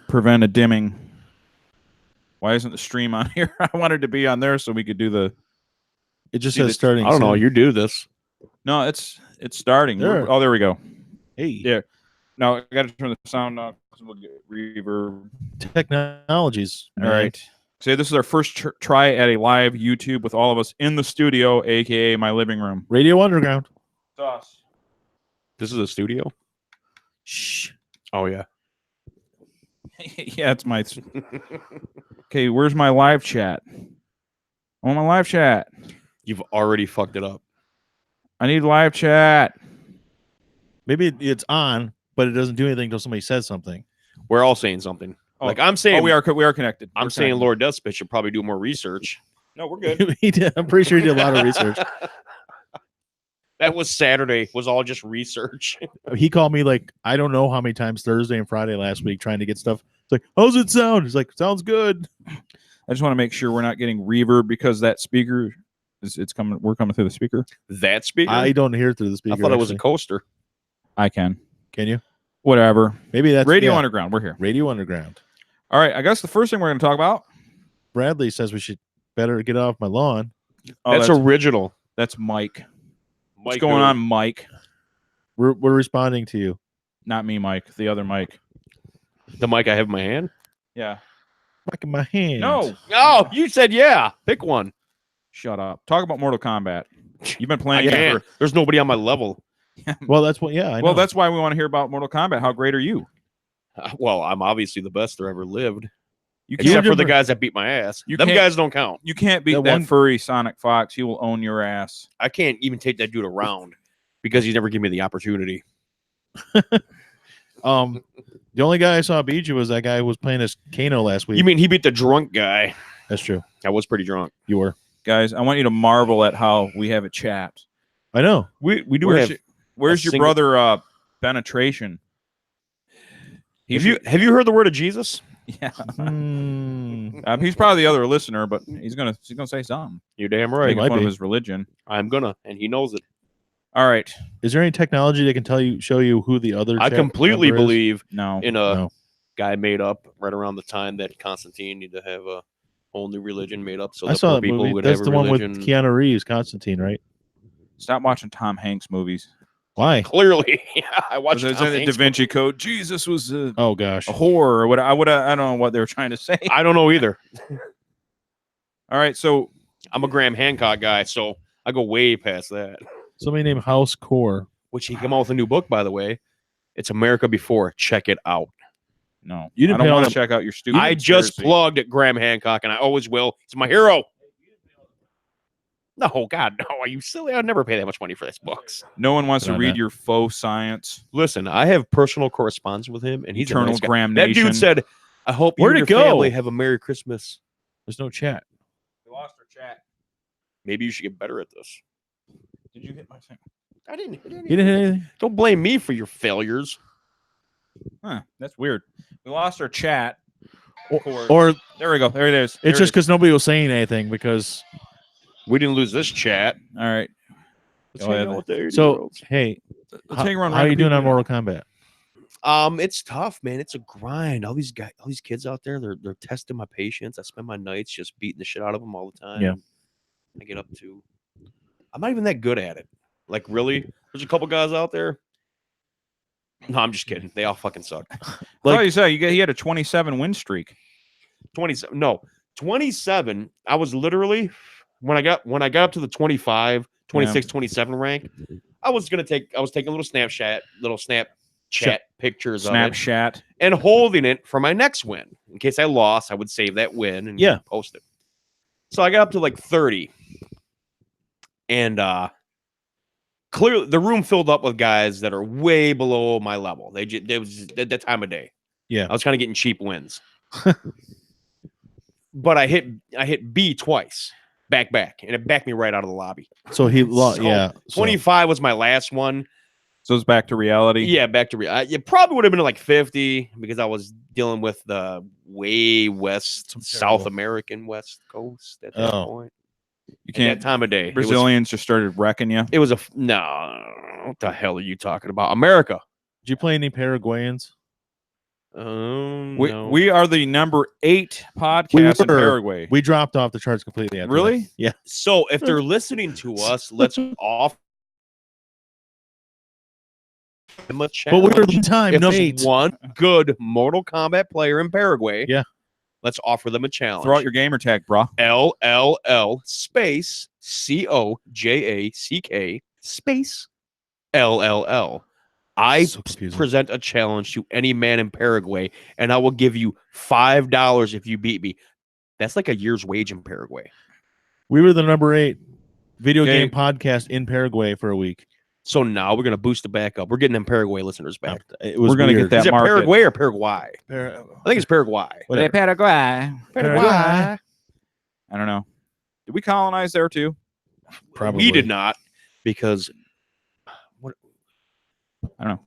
prevent a dimming. Why isn't the stream on here? I wanted to be on there so we could do the. It just says starting. I don't know. You do this. No, it's starting. Oh, there we go. Hey. Yeah. No, I got to turn the sound off. We'll get reverb. Technologies. All right. So this is our first try at a live YouTube with all of us in the studio, aka my living room. Radio Underground. It's us. This is a studio. Shh. Oh yeah. Yeah, it's my. Okay, where's my live chat? I want my live chat. You've already fucked it up. I need live chat. Maybe it's on, but it doesn't do anything until somebody says something. We're all saying something. Oh. Like I'm saying, we are connected. I'm saying Lord Deathspit should probably do more research. No, we're good. I'm pretty sure he did a lot of research. That was Saturday. Was all just research. He called me like I don't know how many times Thursday and Friday last week trying to get stuff. It's like, how's it sound? He's like, sounds good. I just want to make sure we're not getting reverb because that speaker it's coming. We're coming through the speaker. That speaker? I don't hear through the speaker. I thought it was a coaster. I can. Can you? Whatever. Maybe that's Radio Underground. We're here. Radio Underground. All right. I guess the first thing we're going to talk about. Bradley says we should better get off my lawn. Oh, that's original. That's Mike. What's going on, Mike? We're responding to you. Not me, Mike. The other Mike. The mic I have in my hand? Yeah. Mic in my hand. No. Oh, you said yeah. Pick one. Shut up. Talk about Mortal Kombat. You've been playing it. There's nobody on my level. Well, that's what. Yeah. I know. Well, that's why we want to hear about Mortal Kombat. How great are you? Well, I'm obviously the best there ever lived. Except for the guys that beat my ass. Them guys don't count. You can't beat that furry Sonic Fox. He will own your ass. I can't even take that dude around because he's never given me the opportunity. The only guy I saw beat you was that guy who was playing as Kano last week. You mean he beat the drunk guy? That's true. I was pretty drunk. You were. Guys, I want you to marvel at how we have a chat. I know. We do have. Where's your brother penetration? Have you heard the word of Jesus? Yeah. He's probably the other listener, but he's gonna say something. You're damn right. Making fun of his religion. I'm gonna, and he knows it. All right. Is there any technology that can show you who the other? I completely believe in a guy made up right around the time that Constantine needed to have a whole new religion made up. So I saw that people movie. Would That's have the a one with religion. Keanu Reeves, Constantine, right? Stop watching Tom Hanks movies. Why? Clearly, I watched Da Vinci Code. Jesus was a gosh, a whore. Or what? I don't know what they were trying to say. I don't know either. All right, so I'm a Graham Hancock guy, so I go way past that. Somebody named House Core, which he came out with a new book, by the way. It's America Before. Check it out. No, you didn't. I don't want to check out your stupid. I just plugged at Graham Hancock, and I always will. He's my hero. No, God, no. Are you silly? I'd never pay that much money for these books. No one wants to read your faux science. Listen, I have personal correspondence with him, and he's Eternal a nice Graham guy. Nation. That dude said, I hope you and your family have a Merry Christmas. There's no chat. We lost our chat. Maybe you should get better at this. Did you hit my thing? I didn't hit anything. You didn't hit anything? Don't blame me for your failures. Huh, that's weird. We lost our chat. Or there we go. There it is. It's just because nobody was saying anything because we didn't lose this chat. All right. So hey, how are you doing on Mortal Kombat? It's tough, man. It's a grind. All these kids out there, they're testing my patience. I spend my nights just beating the shit out of them all the time. Yeah. I get up to. I'm not even that good at it. Like really, there's a couple guys out there. No, I'm just kidding. They all fucking suck. Like you said, he had a 27 win streak. 27. No, 27. I was literally when I got up to the 25, 26, 27 rank. I was taking a little Snapchat pictures of it and holding it for my next win. In case I lost, I would save that win and post it. So I got up to like 30. And clearly the room filled up with guys that are way below my level. It was at that time of day. Yeah. I was kind of getting cheap wins. But I hit B twice. Back, and it backed me right out of the lobby. So he lost. Yeah. 25 was my last one. So it's back to reality. Yeah, back to reality. It probably would have been like 50 because I was dealing with the way South American West Coast at that point. You can't. That time of day, Brazilians just started wrecking you. It was no. What the hell are you talking about? America. Did you play any Paraguayans? No. We are the number 8 podcast in Paraguay. We dropped off the charts completely. After Really? that. Yeah. So if they're listening to us, let's offer them a challenge. But we're the time. If No there's eight. one good Mortal Kombat player in Paraguay, yeah, let's offer them a challenge. Throw out your gamer tag, bro. LLL space COJACK space LLL. I present a challenge to any man in Paraguay, and I will give you $5 if you beat me. That's like a year's wage in Paraguay. We were the number 8 video game podcast in Paraguay for a week. So now we're going to boost it back up. We're getting them Paraguay listeners back. We're going to get that Is it market. Paraguay or Paraguay? I think it's Paraguay. Paraguay. Paraguay. I don't know. Did we colonize there too? Probably. We did not, because I don't know.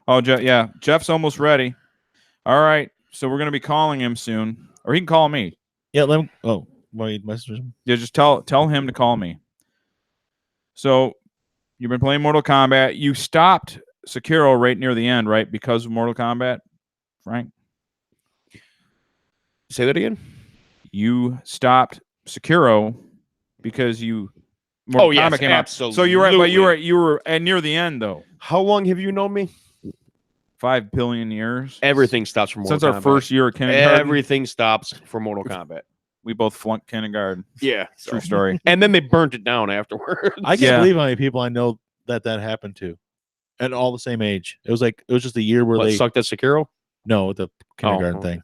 Oh, yeah. Jeff's almost ready. All right. So we're going to be calling him soon. Or he can call me. Yeah, let him. Oh, wait, message him. Yeah, just tell him to call me. So you've been playing Mortal Kombat. You stopped Sekiro right near the end, right? Because of Mortal Kombat, Frank? Say that again? You stopped Sekiro because you... Mortal Kombat came absolutely. Out. So you were at near the end, though. How long have you known me? 5 billion years. Everything stops for Mortal Kombat. Since our first year at kindergarten. Everything stops for Mortal Kombat. We both flunked kindergarten. Yeah. True story. And then they burnt it down afterwards. I can't believe how many people I know that happened to. And all the same age. It was just a year where they sucked at Sekiro? No, the kindergarten thing.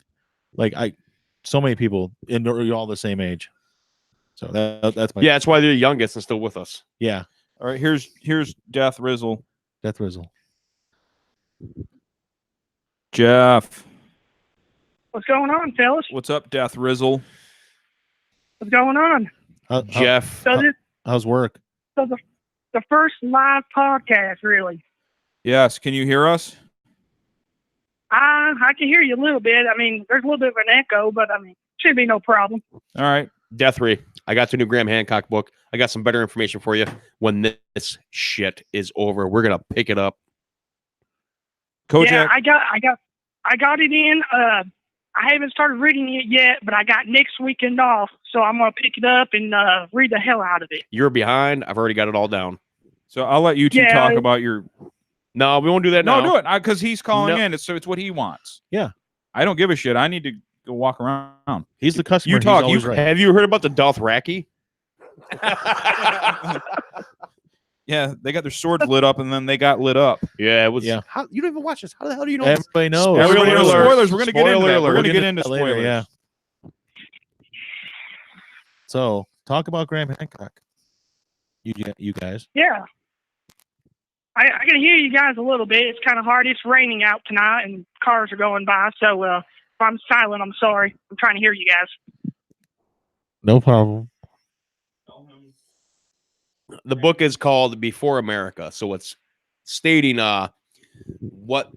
So many people and they're all the same age. So that's my that's why they're the youngest and still with us. Yeah. All right, here's Death Rizzle. Death Rizzle. Jeff. What's going on, fellas? What's up, Death Rizzle? What's going on? Jeff. How's work? So the first live podcast, really. Yes. Can you hear us? I can hear you a little bit. I mean, there's a little bit of an echo, but I mean, should be no problem. All right. Death 3. I got the new Graham Hancock book. I got some better information for you when this shit is over. We're gonna pick it up. Kojak. Yeah, I got it in. I haven't started reading it yet, but I got next weekend off, so I'm gonna pick it up and read the hell out of it. You're behind. I've already got it all down. So I'll let you two talk about your. No, we won't do that now. No, do it because he's calling in. It's what he wants. Yeah, I don't give a shit. I need to go walk around. He's the customer. You talk. Have you heard about the Dothraki? Yeah, they got their swords lit up, and then they got lit up. Yeah, it was. Yeah. How, you don't even watch this. How the hell do you know? Everybody knows. Everybody knows Spoiler spoilers. We're gonna get into that. We're gonna We'll get into spoilers. later, yeah. So talk about Graham Hancock. You guys. Yeah. I can hear you guys a little bit. It's kind of hard. It's raining out tonight, and cars are going by. So if I'm silent, I'm sorry. I'm trying to hear you guys. No problem. The book is called Before America, so it's stating what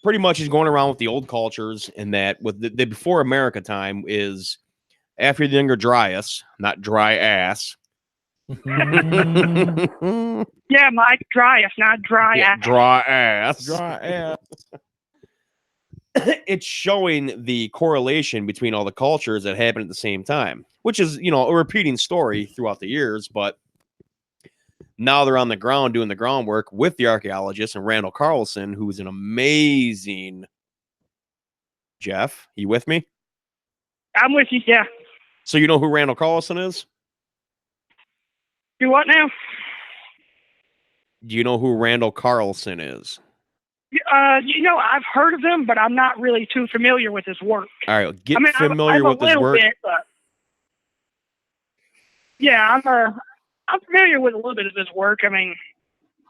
pretty much is going around with the old cultures, and that with the Before America time is after the Younger Dryas, not dry ass. Yeah, Mike, dry ass, not dry ass. Dry ass. Dry ass. It's showing the correlation between all the cultures that happen at the same time, which is, a repeating story throughout the years, but now they're on the ground doing the groundwork with the archaeologist and Randall Carlson, who's an amazing... Jeff, you with me? I'm with you, yeah. So you know who Randall Carlson is? Do what now? Do you know who Randall Carlson is? I've heard of him, but I'm not really too familiar with his work. All right, get familiar with his work. Bit, but yeah, I'm familiar with a little bit of his work. I mean,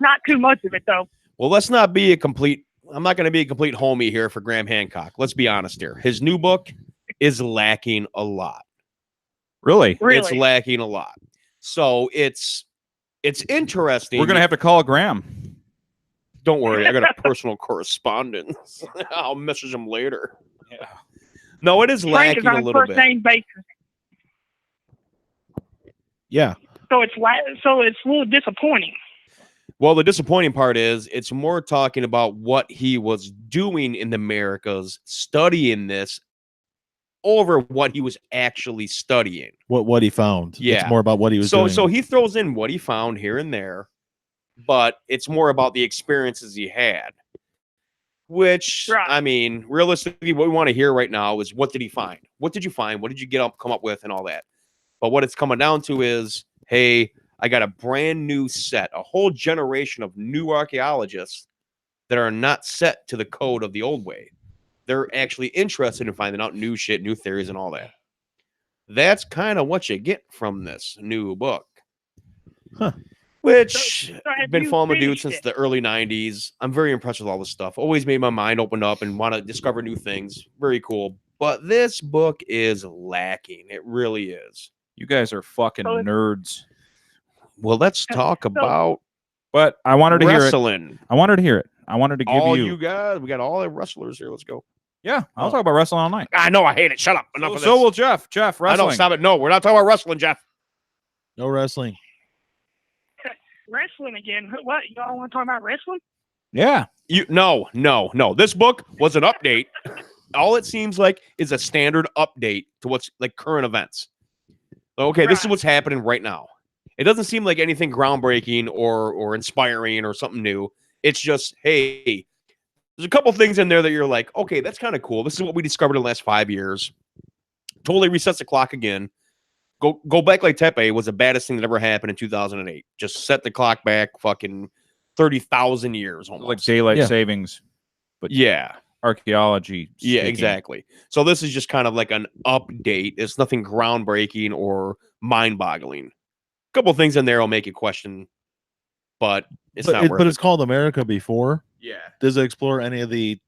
not too much of it though. Well, let's not be a complete. I'm not going to be a complete homie here for Graham Hancock. Let's be honest here. His new book is lacking a lot. Really? It's lacking a lot. So it's interesting. We're going to have to call Graham. Don't worry. I got a personal correspondence. I'll message him later. Yeah. No, it is lacking a little bit. Name basis. Yeah. So it's a little disappointing. Well, the disappointing part is it's more talking about what he was doing in the Americas, studying this over what he was actually studying. What he found. Yeah. It's more about what he was doing. So he throws in what he found here and there, but it's more about the experiences he had. Which, Right. I mean, realistically, what we want to hear right now is what did he find? What did you find? What did you come up with and all that? But what it's coming down to is, hey, I got a brand new set, a whole generation of new archaeologists that are not set to the code of the old way. They're actually interested in finding out new shit, new theories, and all that. That's kind of what you get from this new book. Huh. Which So I've have been you following the dude finished since it? the early 90s. I'm very impressed with all this stuff. Always made my mind open up and want to discover new things. Very cool. But this book is lacking. It really is. You guys are fucking So it's- nerds. Well, let's talk about But I wanted to hear it. wrestling. I wanted to hear it. I wanted to give All you. you guys, we got all the wrestlers here. Let's go. Yeah, I'll talk about wrestling all night. I know, I hate it. Shut up. Enough of So this. will Jeff. Jeff, I wrestling. know, stop it. No, we're not talking about wrestling, Jeff. No wrestling. Wrestling again. What? Y'all want to talk about wrestling? Yeah. No. This book was an update. All it seems like is a standard update to what's like current events. Okay, this is Right. what's happening right now. It doesn't seem like anything groundbreaking or inspiring or something new. It's just, hey, there's a couple things in there that you're like, okay, that's kind of cool. This is what we discovered in the last 5 years. Totally resets the clock again. Go back like Tepe was the baddest thing that ever happened in 2008. Just set the clock back fucking 30,000 years almost. Like daylight Yeah. savings, but Yeah. archaeology. Yeah, speaking. exactly. So this is just kind of like an update. It's nothing groundbreaking or mind-boggling. A couple of things in there will make you question, but it's not worth But it. it's called America before. Yeah. Does it explore any of the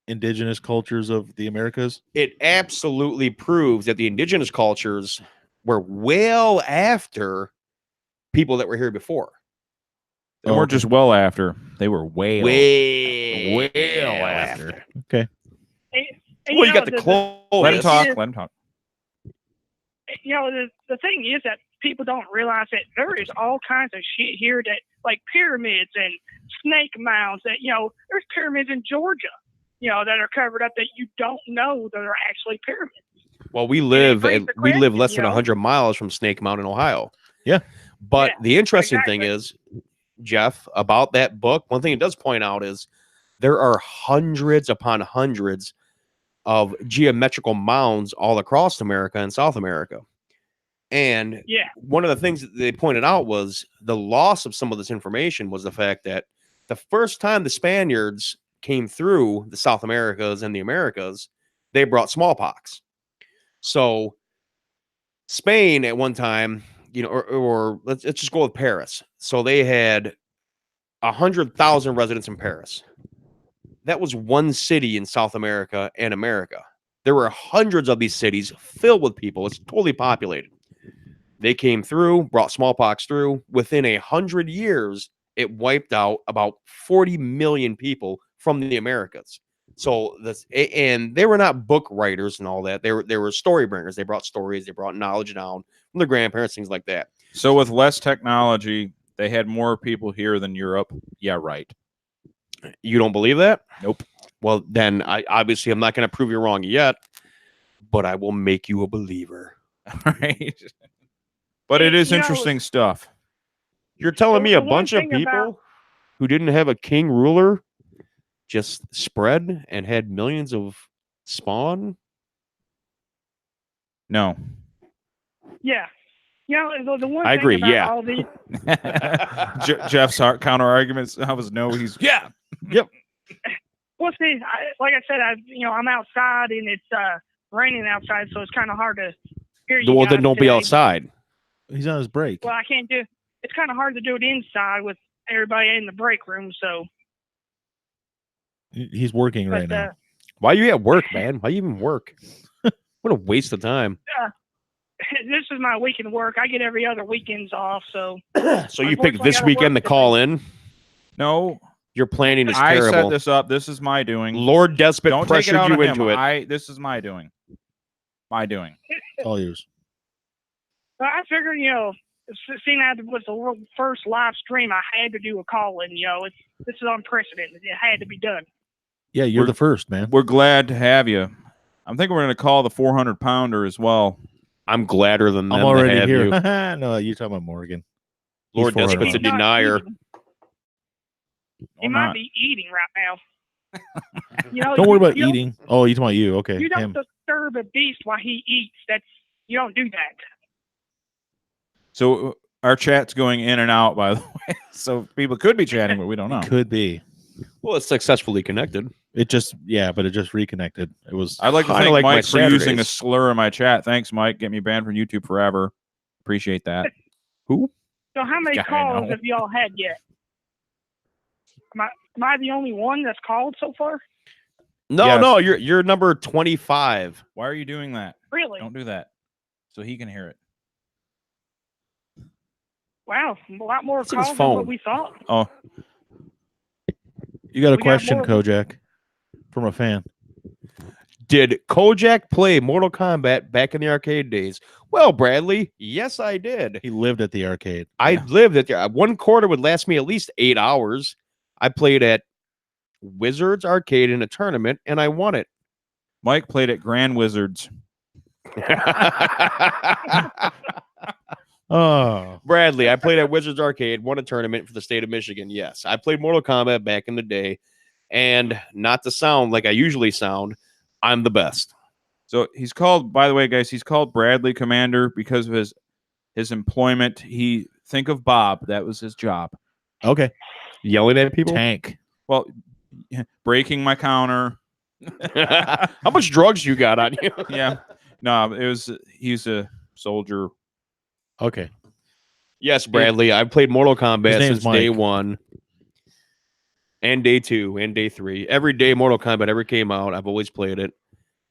indigenous cultures of the Americas? It absolutely proves that the indigenous cultures were well after people that were here before. They weren't just well after. They were way after. Okay. And, Well, you got the clothes. Let him talk. Yeah. Let him talk. You know, the thing is that people don't realize that there is all kinds of shit here that, like pyramids and snake mounds. That, you know, there's pyramids in Georgia, you know, that are covered up that you don't know that are actually pyramids. Well, we live brings the less question, than you know? 100 miles from Snake Mountain, Ohio. Yeah. But Yeah, the interesting thing exactly. is, Jeff, about that book, one thing it does point out is there are hundreds upon hundreds of geometrical mounds all across America and South America. And Yeah. one of the things that they pointed out was the loss of some of this information was the fact that the first time the Spaniards came through the South Americas and the Americas, they brought smallpox. So Spain at one time, you know, or let's just go with Paris. So they had 100,000 residents in Paris. That was one city in South America and America. There were hundreds of these cities filled with people. It's totally populated. They came through, brought smallpox through. Within 100 years, it wiped out about 40 million people from the Americas. So this, and they were not book writers and all that. They were story bringers. They brought stories. They brought knowledge down from their grandparents, things like that. So with less technology, they had more people here than Europe. Yeah, right. You don't believe that? Nope. Well, then I'm not going to prove you wrong yet, but I will make you a believer. Right. But it is You know, interesting stuff. You're telling me a the one bunch of thing people about- who didn't have a king ruler just spread and had millions of spawn? No. Yeah. You know, the one I thing agree, about yeah. all these, Jeff's counter arguments. I was no. He's yeah. well, see, like I said, I'm outside and it's raining outside, so it's kind of hard to hear you. Well, guys then don't be today. outside. He's on his break. Well, I can't do. It's kind of hard to do it inside with everybody in the break room. So, He's working right but now. Why are you at work, man? Why you even work? What a waste of time. this is my weekend work. I get every other weekends off. So, So you picked Unfortunately, this I gotta weekend to work call in? No. Your planning is I terrible. set this up. This is my doing. Lord Despot Don't take it pressured out you on into him. it. This is my doing. My doing. It's all yours. I figured, seeing that it was the world's first live stream, I had to do a call-in. This is unprecedented. It had to be done. Yeah, you're the first, man. We're glad to have you. I'm thinking we're going to call the 400-pounder as well. I'm gladder than them I'm already to have here. you. No, you're talking about Morgan. Lord Despot's a denier. He might be eating right now. Don't worry about eating. Oh, you're talking about you. Okay. You don't disturb a beast while he eats. You don't do that. So our chat's going in and out, by the way. So people could be chatting, but we don't know. Could be. Well, it's successfully connected. But it just reconnected. It was. I'd like to thank like Mike for my using a Saturdays. slur in my chat. Thanks, Mike. Get me banned from YouTube forever. Appreciate that. Who? So how many Guy I calls know. have y'all had yet? Am I the only one that's called so far? No, Yes. no, you're number 25. Why are you doing that? Really? Don't do that. So he can hear it. Wow, a lot more It's in his calls than phone. what we thought. Oh, You got a We got question, more- Kojak, from a fan. Did Kojak play Mortal Kombat back in the arcade days? Well, Bradley, yes, I did. He lived at the arcade. I lived at the 1 quarter would last me at least 8 hours. I played at Wizards Arcade in a tournament, and I won it. Mike played at Grand Wizards. Oh, Bradley, I played at Wizards Arcade, won a tournament for the state of Michigan. Yes, I played Mortal Kombat back in the day, and not to sound like I usually sound, I'm the best. So he's called, by the way, guys, he's called Bradley Commander because of his employment. Think of Bob. That was his job. okay. Yelling at people? Tank. Well, breaking my counter. How much drugs you got on you? Yeah. No, he's a soldier. Okay. Yes, Bradley. I've played Mortal Kombat His name's since day Mike. 1 and day 2 and day 3. Every day Mortal Kombat ever came out, I've always played it.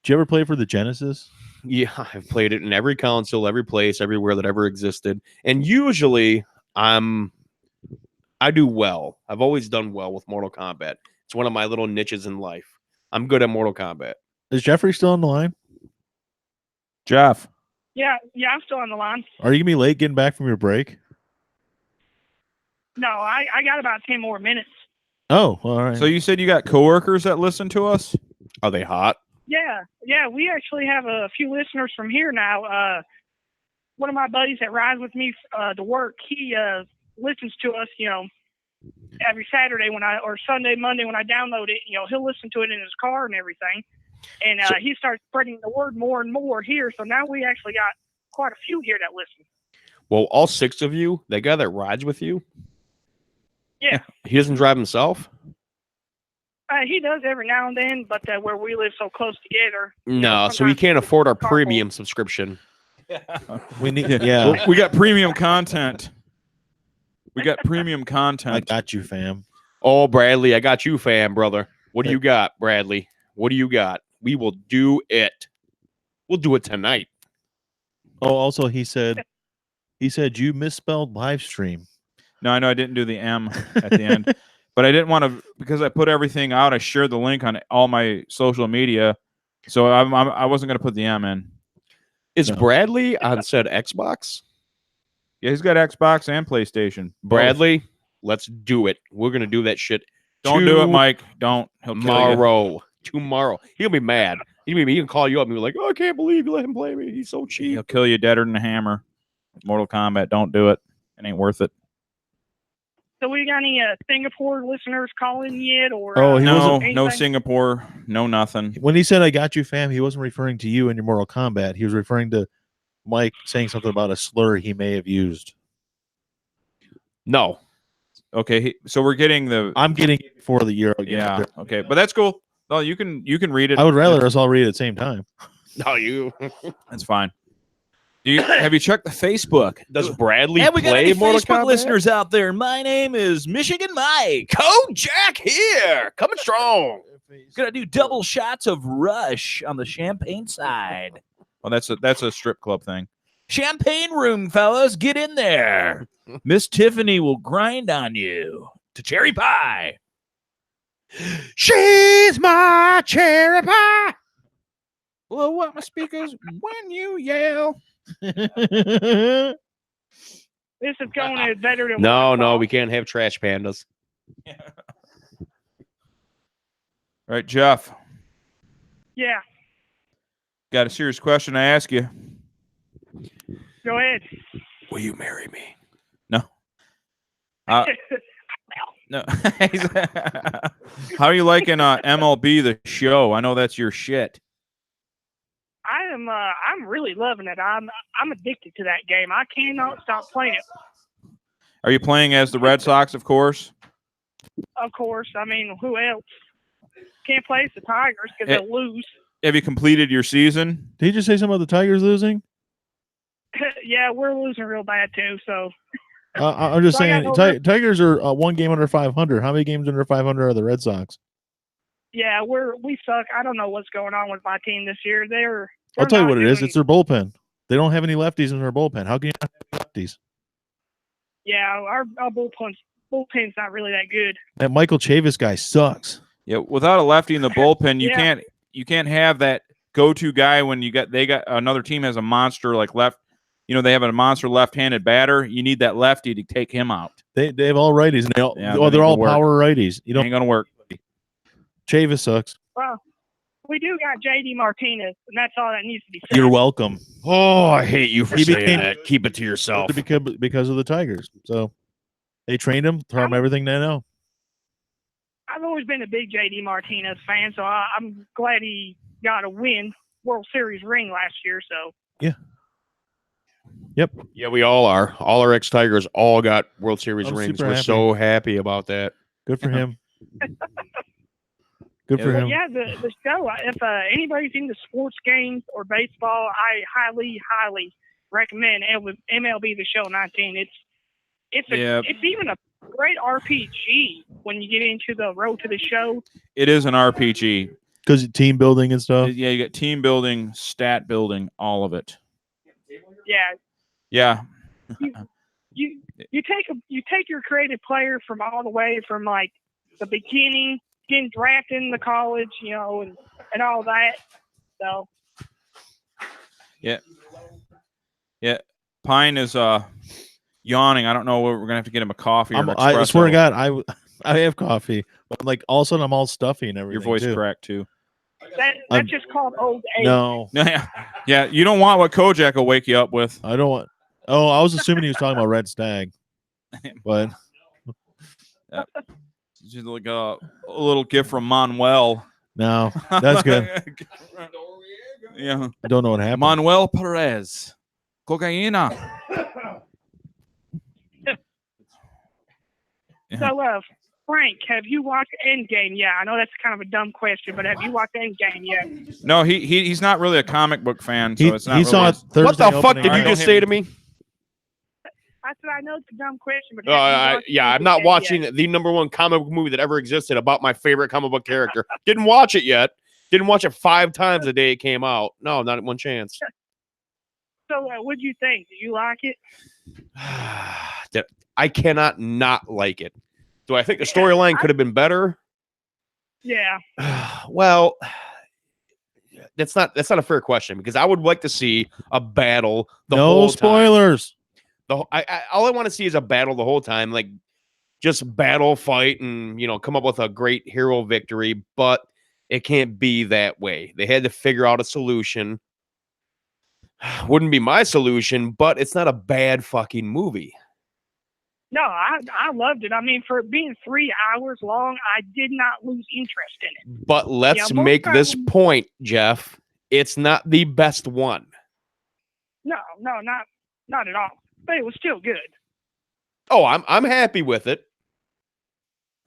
Did you ever play for the Genesis? Yeah, I've played it in every console, every place, everywhere that ever existed. And usually I do well. I've always done well with Mortal Kombat. It's one of my little niches in life. I'm good at Mortal Kombat. Is Jeffrey still on the line? Jeff. Yeah, I'm still on the line. Are you gonna be late getting back from your break? No, I got about 10 more minutes. Oh, all right. So you said you got coworkers that listen to us? Are they hot? Yeah, we actually have a few listeners from here now. One of my buddies that rides with me to work, he listens to us, every Saturday or Sunday, Monday when I download it. He'll listen to it in his car and everything. And he starts spreading the word more and more here. So now we actually got quite a few here that listen. Well, all 6 of you, that guy that rides with you, Yeah. he doesn't drive himself? He does every now and then, but where we live so close together. No, so he sometimes can't afford our carpool. premium subscription. we need. Yeah, Well, we got premium content. We got premium I content. got you, fam. Oh, Bradley, I got you, fam, brother. What do you got, Bradley? What do you got? We will do it. We'll do it tonight. Oh, also he said you misspelled live stream. No, I know I didn't do the M at the end, but I didn't want to, because I put everything out. I shared the link on all my social media, so I wasn't going to put the M in. Is No. Bradley on said Xbox? Yeah, he's got Xbox and PlayStation. Bradley, let's do it. We're gonna do that shit. Don't do it, Mike. Don't. He'll kill you. Tomorrow. He'll be mad. He can call you up and be like, "Oh, I can't believe you let him play me. He's so cheap." He'll kill you deader than a hammer. Mortal Kombat. Don't do it. It ain't worth it. So we got any Singapore listeners calling yet? Or Oh, he No, wasn't- no anything? Singapore. No nothing. When he said I got you, fam, he wasn't referring to you in your Mortal Kombat. He was referring to Mike saying something about a slur he may have used. No. Okay, so we're getting the. I'm getting it before the year. Yeah. Okay, but that's cool. No, you can read it. I would rather us all read it at the same time. No, you. That's fine. Have you checked the Facebook? Does Bradley Have we got play any Mortal Facebook Kombat? listeners out there? My name is Michigan Mike. Kojak here, coming strong. Gonna do double shots of Rush on the champagne side. Well, that's a strip club thing. Champagne room, fellas, get in there. Miss Tiffany will grind on you to cherry pie. She's my cherry pie. Blow up my speakers when you yell. This is going better than No, we can't have trash pandas. All right, Jeff. Yeah, Got a serious question to ask you. go ahead. Will you marry me? No. No. How are you liking MLB The Show? I know that's your shit. I'm really loving it. I'm addicted to that game. I cannot stop playing it. Are you playing as the Red Sox, of course? Of course. I mean, who else? Can't play as the Tigers because they'll lose. Have you completed your season? Did you just say something about the Tigers losing? Yeah, we're losing real bad too. So I'm just saying, Tigers are one game under 500. How many games under 500 are the Red Sox? Yeah, we suck. I don't know what's going on with my team this year. I'll tell you what it is. It's their bullpen. They don't have any lefties in their bullpen. How can you not have lefties? Yeah, our bullpen's not really that good. That Michael Chavis guy sucks. Yeah, without a lefty in the bullpen, you can't have that go-to guy when they got another team has a monster like left. You know, they have a monster left-handed batter. You need that lefty to take him out. They have all righties, and they're all power righties. You don't ain't gonna work. Chavis sucks. Well, we do got J.D. Martinez, and that's all that needs to be said. You're welcome. Oh, I hate you for saying that. Keep it to yourself. Because of the Tigers. So they trained him, taught him everything they know. I've always been a big J.D. Martinez fan, so I'm glad he got a World Series ring last year. So yeah. Yep. Yeah, we all are. All our ex-Tigers all got World Series rings. We're so happy about that. Good for him. Good for him. Yeah, the show. If anybody's into sports games or baseball, I highly, highly recommend MLB The Show 19. It's even a great RPG when you get into the road to the show. It is an RPG because team building and stuff. Yeah, you got team building, stat building, all of it. Yeah. Yeah. You take your creative player from all the way from like the beginning, getting drafted in the college, you know, and all that. So. Yeah. Yeah. Pine is yawning. I don't know. We're gonna have to get him a coffee. I swear to God, I have coffee, but like all of a sudden I'm all stuffy and everything. Your voice cracked too. That's just called old age. No. Yeah. You don't want what Kojak will wake you up with. I don't want. Oh, I was assuming he was talking about Red Stag, but just like a little gift from Manuel. No, that's good. Yeah. I don't know what happened. Manuel Perez, cocaína. So, Frank, have you watched Endgame? Yeah, I know that's kind of a dumb question, but have you watched Endgame yet? No, he's not really a comic book fan, so it's not. He saw it Thursday. What the fuck did you just say to me? I said I know it's a dumb question, but I'm not watching the number one comic book movie that ever existed about my favorite comic book character. Didn't watch it yet. Didn't watch it 5 times the day it came out. No, not one chance. So, what'd you think? Did you like it? I cannot not like it. Do I think the storyline could have been better? Yeah. Well, that's not a fair question because I would like to see a battle the whole time. No spoilers. All I want to see is a battle the whole time, like just battle, fight, and come up with a great hero victory. But it can't be that way. They had to figure out a solution. Wouldn't be my solution, but it's not a bad fucking movie. No, I loved it. I mean, for it being 3 hours long, I did not lose interest in it. But let's make this point, Jeff. It's not the best one. No, not at all. But it was still good. Oh, I'm happy with it.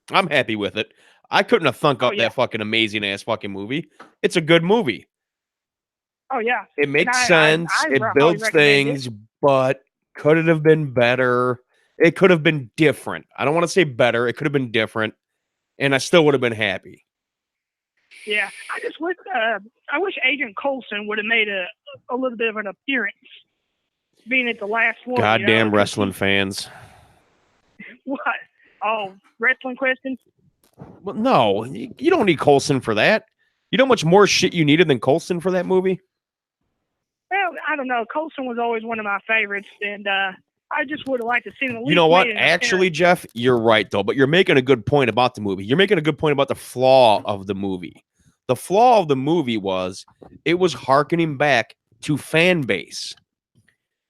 I'm happy with it. I couldn't have thunk up that fucking amazing ass fucking movie. It's a good movie. Oh yeah. It makes sense. It builds things, but could it have been better? It could have been different. I don't want to say better. It could have been different, and I still would have been happy. Yeah, I wish Agent Coulson would have made a little bit of an appearance, being at the last one. Goddamn wrestling fans. What? Oh, wrestling questions? Well, no, you don't need Coulson for that. You know how much more shit you needed than Coulson for that movie? Well, I don't know. Coulson was always one of my favorites, and I I just would have liked to see him. You know what? Actually, Jeff, you're right though. But you're making a good point about the movie. You're making a good point about the flaw of the movie. The flaw of the movie was it was hearkening back to fan base.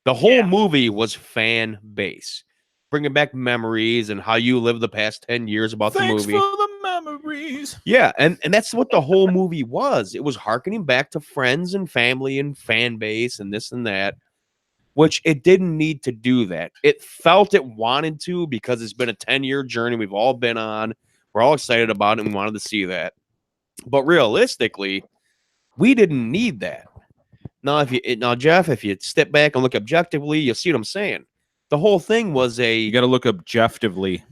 The whole movie was fan base, bringing back memories and how you lived the past 10 years about the movie. Thanks for the memories. Yeah, and that's what the whole movie was. It was hearkening back to friends and family and fan base and this and that, which it didn't need to do that. It felt it wanted to because it's been a 10-year journey we've all been on. We're all excited about it and we wanted to see that. But realistically, we didn't need that. Now, Jeff, if you step back and look objectively, you'll see what I'm saying. The whole thing was You got to look objectively.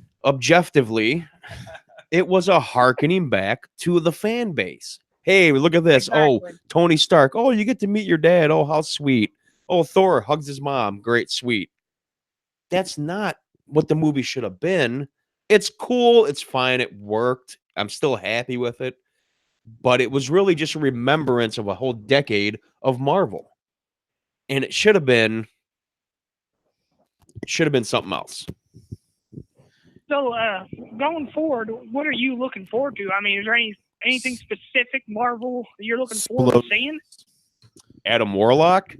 It was a hearkening back to the fan base. Hey, look at this. Exactly. Oh, Tony Stark. Oh, you get to meet your dad. Oh, how sweet. Oh, Thor hugs his mom. Great, sweet. That's not what the movie should have been. It's cool. It's fine. It worked. I'm still happy with it. But it was really just a remembrance of a whole decade of Marvel. And it should have been something else. So, going forward, what are you looking forward to? I mean, is there anything specific Marvel you're looking forward to seeing? Adam Warlock?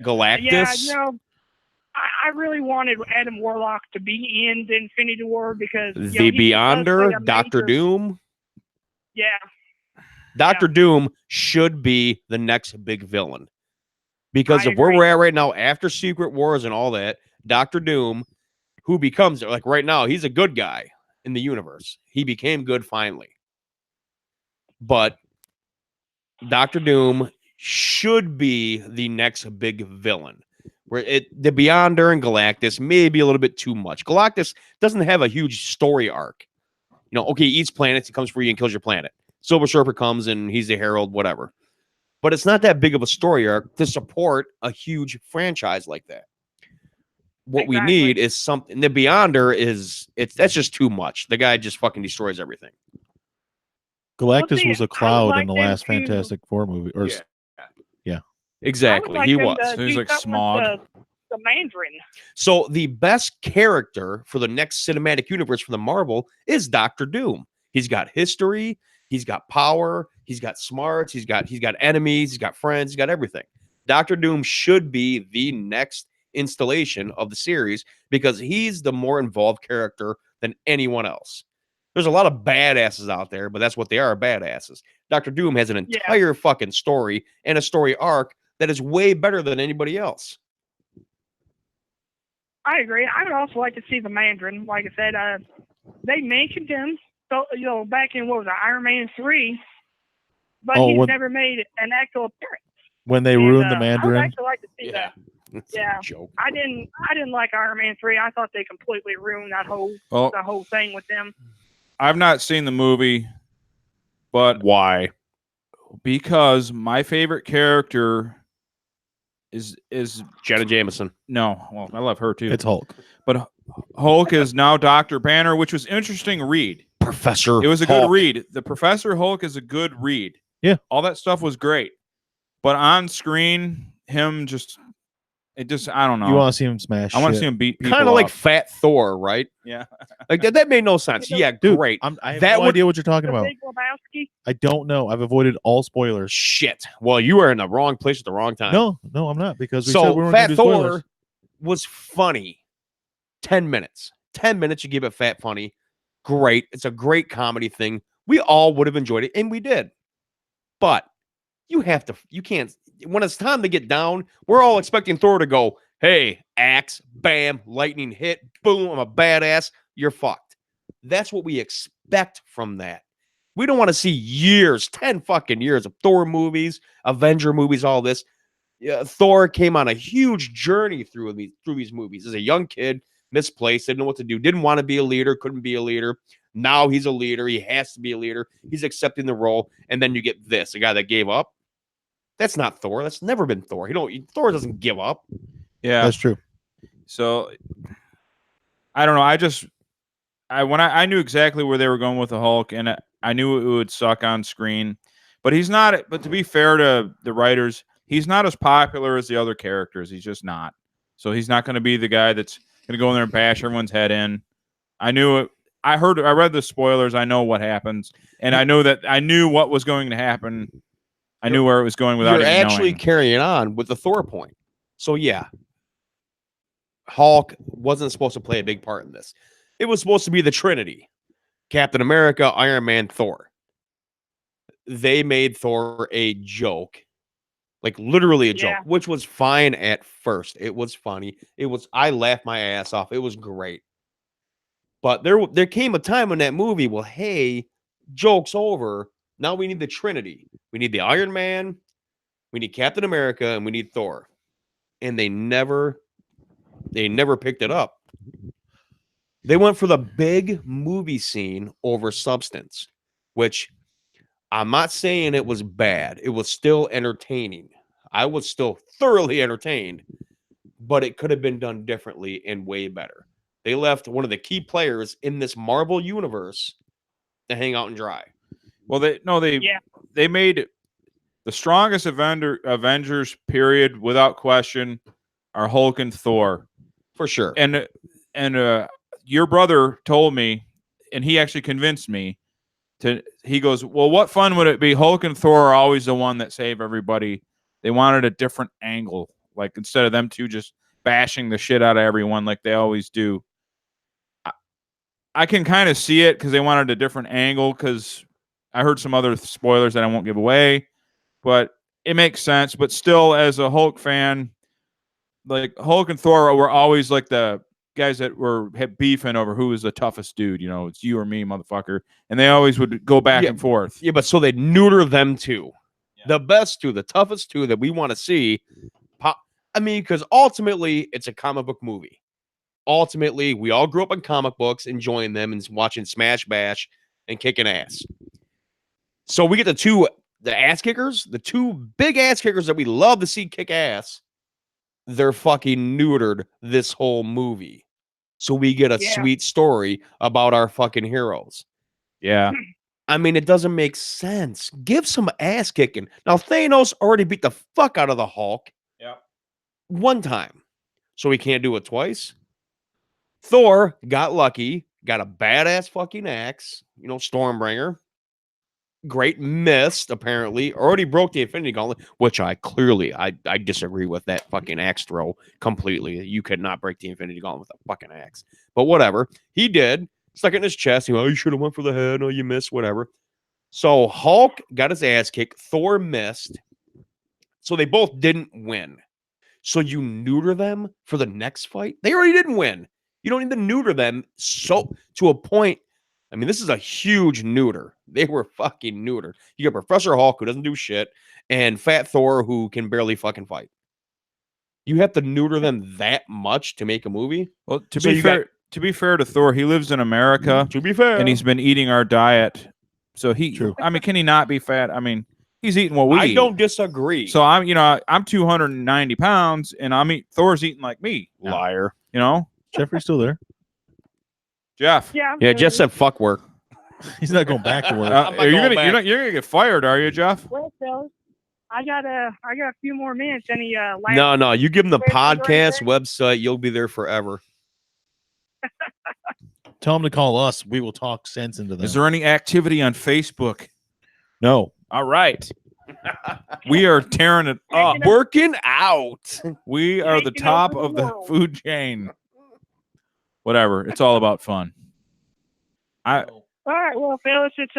Galactus? Yeah, you know, I really wanted Adam Warlock to be in the Infinity War because the Beyonder, Doctor Doom. Yeah. Doctor Doom should be the next big villain. Because of where we're at right now, after Secret Wars and all that, Doctor Doom, who becomes, like right now, he's a good guy in the universe. He became good finally. But Doctor Doom should be the next big villain. Where the Beyonder and Galactus may be a little bit too much. Galactus doesn't have a huge story arc. You know, okay, he eats planets, he comes for you and kills your planet. Silver Surfer comes and he's the herald, whatever. But it's not that big of a story arc to support a huge franchise like that. What we need is something. The Beyonder that's just too much. The guy just fucking destroys everything. Galactus was a cloud in the last Fantastic Four movie. Or yeah. Exactly. He was. He was like Smog. The Mandarin. So the best character for the next cinematic universe for the Marvel is Doctor Doom. He's got history. He's got power. He's got smarts. He's got enemies. He's got friends. He's got everything. Doctor Doom should be the next installation of the series because he's the more involved character than anyone else. There's a lot of badasses out there, but that's what they are, badasses. Doctor Doom has an entire fucking story and a story arc that is way better than anybody else. I agree. I would also like to see the Mandarin. Like I said, they mentioned him, so, you know, back in what was it, Iron Man 3, but he's never made an actual appearance. When they ruined the Mandarin, I would actually like to see that. Yeah, I didn't like Iron Man 3. I thought they completely ruined that the whole thing with them. I've not seen the movie, but why? Because my favorite character is Jenna Jameson. No, well, I love her too. It's Hulk. But Hulk is now Dr. Banner, which was interesting read. Professor It was a Hulk. good read. The Professor Hulk is a good read. Yeah. All that stuff was great. But on screen, I don't know. You want to see him smash? I want to see him beat people Kind of like up. Fat Thor, right? Yeah. Like that made no sense. Yeah, Dude, great. I have no idea what you're talking about. Big Lebowski? I don't know. I've avoided all spoilers. Shit. Well, you are in the wrong place at the wrong time. No, I'm not, because we said we weren't Fat gonna do Thor spoilers. was funny. 10 minutes. 10 minutes, you give it fat funny. Great. It's a great comedy thing. We all would have enjoyed it, and we did. But you can't, when it's time to get down, we're all expecting Thor to go, hey, axe, bam, lightning hit, boom, I'm a badass. You're fucked. That's what we expect from that. We don't want to see years, 10 fucking years of Thor movies, Avenger movies, all this. Thor came on a huge journey through these movies. As a young kid, misplaced, didn't know what to do, didn't want to be a leader, couldn't be a leader. Now he's a leader. He has to be a leader. He's accepting the role. And then you get this, a guy that gave up. That's not Thor. That's never been Thor. Thor doesn't give up. Yeah, That's true. So I don't know. I knew exactly where they were going with the Hulk, and I knew it would suck on screen. But he's not. But to be fair to the writers, he's not as popular as the other characters. He's just not. So he's not going to be the guy that's going to go in there and bash everyone's head in. I knew it. I read the spoilers. I know what happens, and I knew what was going to happen. I knew where it was going without even knowing. Carrying on with the Thor point. So yeah, Hulk wasn't supposed to play a big part in this. It was supposed to be the Trinity: Captain America, Iron Man, Thor. They made Thor a joke, like literally a joke, which was fine at first. It was funny. I laughed my ass off. It was great. But there came a time in that movie, well, hey, joke's over. Now we need the Trinity. We need the Iron Man, we need Captain America, and we need Thor. And they never picked it up. They went for the big movie scene over substance, which I'm not saying it was bad. It was still entertaining. I was still thoroughly entertained, but it could have been done differently and way better. They left one of the key players in this Marvel universe to hang out and dry. Well, they made the strongest Avengers period without question are Hulk and Thor for sure. And your brother told me, and he actually convinced me to. He goes, "Well, what fun would it be? Hulk and Thor are always the one that save everybody. They wanted a different angle, like instead of them two just bashing the shit out of everyone like they always do." I can kind of see it because they wanted a different angle, because I heard some other spoilers that I won't give away, but it makes sense. But still, as a Hulk fan, like Hulk and Thor were always like the guys that had beefing over who was the toughest dude. You know, it's you or me, motherfucker. And they always would go back and forth. Yeah, but so they neuter them too. Yeah. The best two, the toughest two that we want to see. I mean, because ultimately, it's a comic book movie. Ultimately, we all grew up in comic books, enjoying them and watching Smash Bash and kicking ass. So we get the two ass kickers, the two big ass kickers that we love to see kick ass. They're fucking neutered this whole movie. So we get a sweet story about our fucking heroes. Yeah. I mean, it doesn't make sense. Give some ass kicking. Now, Thanos already beat the fuck out of the Hulk. Yeah. One time. So he can't do it twice. Thor got lucky, got a badass fucking axe, Stormbringer. Great missed, apparently. Already broke the Infinity Gauntlet, which I disagree with that fucking axe throw completely. You could not break the Infinity Gauntlet with a fucking axe. But whatever. He did. Stuck it in his chest. You should have went for the head. Oh, you missed, whatever. So Hulk got his ass kicked. Thor missed. So they both didn't win. So you neuter them for the next fight? They already didn't win. You don't need to neuter them to a point. I mean, this is a huge neuter. They were fucking neutered. You got Professor Hulk, who doesn't do shit, and Fat Thor, who can barely fucking fight. You have to neuter them that much to make a movie? Well, to be fair to Thor, he lives in America. To be fair. And he's been eating our diet. So I mean, can he not be fat? I mean, he's eating what we eat. I don't disagree. So I'm 290 pounds, and Thor's eating like me. Liar. Jeffrey's still there. Jeff. Yeah, Jeff said fuck work. He's not going back to work. You're gonna get fired, are you, Jeff? Well, fellas, I got a few more minutes. Any No, you give him the podcast website, you'll be there forever. Tell him to call us. We will talk sense into them. Is there any activity on Facebook? No. All right. We are tearing it up. Working out. We are the top of the food chain. Whatever. It's all about fun. All right. Well, fellas, it's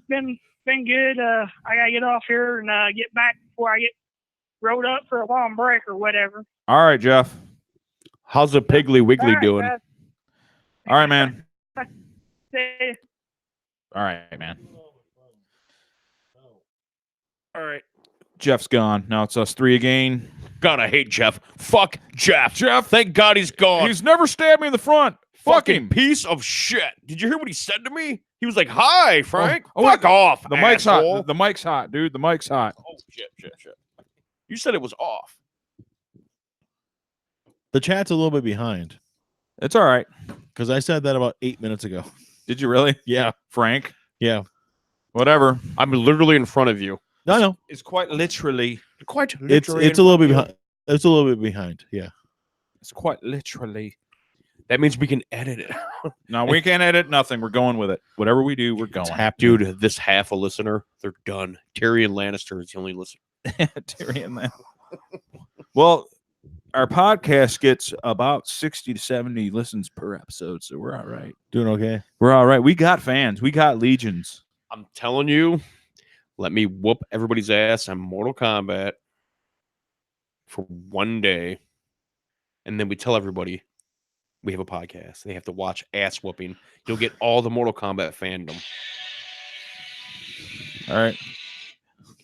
been good. I gotta get off here and get back before I get rode up for a long break or whatever. All right, Jeff. How's the Piggly Wiggly doing? All right, man. See. All right, man. All right. Jeff's gone. Now it's us three again. God, I hate Jeff. Fuck Jeff. Thank God he's gone. He's never stabbed me in the front. Fucking piece of shit. Did you hear what he said to me? He was like, "Hi, Frank." Fuck off. The mic's hot. The mic's hot, dude. The mic's hot. Oh, shit. You said it was off. The chat's a little bit behind. It's all right. Because I said that about 8 minutes ago. Did you really? Yeah. Frank? Yeah. Whatever. I'm literally in front of you. It's quite literally. It's a little bit behind. It's a little bit behind. Yeah. It's quite literally. That means we can edit it. No, we can't edit nothing. We're going with it. Whatever we do, we're going. Dude, this half a listener, they're done. Tyrion Lannister is the only listener. Tyrion Lannister. Well, our podcast gets about 60 to 70 listens per episode, so we're all right. Doing okay. We're all right. We got fans. We got legions. I'm telling you, let me whoop everybody's ass on Mortal Kombat for one day, and then we tell everybody we have a podcast. They have to watch ass whooping. You'll get all the Mortal Kombat fandom. All right.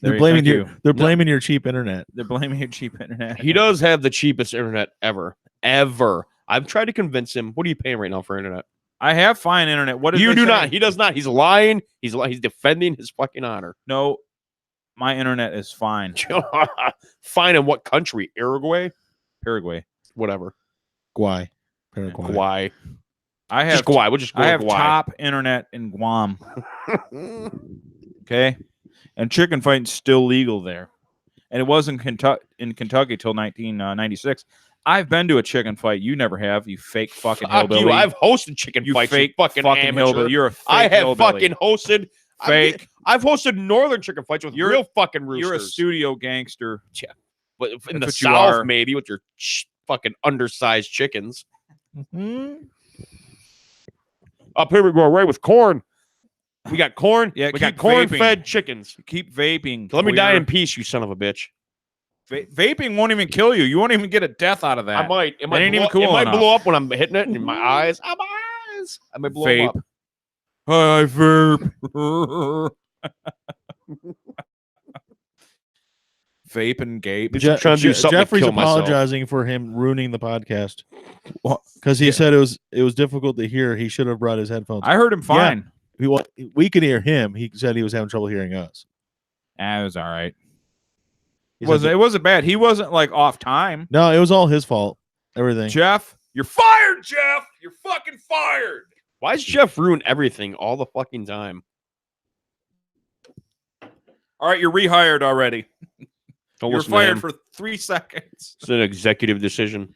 They're blaming you. They're blaming your cheap internet. They're blaming your cheap internet. He does have the cheapest internet ever. I've tried to convince him. What are you paying right now for internet? I have fine internet. What is you do not? He does not. He's lying. He's defending his fucking honor. No, my internet is fine. Fine in what country? Paraguay, whatever. Paraguay. Guay. I have just Guay. We'll just go I have Guay. top internet in Guam. Okay, and chicken fighting's still legal there, and it was in Kentucky till 1996. I've been to a chicken fight. You never have. You fake fucking hillbilly. You. I've hosted chicken fights. Fake you fucking amateur. hillbilly. You're a fake I have hillbilly. fucking hosted fake. I've hosted northern chicken fights with real fucking roosters. You're a studio gangster. Yeah, but in the That's what you South, are. maybe with your fucking undersized chickens. Up here we go right with corn. We got corn. Yeah, we keep got corn-fed vaping. chickens. Keep vaping. Let me die queer. in peace, you son of a bitch. Vaping won't even kill you. You won't even get a death out of that. I might. It might, ain't blow, even cool it might enough. blow up when I'm hitting it in my eyes. My eyes. I might blow Vape. up. Hi, vape. Vape and gape. Trying to do something to Jeffrey's kill myself. apologizing for him ruining the podcast because he said it was difficult to hear. He should have brought his headphones. I heard him fine. We could hear him. He said he was having trouble hearing us. It was all right. He It said wasn't bad. He wasn't like off time. no, it was all his fault. Everything. Jeff, you're fired, Jeff. You're fucking fired. Why does Jeff ruin everything all the fucking time? All right, you're rehired already. Don't You're listen to fired him. for 3 seconds. It's an executive decision.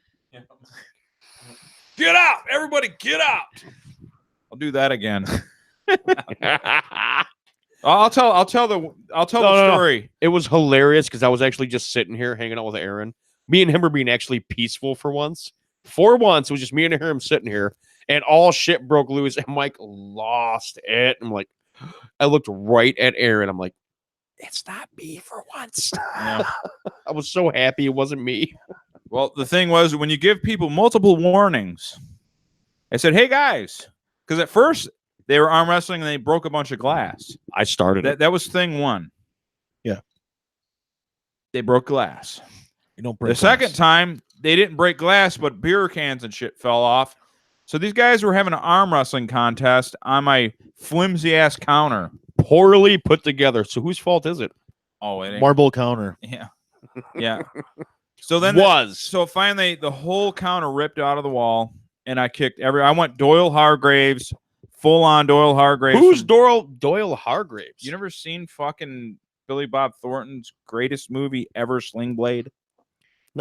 Get out, everybody! Get out. I'll do that again. I'll tell the story. It was hilarious because I was actually just sitting here hanging out with Aaron. Me and him were being actually peaceful for once. For once, it was just me and him sitting here, and all shit broke loose, and Mike lost it. I'm like, I looked right at Aaron. I'm like, it's not me for once. Yeah. I was so happy it wasn't me. Well, the thing was, when you give people multiple warnings, I said, hey, guys, because at first they were arm wrestling and they broke a bunch of glass. I started it. That was thing one. Yeah. They broke glass. You don't break The second time, they didn't break glass, but beer cans and shit fell off. So these guys were having an arm wrestling contest on my flimsy-ass counter. Poorly put together. So whose fault is it? Oh, it ain't. marble counter. Yeah. Yeah. So then so finally the whole counter ripped out of the wall and I kicked I went Doyle Hargraves, full on Doyle Hargraves. Who's Doyle Hargraves? You never seen fucking Billy Bob Thornton's greatest movie ever, Sling Blade?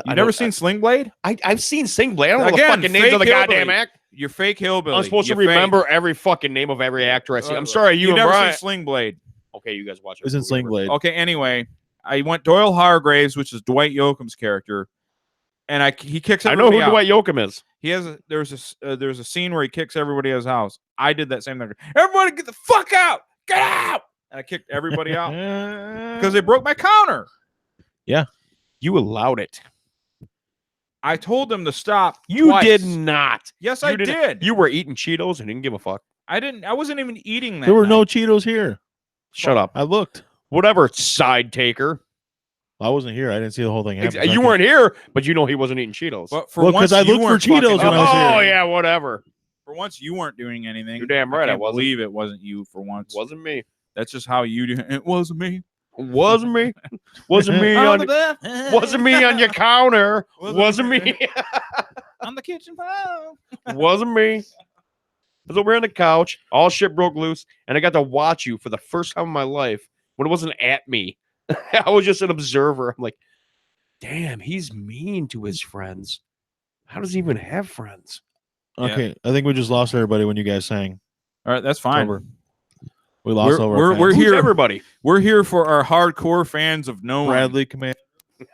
You never seen Sling Blade? I've seen Sling Blade. I don't know the Again, fucking names of the fake goddamn hillbilly. act. You're fake hillbilly. I'm supposed to You're fake. remember every fucking name of every actor I see. I'm sorry, you and never Brian. seen Sling Blade. Okay, you guys watch it. Isn't Sling Blade? Okay, anyway, I went Doyle Hargraves, which is Dwight Yoakam's character, and he kicks. I know who out. Dwight Yoakam is. He has there's a scene where he kicks everybody out of his house. I did that same thing. Everybody get the fuck out! Get out! And I kicked everybody out because they broke my counter. Yeah, you allowed it. I told them to stop. You twice. did not. Yes, I did. You were eating Cheetos and didn't give a fuck. I didn't. I wasn't even eating that. there were no night. Cheetos here. Shut up. I looked. Whatever, side taker. I wasn't here. I didn't see the whole thing happen. You weren't here, but you know he wasn't eating Cheetos. But for Well, once, 'cause I you looked for weren't Cheetos fucking- when I was here. Oh yeah, whatever. For once, you weren't doing anything. You're damn right. I can't wasn't. believe it wasn't you for once. Wasn't me. That's just how you do. It wasn't me. Wasn't me. Wasn't me on. Wasn't me on your counter. Wasn't me. On the kitchen floor. Wasn't me. I was over on the couch. All shit broke loose, and I got to watch you for the first time in my life when it wasn't at me. I was just an observer. I'm like, damn, he's mean to his friends. How does he even have friends? Okay, I think we just lost everybody when you guys sang. All right, that's fine. Over. We lost all our fans. We're Who's here. everybody. We're here for our hardcore fans of no one. Bradley Command.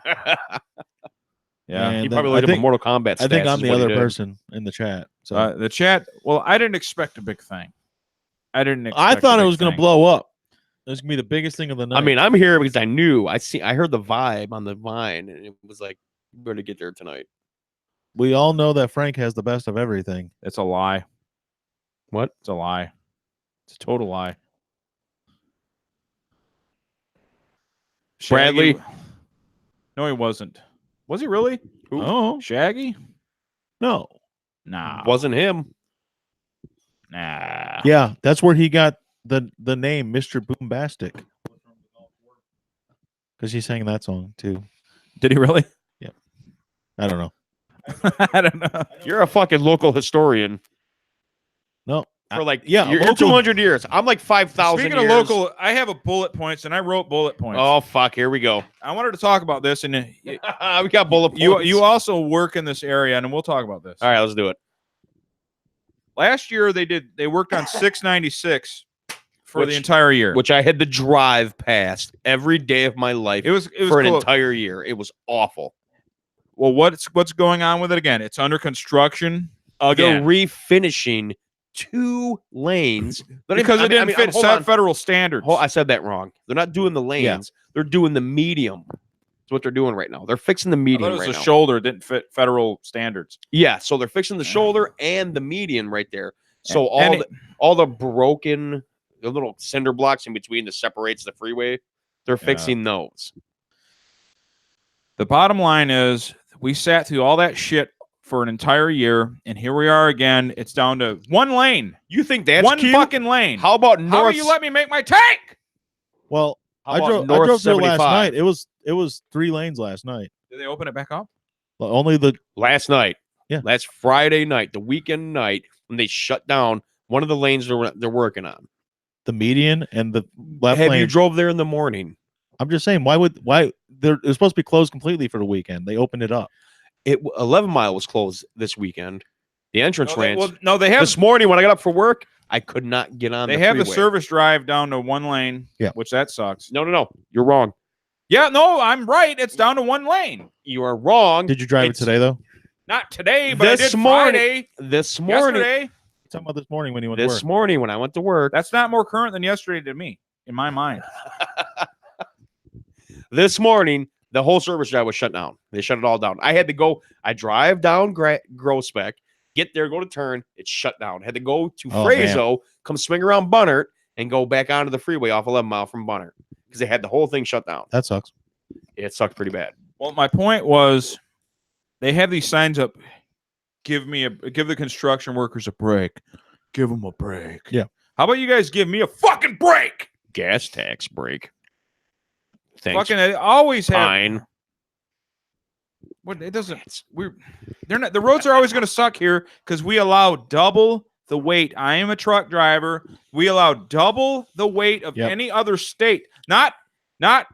Yeah, He And probably then looked up Mortal Kombat stats. I think I'm is the what he other did. person in the chat. So the chat. Well, I didn't expect a big thing. I thought it was going to blow up. It was going to be the biggest thing of the night. I mean, I'm here because I knew. I heard the vibe on the Vine, and it was like, you better get there tonight. we all know that Frank has the best of everything. It's a lie. What? It's a lie. It's a total lie. Bradley? Shaggy- No, he wasn't. Was he really? Who? Oh Shaggy? no! Nah. Wasn't him. Nah. Yeah, that's where he got the name Mr. Boombastic. Because he sang that song too. Did he really? I don't know. I don't know. You're a fucking local historian. No, For like, yeah, you're local- 200 years. I'm like 5,000 Speaking years. of local, I have a bullet points, and I wrote bullet points. Oh, fuck. Here we go. I wanted to talk about this, and We got bullet points. you also work in this area, and we'll talk about this. All right, let's do it. Last year they worked on 696 for the Which- entire year. Which I had to drive past every day of my life it was for an cool. entire year. It was awful. Well, what's going on with it again? It's under construction They're again refinishing 2 lanes. because it didn't fit federal standards. I said that wrong. They're not doing the lanes. They're doing the medium. That's what they're doing right now. They're fixing the I thought median it was right the now. shoulder it didn't fit federal standards. Yeah, so they're fixing the shoulder and the median right there. So And all the broken, the little cinder blocks in between that separates the freeway, they're fixing those. The bottom line is we sat through all that shit for an entire year, and here we are again. It's down to 1 lane. You think that's one cute? fucking lane. How about How North? do you let me make my tank? Well, How I about drove North through last 75? night. It was 3 lanes last night. Did they open it back up? Only the Last night. Yeah. Last Friday night, the weekend night, when they shut down one of the lanes they're working on. median and the left Have lane. you drove there in the morning? I'm just saying, why they're supposed to be closed completely for the weekend? They opened it up. 11 Mile was closed this weekend. The entrance ramps. They have This morning when I got up for work, I could not get on. they the have the freeway. service drive down to 1 lane. Yeah. Which that sucks. No. You're wrong. Yeah, no, I'm right. It's down to 1 lane. You are wrong. Did you drive it It's- today though? Not today, but I This did morning. Friday. This morning. Yesterday. Talking about this morning when you went to This work. morning when I went to work. That's not more current than yesterday to me, in my mind. This morning, the whole service drive was shut down. They shut it all down. I had to go. I drive down Grospec, get there, go to turn. It's shut down. Had to go to Oh, Frazo, come swing around Bunnert, and go back onto the freeway off 11 Mile from Bunnert because they had the whole thing shut down. That sucks. It sucked pretty bad. Well, my point was they have these signs up. Give the construction workers a break. Give them a break. Yeah. How about you guys give me a fucking break? Gas tax break. Thanks. Fucking they always have. Fine. What it doesn't. They're not. The roads are always going to suck here because we allow double the weight. I am a truck driver. We allow double the weight of Yep. any other state. Not the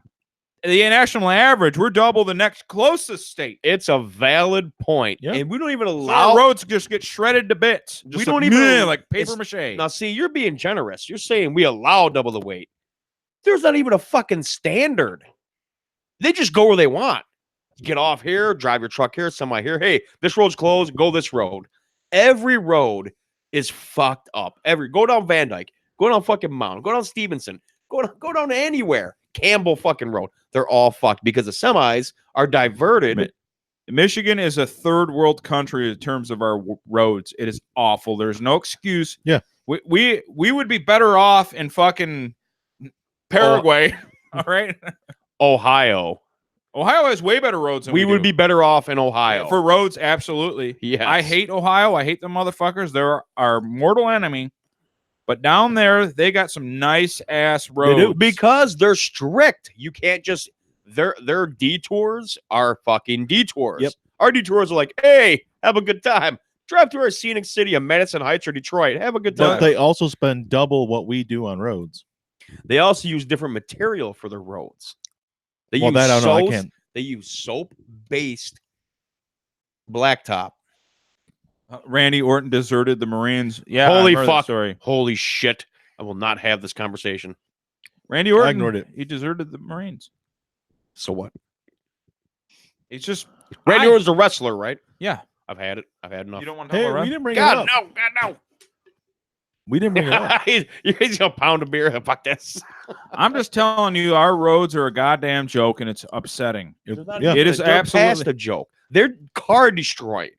national average. We're double the next closest state. It's a valid point. Yeah. And we don't even So allow. our roads just get shredded to bits. We Just don't like, even- meh, like paper it's- mache. Now, see, you're being generous. You're saying we allow double the weight. There's not even a fucking standard. They just go where they want. Get off here, drive your truck here, semi here. Hey, this road's closed. Go this road. Every road is fucked up. Go down Van Dyke. Go down fucking Mountain. Go down Stevenson. Go down to anywhere. Campbell fucking road. They're all fucked because the semis are diverted. Michigan is a third world country in terms of our roads. It is awful. There's no excuse. Yeah. We would be better off in fucking Paraguay. All right. Ohio. Ohio has way better roads than We would be better off in Ohio. for roads, absolutely. Yes. I hate Ohio. I hate the motherfuckers. They're our mortal enemy. But down there, they got some nice ass They roads. do, because they're strict. You can't just their detours are fucking detours. Yep. Our detours are like, hey, have a good time. Drive through our scenic city of Madison Heights or Detroit. Have a good But time. they also spend double what we do on roads. They also use different material for their roads. They Well, use that I don't know. I soap- can't. They use soap-based blacktop. Randy Orton deserted the Marines. Yeah. Holy fuck! Sorry. Holy shit! I will not have this conversation. Randy Orton. I ignored it. He deserted the Marines. So what? It's just Randy Orton's a wrestler, right? Yeah. I've had it. I've had enough. You don't want to talk about we didn't bring God, it up. no. God, no. We didn't bring it up. He's gonna pound a beer. Fuck this. I'm just telling you, our roads are a goddamn joke, and it's upsetting. Yeah. It is They're absolutely past a joke. They're car destroyed.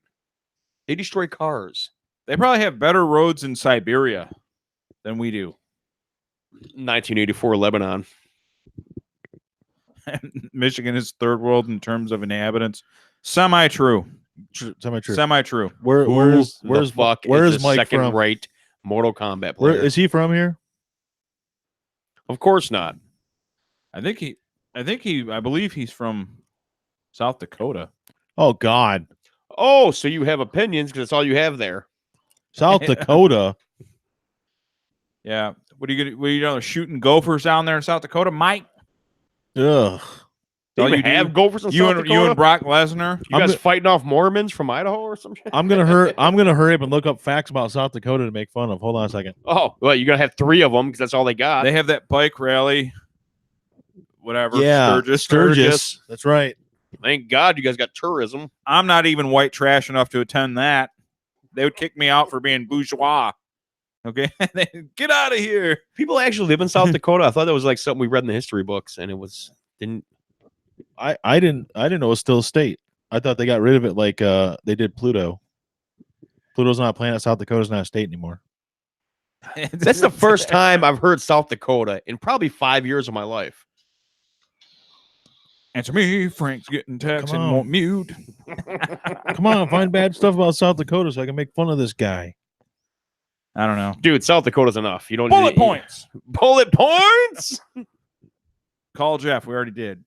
They destroy cars. They probably have better roads in Siberia than we do. 1984 Lebanon. Michigan is third world in terms of inhabitants. Semi-true. Semi-true. Semi-true. Where's Mike Mike second from? rate Mortal Kombat player? Where is he from here? Of course not. I believe he's from South Dakota. Oh God, Oh, so you have opinions because that's all you have there. South Dakota. Yeah. What are you gonna shooting gophers down there in South Dakota, Mike? Ugh. They all even you do- have gophers in You South and Dakota? Brock Lesnar. You guys fighting off Mormons from Idaho or some shit? I'm gonna hurry up and look up facts about South Dakota to make fun of. Hold on a second. Oh, well, you're gonna have 3 of them because that's all they got. They have that bike rally. Whatever. Yeah, Sturgis. That's right. Thank God you guys got tourism. I'm not even white trash enough to attend that. They would kick me out for being bourgeois. Okay, get out of here. People actually live in South Dakota. I thought that was like something we read in the history books, and it was didn't. I didn't know it was still a state. I thought they got rid of it like they did Pluto. Pluto's not a planet. South Dakota's not a state anymore. That's the first time I've heard South Dakota in probably 5 years of my life. Answer me. Frank's getting text Come and on. won't mute. Come on, find bad stuff about South Dakota so I can make fun of this guy. I don't know. Dude, South Dakota's enough. You don't Bullet need points. Bullet points. Call Jeff. We already did.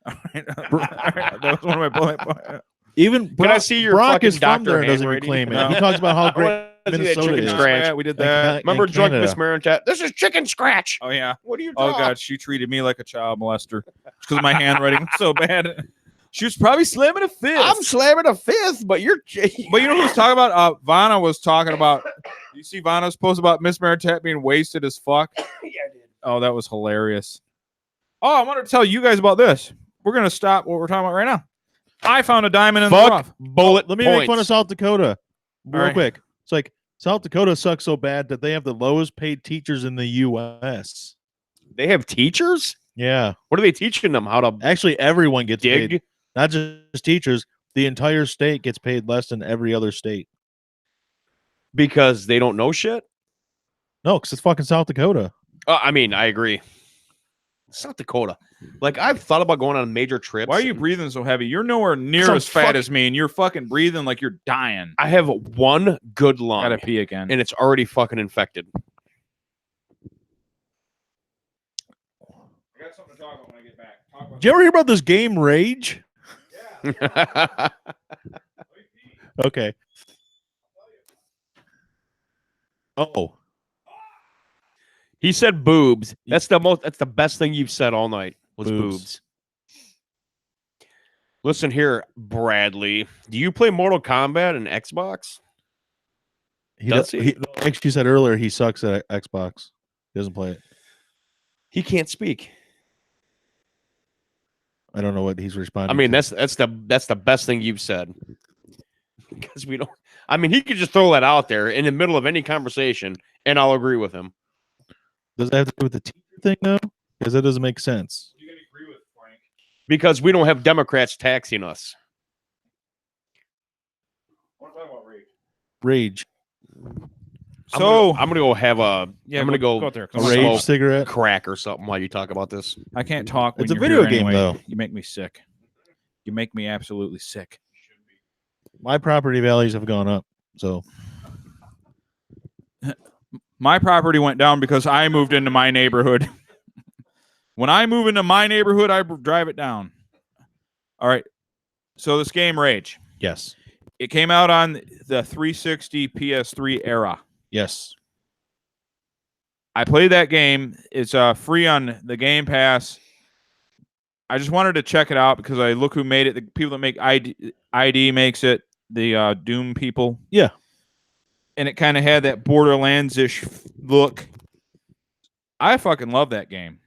All right. That was one of my bullet points. Even Can I see your Brock fucking is from doctor there and doesn't handwriting? reclaim it. No. He talks about how I great wanna see that Minnesota chicken is. scratch. Yeah, we did And that. Remember and drunk Canada. Miss Marinette? This is chicken scratch. Oh yeah. What are you Oh doing? god, she treated me like a child molester because my handwriting was so bad. She was probably slamming a fist. I'm slamming a fifth, but you're. But you know who was talking about? Vanna was talking about. You see Vanna's post about Miss Mariette being wasted as fuck? Yeah, I did. Oh, that was hilarious. Oh, I wanted to tell you guys about this. We're going to stop what we're talking about right now. I found a diamond in the rough. Bullet. Let me make fun of South Dakota real right. quick. It's like South Dakota sucks so bad that they have the lowest paid teachers in the U.S. They have teachers. Yeah. What are they teaching them? How to Actually, everyone gets dig? paid. Not just teachers. The entire state gets paid less than every other state. Because they don't know shit. No, because it's fucking South Dakota. I mean, I agree. South Dakota. Like, I've thought about going on major trips. Why are you breathing so heavy? You're nowhere near So as fat fuck- as me, and you're fucking breathing like you're dying. I have one good lung, Gotta pee again. and it's already fucking infected. I got something to talk about when I get back. Did you ever hear about this game Rage? Okay. Oh. He said boobs. That's the best thing you've said all night was boobs. Listen here, Bradley. Do you play Mortal Kombat and Xbox? Does he? Actually said earlier he sucks at Xbox. He doesn't play it. He can't speak. I don't know what he's responding. I mean, to. that's the best thing you've said. Because we don't. I mean, he could just throw that out there in the middle of any conversation, and I'll agree with him. Does that have to do with the teacher thing though? Because that doesn't make sense. You can agree with Frank. Because we don't have Democrats taxing us. I want to talk about rage. Rage. So I'm gonna go have a. yeah, I'm gonna go out there. A Come on, rage smoke cigarette. crack or something while you talk about this. I can't talk. When It's a you're video here game, anyway. though. You make me sick. You make me absolutely sick. My property values have gone up. So My property went down because I moved into my neighborhood. When I move into my neighborhood, I drive it down. All right. So this game Rage. yes. It came out on the 360 PS3 era. Yes. I played that game. It's free on the Game Pass. I just wanted to check it out because I look who made it. The people that make ID makes it. The Doom people. Yeah. and it kind of had that Borderlands-ish look. I fucking love that game.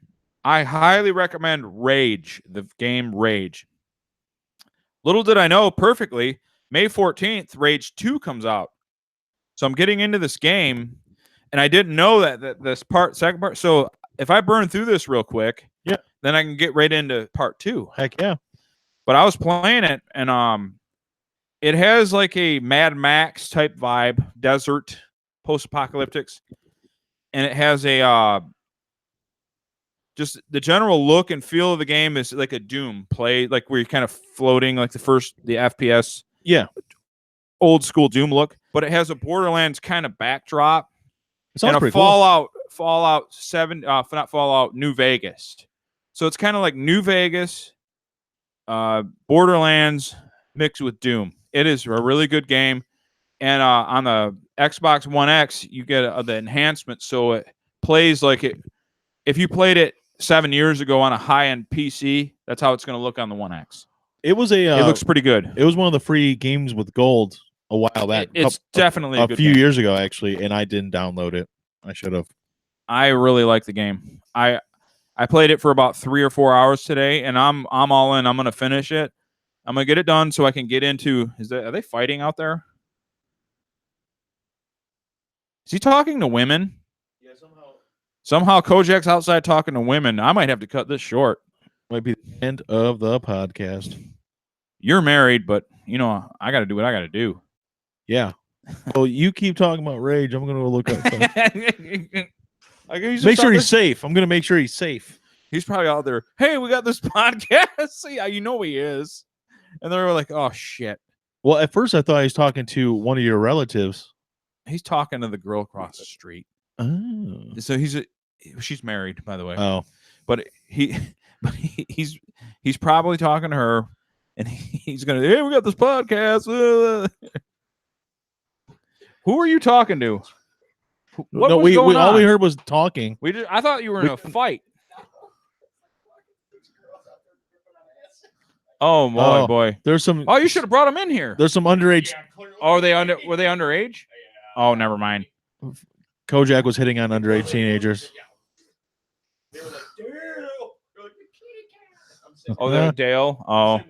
I highly recommend Rage, the game Rage. Little did I know perfectly, May 14th, Rage 2 comes out. So I'm getting into this game, and I didn't know that this second part. So if I burn through this real quick, yeah, then I can get right into part 2. Heck yeah. But I was playing it, and it has like a Mad Max type vibe, desert, post-apocalyptics, and it has a just the general look and feel of the game is like a Doom play, like where you're kind of floating, like the FPS, old school Doom look. But it has a Borderlands kind of backdrop, and a Fallout 7, not Fallout, New Vegas. So it's kind of like New Vegas, Borderlands mixed with Doom. It is a really good game, and on the Xbox One X, you get the enhancement, so it plays like it. If you played it 7 years ago on a high-end PC, that's how it's going to look on the One X. It was it looks pretty good. It was one of the free games with gold a while back. It's definitely a few years ago, actually, and I didn't download it. I should have. I really like the game. I played it for about 3 or 4 hours today, and I'm all in. I'm going to finish it. I'm going to get it done so I can get into... Are they fighting out there? Is he talking to women? Yeah, Somehow Kojak's outside talking to women. I might have to cut this short. Might be the end of the podcast. You're married, but, I got to do what I got to do. Yeah. Well, you keep talking about Rage. I'm going to go look up something. Make sure he's safe. I'm going to make sure he's safe. He's probably out there. Hey, we got this podcast. See, he is. And they were like, oh, shit. Well, at first I thought he was talking to one of your relatives. He's talking to the girl across the street. Oh. So she's married, by the way. Oh. But he's probably talking to her, and he's going to, hey, we got this podcast. Who are you talking to? What no, was we going on? All we heard was talking. I thought you were in a fight. Oh boy. There's some. Oh, you should have brought him in here. There's some underage. Oh, were they underage? Oh, never mind. Kojak was hitting on underage teenagers. Oh, they're Dale. Oh.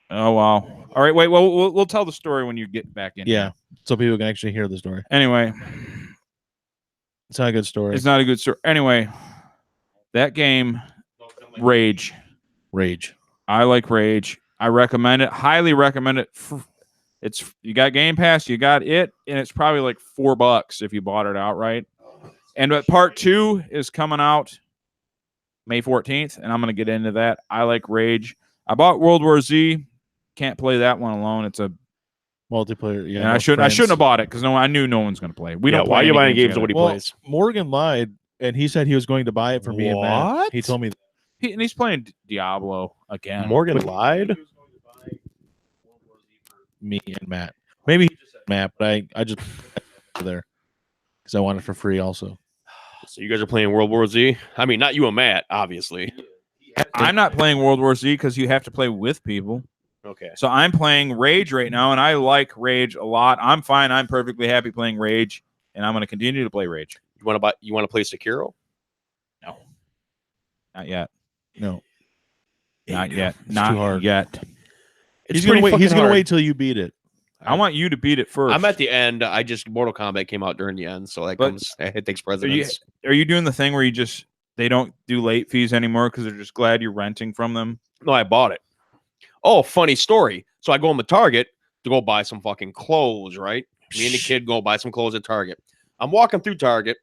Oh wow. All right, wait. Well, we'll tell the story when you get back in. Yeah, so people can actually hear the story. Anyway, it's not a good story. It's not a good story. Anyway, that game, Rage. I like Rage. I recommend it. Highly recommend it. You got Game Pass, you got it, and it's probably like $4 if you bought it outright. And part 2 is coming out May 14th, and I'm going to get into that. I like Rage. I bought World War Z. Can't play that one alone. It's a multiplayer. Yeah, and I shouldn't have bought it because I knew no one's going to play. We don't. Why are you buying games nobody plays? Morgan lied, and he said he was going to buy it for me and Matt. He told me that. He's playing Diablo again. Morgan lied. Me and Matt. Maybe he just said Matt, but I just there because I want it for free also. So you guys are playing World War Z? I mean, not you and Matt, obviously. I'm not playing World War Z because you have to play with people. Okay. So I'm playing Rage right now, and I like Rage a lot. I'm fine. I'm perfectly happy playing Rage, and I'm going to continue to play Rage. You want to play Sekiro? No. Not yet. No. Not yet. It's not too hard. yet. He's going to wait till you beat it. I want you to beat it first. I'm at the end. Mortal Kombat came out during the end, so it takes precedence. Are you doing the thing where they don't do late fees anymore because they're just glad you're renting from them? No, I bought it. Oh, funny story. So I go in the Target to go buy some fucking clothes, right? Me and the kid go buy some clothes at Target. I'm walking through Target.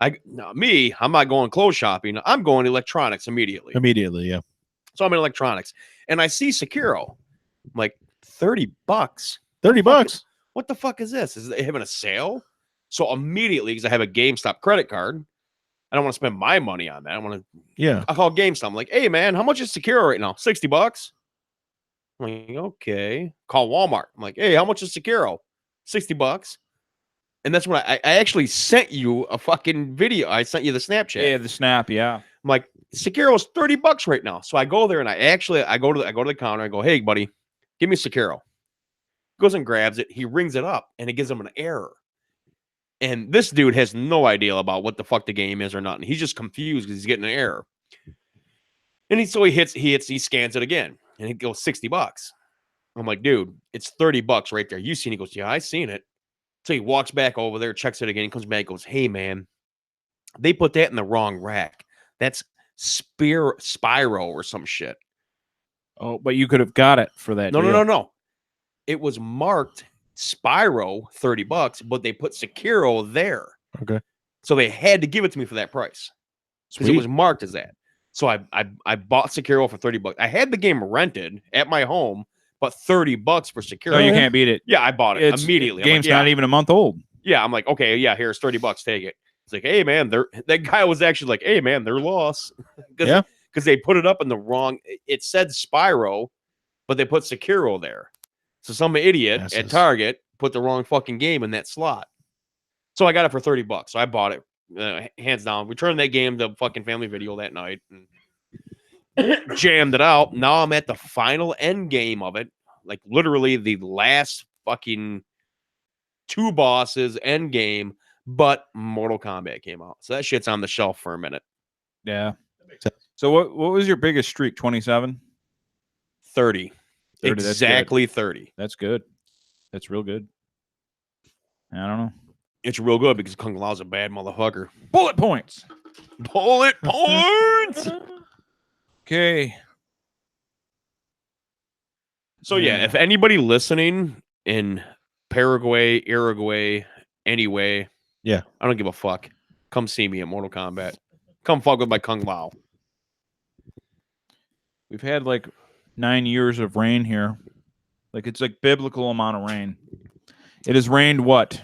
I'm not going clothes shopping. I'm going electronics immediately. Immediately, yeah. So I'm in electronics, and I see Sekiro. I'm like, $30. $30. What the fuck is this? Is it having a sale? So immediately, because I have a GameStop credit card, I don't want to spend my money on that. I want to. Yeah. I call GameStop. I'm like, hey man, how much is Sekiro right now? $60. I'm like, okay. Call Walmart. I'm like, hey, how much is Sekiro? $60. And that's when I actually sent you a fucking video. I sent you the Snapchat. Yeah, the snap. Yeah. I'm like, Sekiro is $30 right now. So I go there and I go to the counter. I go, hey buddy, give me Sekiro. Goes and grabs it. He rings it up, and it gives him an error. And this dude has no idea about what the fuck the game is or nothing. He's just confused because he's getting an error. And he scans it again, and it goes $60. I'm like, dude, it's $30 right there. You seen it? He goes, yeah, I seen it. So he walks back over there, checks it again. He comes back, goes, hey man, they put that in the wrong rack. That's Spyro or some shit. Oh, but you could have got it for that. No. It was marked Spyro $30, but they put Sekiro there. Okay. So they had to give it to me for that price because it was marked as that. So I bought Sekiro for $30. I had the game rented at my home, but $30 for Sekiro. No, you can't beat it. Yeah, I bought it immediately. Game's not even a month old. Yeah, I'm like, okay, yeah, here's $30. Take it. It's like, hey man, that guy was actually like, hey man, they're lost. Because they put it up in the wrong. It said Spyro, but they put Sekiro there. So some idiot at Target put the wrong fucking game in that slot. So I got it for $30. So I bought it, hands down. We turned that game to fucking Family Video that night and jammed it out. Now I'm at the final end game of it, like literally the last fucking 2 bosses end game. But Mortal Kombat came out, so that shit's on the shelf for a minute. Yeah, that makes sense. So what was your biggest streak? 27, 30. Exactly 30. That's good. That's real good. I don't know. It's real good because Kung Lao's a bad motherfucker. Bullet points. Bullet points. Okay. So yeah, if anybody listening in Paraguay, Uruguay, anyway, yeah, I don't give a fuck. Come see me at Mortal Kombat. Come fuck with my Kung Lao. We've had like 9 years of rain here. Like it's like biblical amount of rain. It has rained what?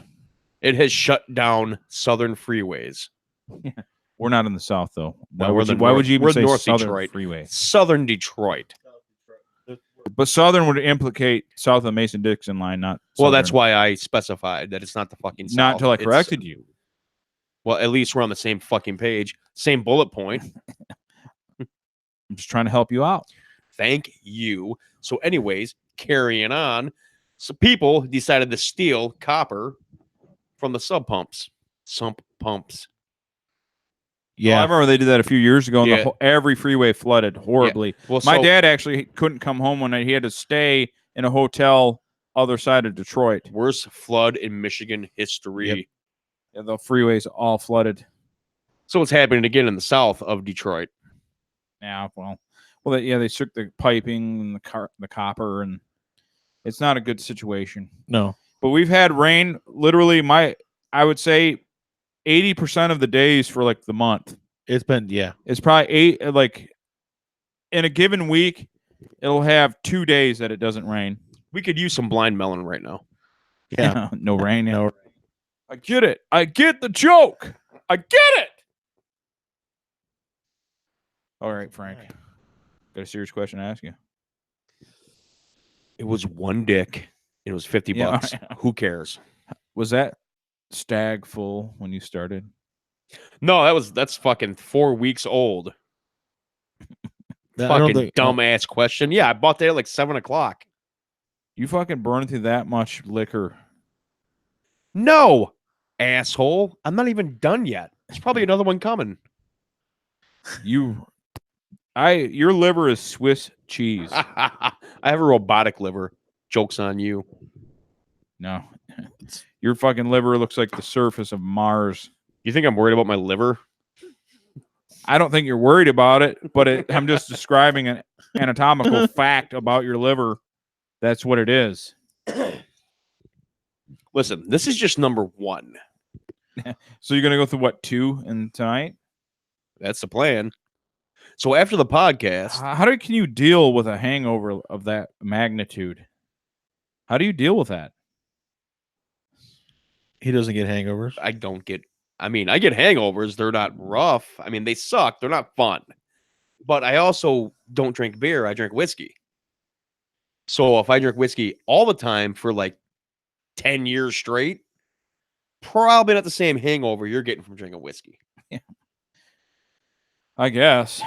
It has shut down southern freeways. Yeah. We're not in the south though. Why No, would you even say North southern Detroit. freeway? Southern Detroit. But southern would implicate south of the Mason-Dixon line, not well. southern. That's why I specified that it's not the fucking south. Not until I corrected you. Well, at least we're on the same fucking page, same bullet point. I'm just trying to help you out. Thank you. So, anyways, carrying on. So people decided to steal copper from the sump pumps. Yeah, I remember they did that a few years ago, and Yeah. Every freeway flooded horribly. Yeah. Well, my dad actually couldn't come home one night. He had to stay in a hotel other side of Detroit. Worst flood in Michigan history. Yep. Yeah, the freeways all flooded. So it's happening again in the south of Detroit. Yeah, well, they shook the piping and the copper, and it's not a good situation. No, but we've had rain literally. I would say 80% of the days for like the month. It's been It's probably like in a given week, it'll have 2 days that it doesn't rain. We could use some blind melon right now. Yeah, no rain. Yeah. No. I get it. I get the joke. I get it. All right, Frank. Got a serious question to ask you. It was one dick. It was $50. Yeah. Who cares? Was that stag full when you started? No, that's fucking 4 weeks old. Fucking dumbass question. Yeah, I bought that at like 7 o'clock. You fucking burned through that much liquor. No, asshole. I'm not even done yet. There's probably another one coming. Your liver is Swiss cheese. I have a robotic liver. Joke's on you. No. Your fucking liver looks like the surface of Mars. You think I'm worried about my liver? I don't think you're worried about it, but I'm just describing an anatomical fact about your liver. That's what it is. Listen, this is just number 1. So you're going to go through what, 2 in tonight? That's the plan. So after the podcast... How can you deal with a hangover of that magnitude? How do you deal with that? He doesn't get hangovers. I get hangovers. They're not rough. I mean, they suck. They're not fun. But I also don't drink beer. I drink whiskey. So if I drink whiskey all the time for like 10 years straight, probably not the same hangover you're getting from drinking whiskey. Yeah. I guess.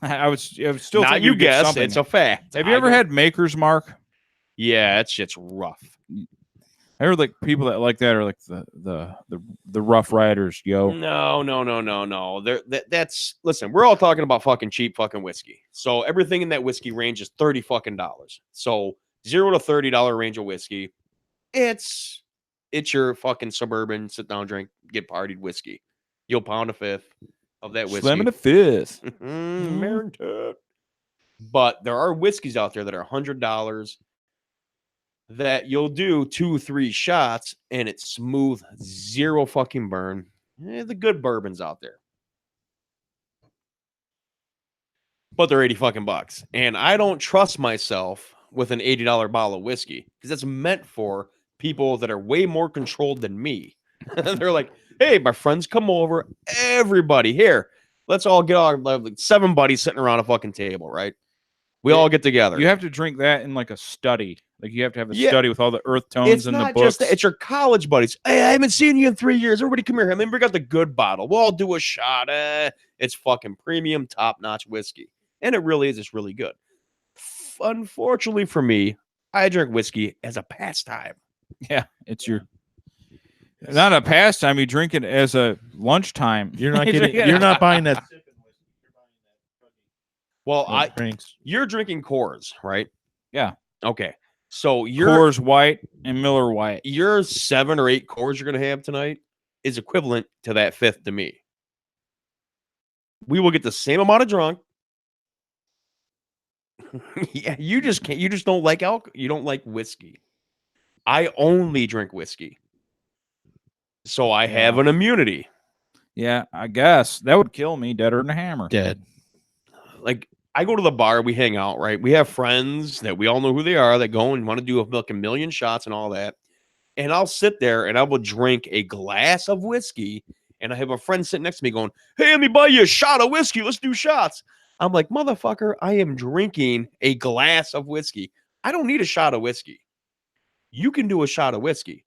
I would still not think you you'd get guess. something. It's a fact. Have you ever had Maker's Mark? Yeah, that shit's rough. I heard like people that like that are like the Rough Riders, yo. No. That's listen. We're all talking about fucking cheap fucking whiskey. So everything in that whiskey range is $30 fucking. So $0 to $30 range of whiskey. It's your fucking suburban sit down drink get partied whiskey. You'll pound a fifth of that whiskey. Slamming a fifth. American. But there are whiskeys out there that are $100 that you'll do 2-3 shots and it's smooth, zero fucking burn. The good bourbons out there. But they're 80 fucking bucks. And I don't trust myself with an $80 bottle of whiskey because that's meant for people that are way more controlled than me. They're like, hey, my friends come over. Everybody here. Let's all get our like 7 buddies sitting around a fucking table, right? We all get together. You have to drink that in like a study. Like you have to have a study with all the earth tones it's and the not books. just that, it's your college buddies. Hey, I haven't seen you in 3 years. Everybody come here. I mean, we got the good bottle. We'll all do a shot. It's fucking premium, top-notch whiskey. And it really is. It's really good. Unfortunately for me, I drink whiskey as a pastime. Yeah, it's your not a pastime. You drink it as a lunchtime. You're not getting. You're not buying that. Well, drinks. You're drinking Coors, right? Yeah. Okay. So your Coors White and Miller White. Your 7 or 8 Coors you're gonna have tonight is equivalent to that fifth to me. We will get the same amount of drunk. Yeah, you just can't. You just don't like alcohol. You don't like whiskey. I only drink whiskey, so I have an immunity. Yeah, I guess that would kill me deader than a hammer. Dead. Like I go to the bar, we hang out, right? We have friends that we all know who they are that go and want to do like a million shots and all that. And I'll sit there and I will drink a glass of whiskey, and I have a friend sitting next to me going, "Hey, let me buy you a shot of whiskey. Let's do shots." I'm like, motherfucker, I am drinking a glass of whiskey. I don't need a shot of whiskey. You can do a shot of whiskey.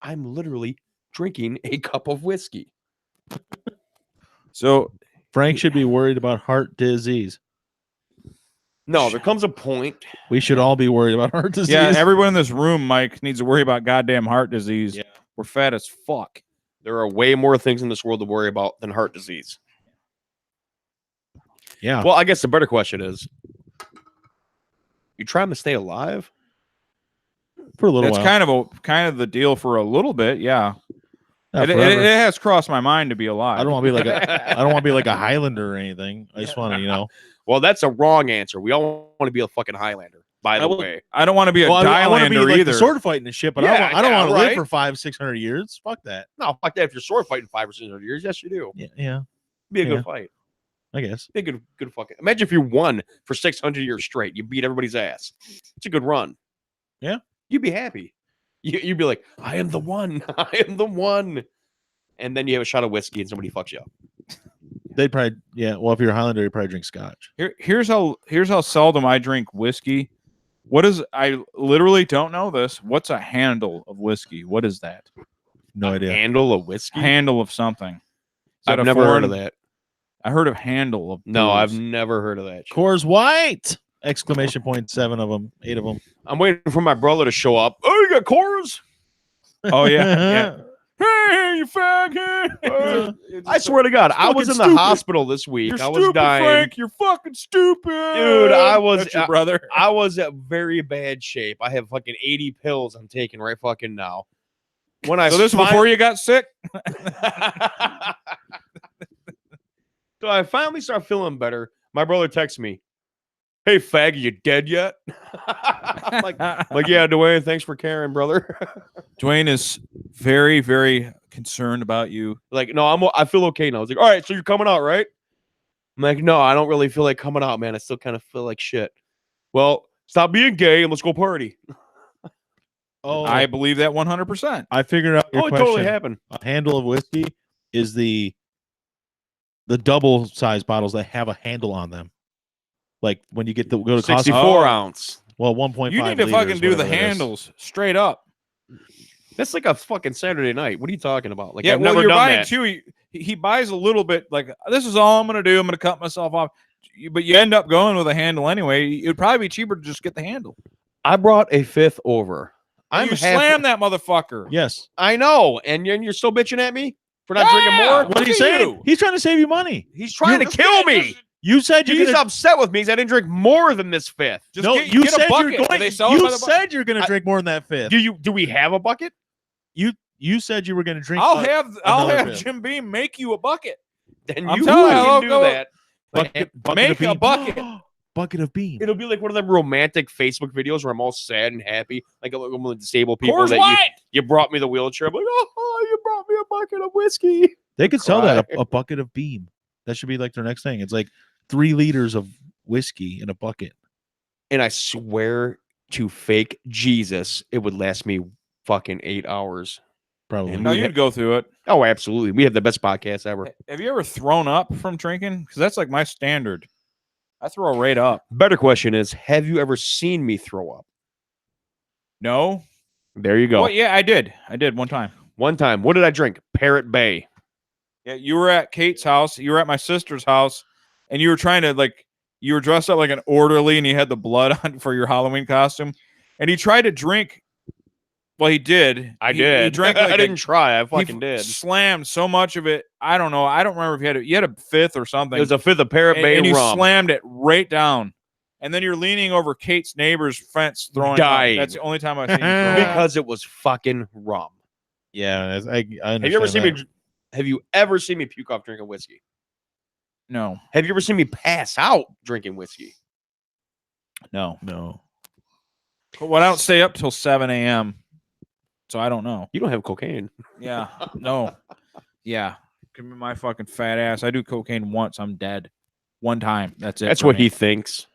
I'm literally drinking a cup of whiskey. So Frank should be worried about heart disease. No, there comes a point. We should all be worried about heart disease. yeah, everyone in this room, Mike, needs to worry about goddamn heart disease. Yeah. We're fat as fuck. There are way more things in this world to worry about than heart disease. Yeah. Well, I guess the better question is, you trying to stay alive? For a little That's while. kind of the deal for a little bit, yeah. Not It forever. has crossed my mind to be alive. I don't want to be like a. I don't want to be like a Highlander or anything. I just want to, Well, that's a wrong answer. We all want to be a fucking Highlander, by the way. I don't want to be a I want to Highlander be like either. the sword fighting and shit, but Yeah, I don't want to right. live for 500-600 years. Fuck that. No, fuck that. If you're sword fighting 5 or 600 years, yes, you do. Yeah. Be a Yeah. good fight. I guess. Be a good fucking. Imagine if you won for 600 years straight. You beat everybody's ass. It's a good run. Yeah. You'd be happy. You'd be like, I am the one. I am the one. And then you have a shot of whiskey and somebody fucks you up. They'd probably, yeah. Well, if you're a Highlander, you'd probably drink scotch. Here's how seldom I drink whiskey. I literally don't know this. What's a handle of whiskey? What is that? No idea. Handle of whiskey? Handle of something. Is that I've a never heard foreign- of that. I heard of handle of No, booze. I've never heard of that. shit. Coors White! Exclamation point, 7 of them, 8 of them. I'm waiting for my brother to show up. Oh, you got Coors? Oh yeah. Hey, you faggot! I swear to God, I was in the stupid. hospital this week. You're I was stupid, dying. Frank. You're fucking stupid, Dude, I was- That's your brother. I was at very bad shape. I have fucking 80 pills I'm taking right fucking now. When I So this was before you got sick? So I finally start feeling better. My brother texts me, "Hey, fag, you dead yet?" I'm like, yeah, Dwayne, thanks for caring, brother. Dwayne is very, very concerned about you. Like, no, I feel okay now. I was like, all right, so you're coming out, right? I'm like, no, I don't really feel like coming out, man. I still kind of feel like shit. Well, stop being gay and let's go party. Oh, I believe that 100%. I figured out your Oh, it question. totally happened. A handle of whiskey is the double size bottles that have a handle on them. Like when you go to 64 Costco. ounce. Well, 1.5. You need to liters, fucking do the whatever it is. handles straight up. That's like a fucking Saturday night. What are you talking about? Like, Yeah, I've well, never you're done buying that. too. He buys a little bit. Like, this is all I'm going to do. I'm going to cut myself off. But you end up going with a handle anyway. It'd probably be cheaper to just get the handle. I brought a fifth over. You slammed that motherfucker. Yes. I know, and you're still bitching at me for not drinking more. What are you saying? He's trying to save you money. He's trying to kill me. You said He's upset with me because I didn't drink more than this fifth. You said you're going. You said you're going to drink more than that fifth. Do we have a bucket? You said you were going to drink. I'll have Jim Beam make you a bucket. Then I'm you telling can you, do that. Make a bucket. Bucket of beam. It'll be like one of them romantic Facebook videos where I'm all sad and happy, like one of the disabled people Coors that White. you brought me the wheelchair. I'm like, oh, you brought me a bucket of whiskey. They could sell that a bucket of beam. That should be like their next thing. It's like 3 liters of whiskey in a bucket. And I swear to fake Jesus, it would last me fucking 8 hours. Probably. No, you'd go through it. Oh, absolutely. We have the best podcast ever. Have you ever thrown up from drinking? Because that's like my standard. I throw right up. Better question is, have you ever seen me throw up? No. There you go. Well, yeah, I did. I did one time. One time. What did I drink? Parrot Bay. Yeah, you were at Kate's house. You were at my sister's house, and you were trying to you were dressed up like an orderly, and you had the blood on for your Halloween costume. And he tried to drink. Well, he did. I did. He drank. I didn't try. I fucking did. Slammed so much of it. I don't know. I don't remember if you had a fifth or something. It was a fifth of Parrot Bay and he rum. slammed it right down. And then you're leaning over Kate's neighbor's fence throwing Dying. up. That's the only time I've seen you throw up. Because it was fucking rum. Yeah, I have you ever seen me? Have you ever seen me puke off drinking whiskey? No. Have you ever seen me pass out drinking whiskey? No. No. Well, I don't stay up till 7 a.m. So I don't know. You don't have cocaine. Yeah. No. Yeah. Give me my fucking fat ass. I do cocaine once. I'm dead. One time. That's it. That's what he thinks.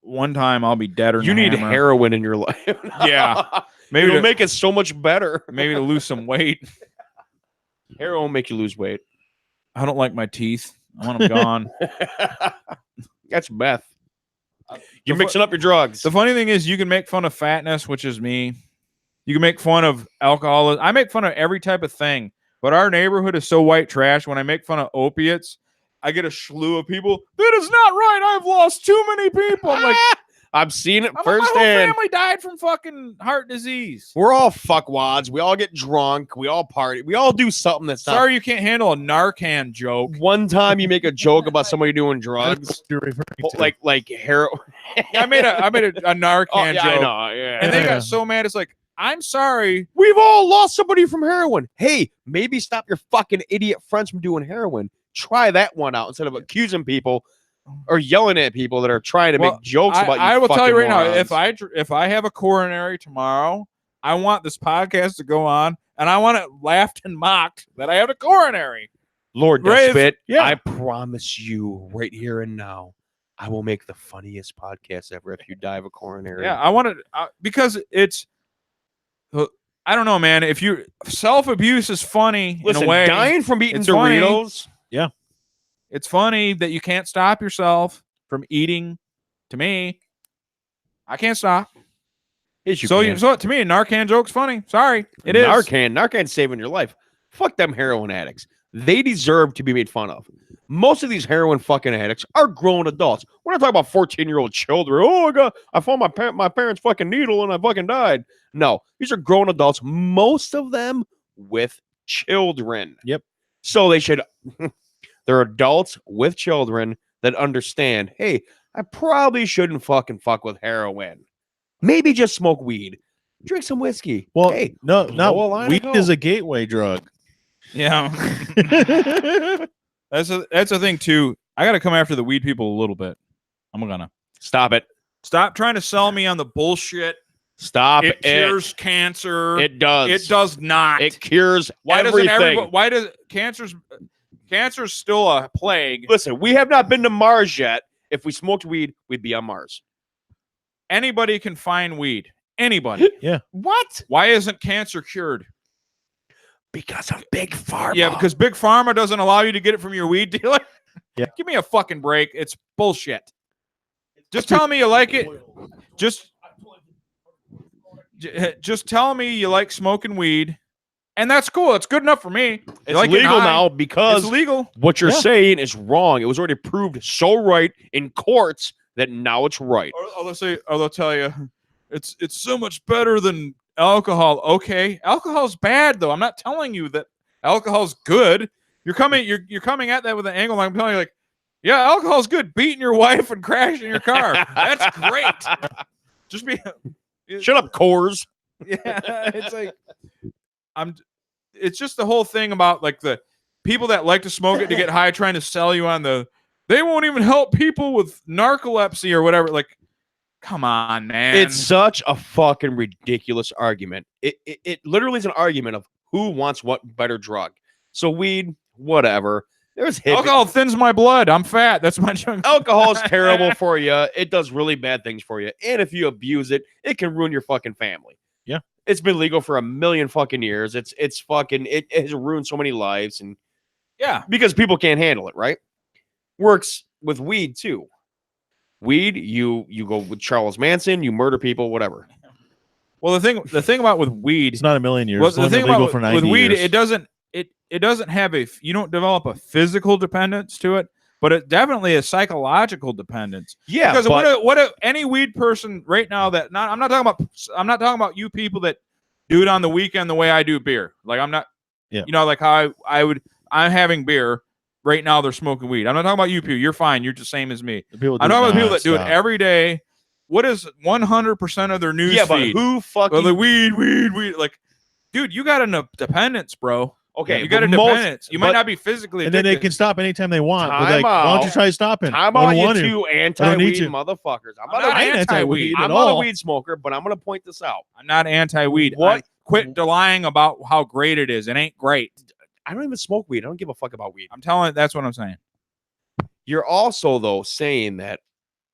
One time I'll be dead or you need heroin in your life. Yeah. Maybe it'll make it so much better. Maybe to lose some weight. Heroin will make you lose weight. I don't like my teeth. I want them gone. That's Beth. You're mixing up your drugs. The funny thing is you can make fun of fatness, which is me. You can make fun of alcohol. I make fun of every type of thing. But our neighborhood is so white trash. When I make fun of opiates, I get a slew of people. That is not right. I've lost too many people. I'm like, I've seen it my whole firsthand. family died from fucking heart disease. We're all fuckwads. We all get drunk. We all party. We all do something that's not. Sorry you can't handle a Narcan joke. One time you make a joke about somebody doing drugs, like heroin. I made a Narcan joke. I know, yeah. And they got so mad. It's like, I'm sorry. We've all lost somebody from heroin. Hey, maybe stop your fucking idiot friends from doing heroin. Try that one out instead of accusing people or yelling at people that are trying to make jokes about you. I will tell you right morons. now, if I have a coronary tomorrow, I want this podcast to go on, and I want it laughed and mocked that I have a coronary. Lord Despit, I promise you right here and now, I will make the funniest podcast ever if you die of a coronary. Yeah, I want it because it's. I don't know, man. If you self-abuse is funny in a way. Dying from eating it's Doritos. Funny. Yeah. It's funny that you can't stop yourself from eating. To me, I can't stop. Yes, you so can. To me, a Narcan joke's funny. Sorry. It is. Narcan's saving your life. Fuck them heroin addicts. They deserve to be made fun of. Most of these heroin fucking addicts are grown adults. We're not talking about 14-year-old children. Oh, I found my parents' fucking needle and I fucking died. No, these are grown adults, most of them with children. Yep. So they should, they're adults with children that understand, hey, I probably shouldn't fucking fuck with heroin. Maybe just smoke weed. Drink some whiskey. Well, hey, no, weed is a gateway drug. Yeah. That's a thing too. I got to come after the weed people a little bit. I'm gonna stop it. Stop trying to sell me on the bullshit. Stop it. It cures cancer. It does. It does not. It cures everything. Why does cancer's still a plague? Listen, we have not been to Mars yet. If we smoked weed, we'd be on Mars. Anybody can find weed. Anybody. Yeah. What? Why isn't cancer cured? Because of Big Pharma. Yeah, because Big Pharma doesn't allow you to get it from your weed dealer. Yeah. Give me a fucking break. It's bullshit. Just tell me you like it. Just tell me you like smoking weed, and that's cool. It's good enough for me. It's like legal now because it's legal. What you're saying is wrong. It was already proved so right in courts that now it's right. Or they'll tell you it's so much better than alcohol. Okay, alcohol's bad though. I'm not telling you that alcohol's good. You're coming at that with an angle. I'm telling you, like, yeah, alcohol's good. Beating your wife and crashing your car. That's great. Just be. Shut up, Coors. Yeah, it's like it's just the whole thing about like the people that like to smoke it to get high, trying to sell you on they won't even help people with narcolepsy or whatever. Like, come on, man. It's such a fucking ridiculous argument. It literally is an argument of who wants what better drug. So weed, whatever. There's alcohol thins my blood. I'm fat. That's my junk. Alcohol is terrible for you. It does really bad things for you. And if you abuse it, it can ruin your fucking family. Yeah. It's been legal for 1,000,000 fucking years. It has ruined so many lives, and yeah, because people can't handle it, right? Works with weed too. Weed, you go with Charles Manson, you murder people, whatever. Well, the thing about with weed, it's not 1,000,000 years. Well, it's the thing legal about for 90 with weed, years. it doesn't have you don't develop a physical dependence to it, but it definitely a psychological dependence. Yeah, because what if any weed person right now I'm not talking about you people that do it on the weekend the way I do beer. Like I'm not, yeah. You know, like how I'm having beer right now. They're smoking weed. I'm not talking about you people. You're fine. You're the same as me. I'm talking about the people that do it every day. What is 100% of their news feed? But who fucking the weed? Like, dude, you got a dependence, bro. Okay, you got a dependence. You might not be physically addicted. And then they can stop anytime they want. Time like, why don't you try stopping? Time out, you two anti-weed motherfuckers. I'm not anti-weed. I'm not a weed smoker, but I'm going to point this out. I'm not anti-weed. What? Quit lying about how great it is. It ain't great. I don't even smoke weed. I don't give a fuck about weed. I'm telling you, that's what I'm saying. You're also, though, saying that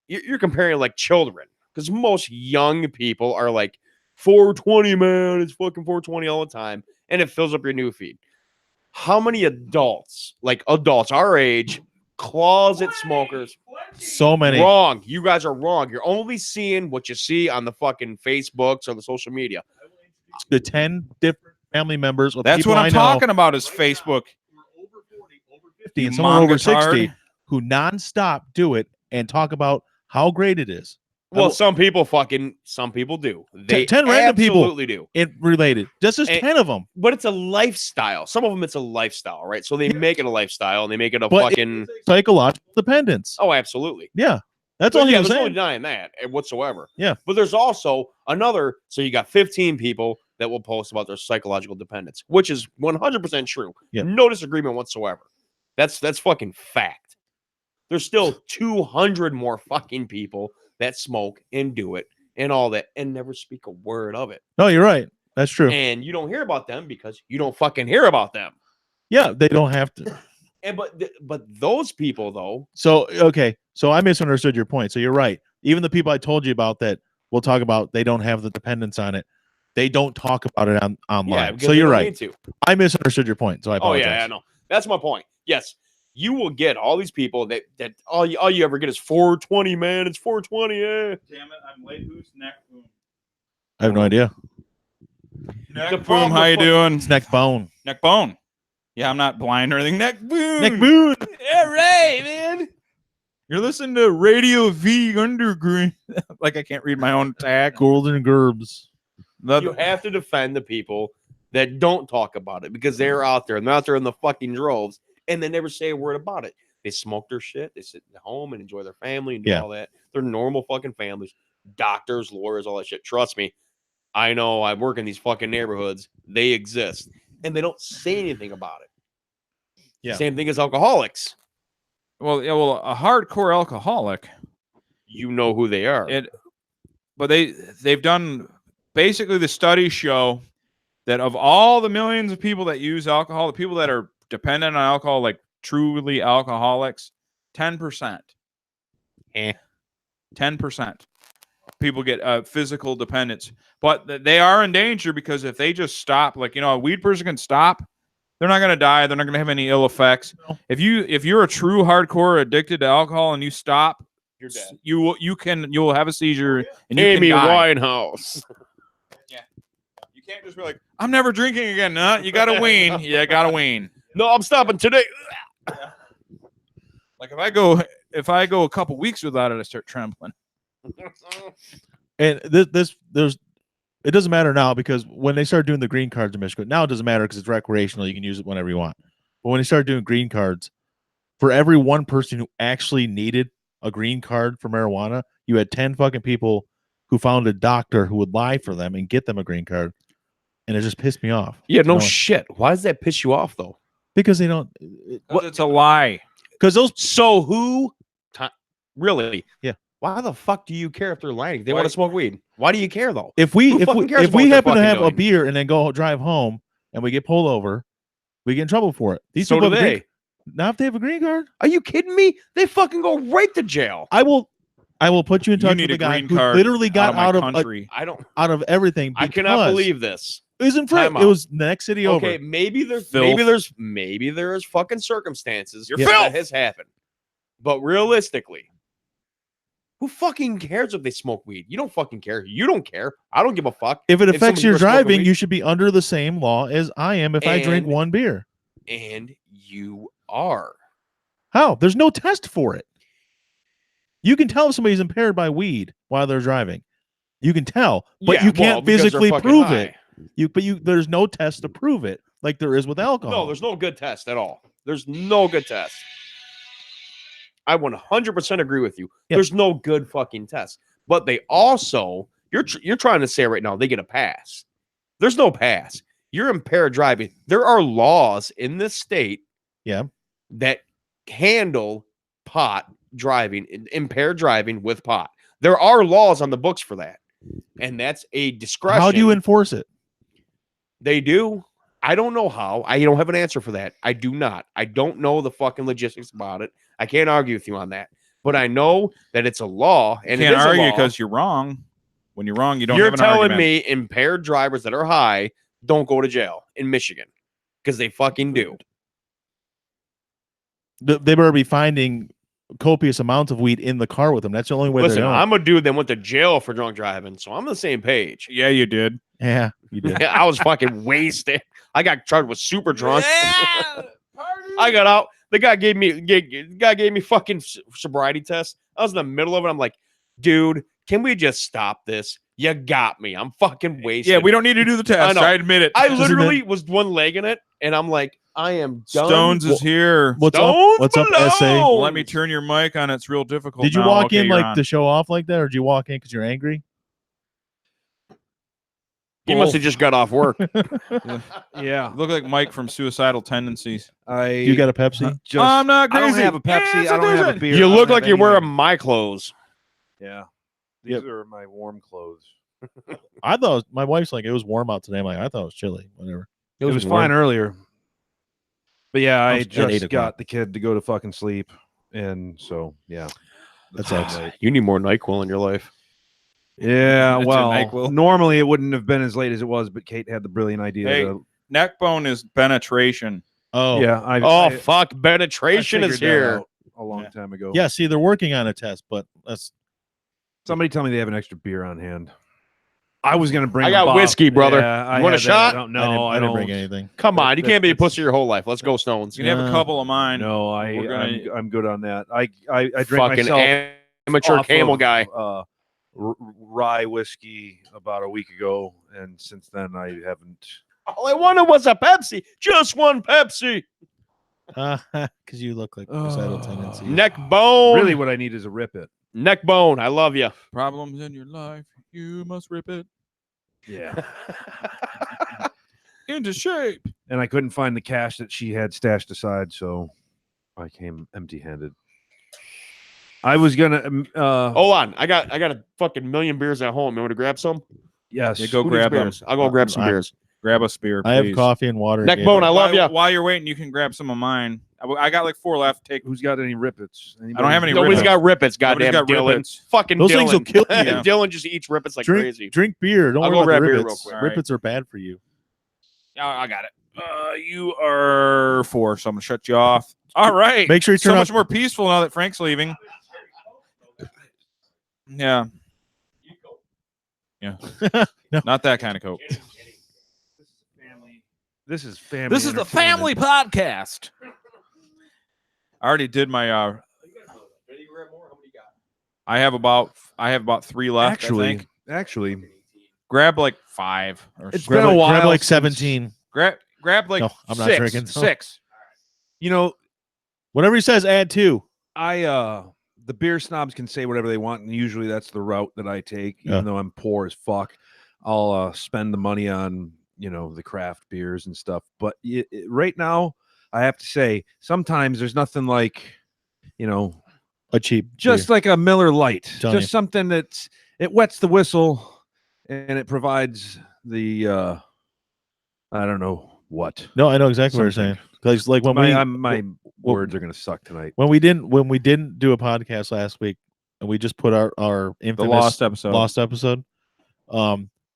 you're comparing like children, because most young people are like 420, man. It's fucking 420 all the time, and it fills up your new feed. How many adults our age, closet smokers? So many. Wrong. You guys are wrong. You're only seeing what you see on the fucking Facebooks or the social media. The 10 different family members. Of That's people what I'm I talking know, about is Facebook. Over 40, over 50, and some are over 60 who nonstop do it and talk about how great it is. Well, some people do. They 10 random people absolutely do. It related. Just 10 of them. But it's a lifestyle. Some of them, it's a lifestyle, right? So they make it a lifestyle and they make it a fucking psychological dependence. Oh, absolutely. Yeah. That's all there's saying. no denying that whatsoever. Yeah. But there's also another. So you got 15 people that will post about their psychological dependence, which is 100% true. Yeah. No disagreement whatsoever. That's fucking fact. There's still 200 more fucking people that smoke and do it and all that and never speak a word of it. No, you're right. That's true. And you don't hear about them because you don't fucking hear about them. Yeah, they don't have to. And but those people though. So okay, so I misunderstood your point. So you're right. Even the people I told you about that we'll talk about, they don't have the dependence on it. They don't talk about it online. Yeah, so you're right. I misunderstood your point. So I apologize. Oh yeah, I know. That's my point. Yes. You will get all these people that all you ever get is 420, man. It's 420, yeah. Damn it, I'm late. Who's neck boom? I have no idea. Neck boom, how you doing? It's neck bone. Neck bone. Yeah, I'm not blind or anything. Neck boom. Neck boom. Yeah, right, man. You're listening to Radio V Underground. Like I can't read my own tag. Golden Gerbs. You have to defend the people that don't talk about it because they're out there and they're out there in the fucking droves. And they never say a word about it. They smoke their shit. They sit at home and enjoy their family and do all that. They're normal fucking families. Doctors, lawyers, all that shit. Trust me. I know. I work in these fucking neighborhoods. They exist. And they don't say anything about it. Yeah. Same thing as alcoholics. Well, a hardcore alcoholic. You know who they are. But they've done basically the studies show that of all the millions of people that use alcohol, the people that are dependent on alcohol, like truly alcoholics, 10%. 10% people get physical dependence, but they are in danger because if they just stop, like, you know, a weed person can stop, they're not going to die. They're not going to have any ill effects. No. If you're a true hardcore addicted to alcohol and you stop, you're dead. You'll have a seizure and Amy you can die. Winehouse. Yeah. You can't just be like, I'm never drinking again. No, you got to wean. Yeah, got to wean. No, I'm stopping today. Yeah. Like if I go a couple weeks without it, I start trembling. And there's it doesn't matter now because when they started doing the green cards in Michigan, now it doesn't matter because it's recreational. You can use it whenever you want. But when they started doing green cards, for every one person who actually needed a green card for marijuana, you had 10 fucking people who found a doctor who would lie for them and get them a green card. And it just pissed me off. Yeah, no shit. Why does that piss you off though? Because they don't. It's a lie. Because those. So who? Really? Yeah. Why the fuck do you care if they're lying? They want to smoke weed. Why do you care though? If we cares if about we what happen they're to have fucking a doing? beer and then go drive home and we get pulled over, we get in trouble for it. These So people do have a they. green, now if they have a green card, Are you kidding me? They fucking go right to jail. I will put you in touch need with the a guy green who card literally got my out of country. I don't. everything. I cannot believe this. it was in front. Time It out. was the next city over. Okay, maybe there's Filth. maybe there's fucking circumstances You're that filth. has happened. But realistically, who fucking cares if they smoke weed? You don't fucking care. You don't care. I don't give a fuck. If it affects somebody your was smoking driving, weed- you should be under the same law as I am if I drink And- one beer. And you are. How? There's no test for it. You can tell if somebody's impaired by weed while they're driving. You can tell, but Yeah, you well, can't because they're physically fucking prove high. it. There's no test to prove it, like there is with alcohol. No, there's no good test at all. There's no good test. I 100% agree with you. Yep. There's no good fucking test. But they also, you're trying to say right now they get a pass. There's no pass. You're impaired driving. There are laws in this state, Yeah. that handle pot driving, impaired driving with pot. There are laws on the books for that, and that's a discretion. How do you enforce it? They do. I don't know how. I don't have an answer for that. I do not. I don't know the fucking logistics about it. I can't argue with you on that. But I know that it's a law, and You it can't is a argue law. because you're wrong. When you're wrong, you don't You're have an telling argument. me impaired drivers that are high don't go to jail in Michigan because they fucking do. They better be finding copious amounts of weed in the car with them. That's the only way Listen, they're going. I'm a dude that went to jail for drunk driving, so I'm on the same page. Yeah, you did. Yeah, you did. I was fucking wasted. I got charged with super drunk. I got out. The guy gave me fucking sobriety test. I was in the middle of it. I'm like, dude, can we just stop this? You got me. I'm fucking wasted. Yeah, we don't need to do the test. know. I admit it. I literally was one leg in it, and I'm like, I am done. Stones is here. What's Stones up, SA? Malone. Let me turn your mic on. It's real difficult. Did you now. walk Okay, in you're like on. to show off like that, or did you walk in because you're angry? He must have just got off work. Yeah. Look like Mike from Suicidal Tendencies. You got a Pepsi? Just, I'm not I don't crazy. have a Pepsi. Yes, I don't have a it beer. You I don't look have like you're wearing anything. my clothes. Yeah. These are my warm clothes. I thought my wife's like it was warm out today. I'm like I thought it was chilly. Whatever. It was warm. fine earlier. But yeah, I At 8 just o'clock. got the kid to go to fucking sleep. And so, yeah. That sucks. You need more NyQuil in your life. Yeah, It's a well, NyQuil. normally it wouldn't have been as late as it was, but Kate had the brilliant idea. Hey, to, Neck bone is penetration. Oh yeah, Oh, fuck. Penetration is figured that here. out a long Yeah. time ago. yeah. See, they're working on a test, but that's Somebody tell me they have an extra beer on hand. I was gonna bring. I a got bottle. whiskey, brother. Yeah, You want a had that. shot? I don't I know. didn't bring anything. Come on. You can't be a That's- pussy your whole life. Let's go, Stones. You can have a couple of mine. No, We're gonna- I'm good on that. I drank Fucking myself amateur off camel of, guy. Rye whiskey about a week ago, and since then I haven't. All I wanted was a Pepsi. Just one Pepsi. Because you look like suicidal tendencies. Neck bone. Really, what I need is a rip it. Neck bone. I love you. Problems in your life, you must rip it Yeah. into shape. And I couldn't find the cash that she had stashed aside, so I came empty-handed. I was gonna. Hold on. I got a fucking million beers at home. You want to grab some? Yes. Yeah, go Who needs grab them. beers? I'll go grab some beers. Grab a spear. I have please. coffee and water. Neck Gabe. bone. I love you. While you're waiting, you can grab some of mine. I got like 4 left. Take. Who's got any rippets? I don't have any Nobody's rippets. got rippets. Nobody's Goddamn got Dylan. rippets. Fucking Those Dylan. things will kill you. Yeah. Dylan just eats rippets like drink, crazy. Drink beer. Don't I'll worry go grab about the beer real rippets. quick. All right. Rippets are bad for you. Oh, I got it. You are 4, so I'm gonna shut you off. All right. Make sure you so turn much off. more peaceful now that Frank's leaving. Yeah. Yeah. No. Not that kind of coke. This is family. This is the family podcast. I already did my I have about 3 left. I think. Actually, Grab like 5. Or It's Grab been a like, while grab like since- 17. grab like No, I'm not 6. drinking. 6. you know, Whatever he says, add 2. The beer snobs can say whatever they want, and usually that's the route that I take. Yeah. Even though I'm poor as fuck, I'll spend the money on the craft beers and stuff. But right now, I have to say, sometimes there's nothing like A cheap just beer. like a Miller Lite, Telling just you. something it wets the whistle, and it provides the I don't know what. No, I know exactly what you're Something. saying. Because like when My words are gonna suck tonight. when we didn't do a podcast last week, and we just put our infamous lost episode.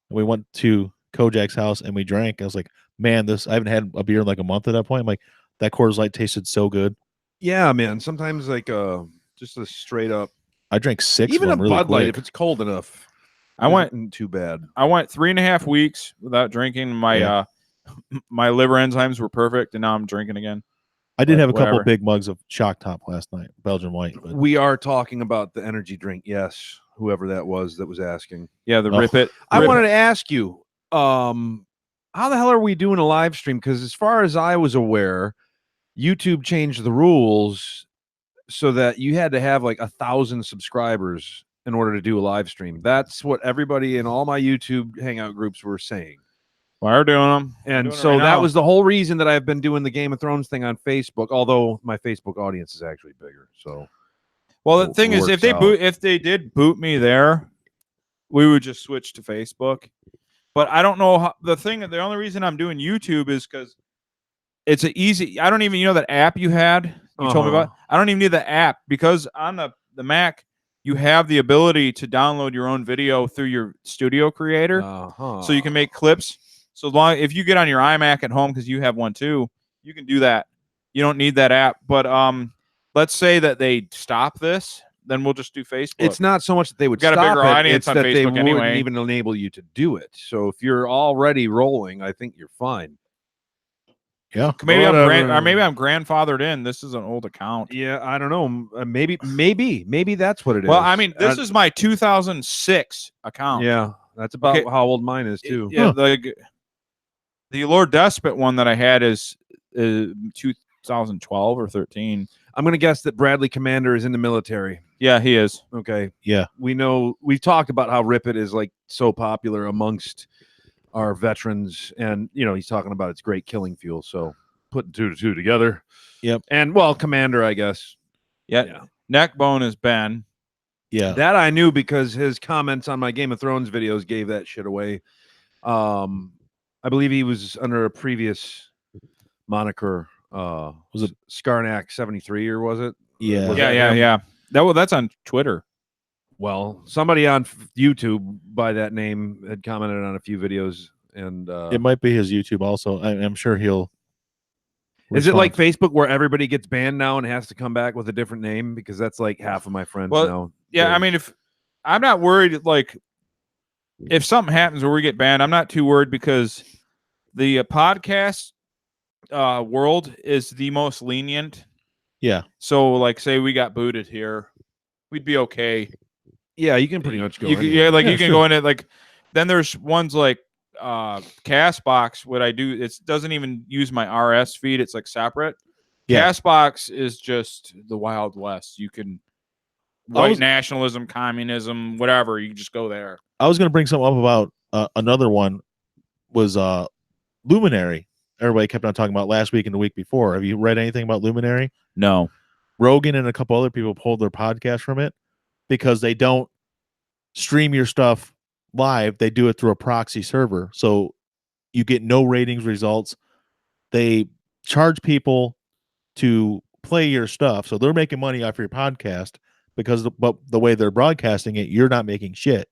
We went to Kojak's house and we drank. I was like, man, I haven't had a beer in like a month at that point. I'm like, that Coors Light tasted so good. Yeah, man. Sometimes like just a straight up, I drank 6 even of a them really Bud Light quick. if it's cold enough. I went isn't too bad. I went 3.5 weeks without drinking. My my liver enzymes were perfect, and now I'm drinking again. I did but have a couple whatever. big mugs of Shock Top last night, Belgian White. But We are talking about the energy drink. Yes, whoever that was asking. Yeah, the Oh. Rip It. I Rip wanted It. to ask you, how the hell are we doing a live stream? Because as far as I was aware, YouTube changed the rules so that you had to have like 1,000 subscribers in order to do a live stream. That's what everybody in all my YouTube hangout groups were saying. We're doing them. And so that was the whole reason that I've been doing the Game of Thrones thing on Facebook, although my Facebook audience is actually bigger. So Well, the it thing is, works if they did boot me there, we would just switch to Facebook. But I don't know how, the only reason I'm doing YouTube is because it's an easy. I don't even that app you had. You told me about. I don't even need the app because on the Mac you have the ability to download your own video through your Studio Creator, so you can make clips. So long if you get on your iMac at home because you have one too, you can do that. You don't need that app. But let's say that they stop this, then we'll just do Facebook. It's not so much that they would got a stop bigger it, audience it's on that they Facebook wouldn't anyway. even enable you to do it. So if you're already rolling, I think you're fine. yeah, maybe Whatever. maybe I'm grandfathered in. This is an old account. Yeah, I don't know. Maybe that's what it is. Well, I mean, this is my 2006 account. Yeah, that's about Okay. how old mine is too. Yeah, the Lord Despot one that I had is 2012 or 13. I'm gonna guess that Bradley Commander is in the military. Yeah, he is. Okay. Yeah. We know we've talked about how Rip It is like so popular amongst our veterans, and he's talking about it's great killing fuel. So putting 2 to 2 together. Yep. And well, Commander, I guess. Yeah. Neckbone is Ben. yeah. That I knew because his comments on my Game of Thrones videos gave that shit away. I believe he was under a previous moniker. Was it Skarnak 73 or was it? Yeah. Was that him? Yeah. That's on Twitter. Well, somebody on YouTube by that name had commented on a few videos, and It might be his YouTube also. I'm sure he'll. is it respond. like Facebook where everybody gets banned now and has to come back with a different name? Because that's like half of my friends now. Yeah, I mean, if I'm not worried, like if something happens where we get banned, I'm not too worried because the podcast world is the most lenient. Yeah. So, like, say we got booted here, we'd be okay. Yeah, you can pretty much go. You can, anywhere. you can go in it. Like, then there's ones like Castbox. What I do, it doesn't even use my RS feed. It's like separate. Yeah. Castbox is just the Wild West. You can white nationalism, communism, whatever. You can just go there. I was going to bring something up about another one was Luminary. Everybody kept on talking about last week and the week before. Have you read anything about Luminary? No. Rogan and a couple other people pulled their podcast from it because they don't stream your stuff live. They do it through a proxy server. So you get no ratings results. They charge people to play your stuff. So they're making money off your podcast because but the way they're broadcasting it, you're not making shit.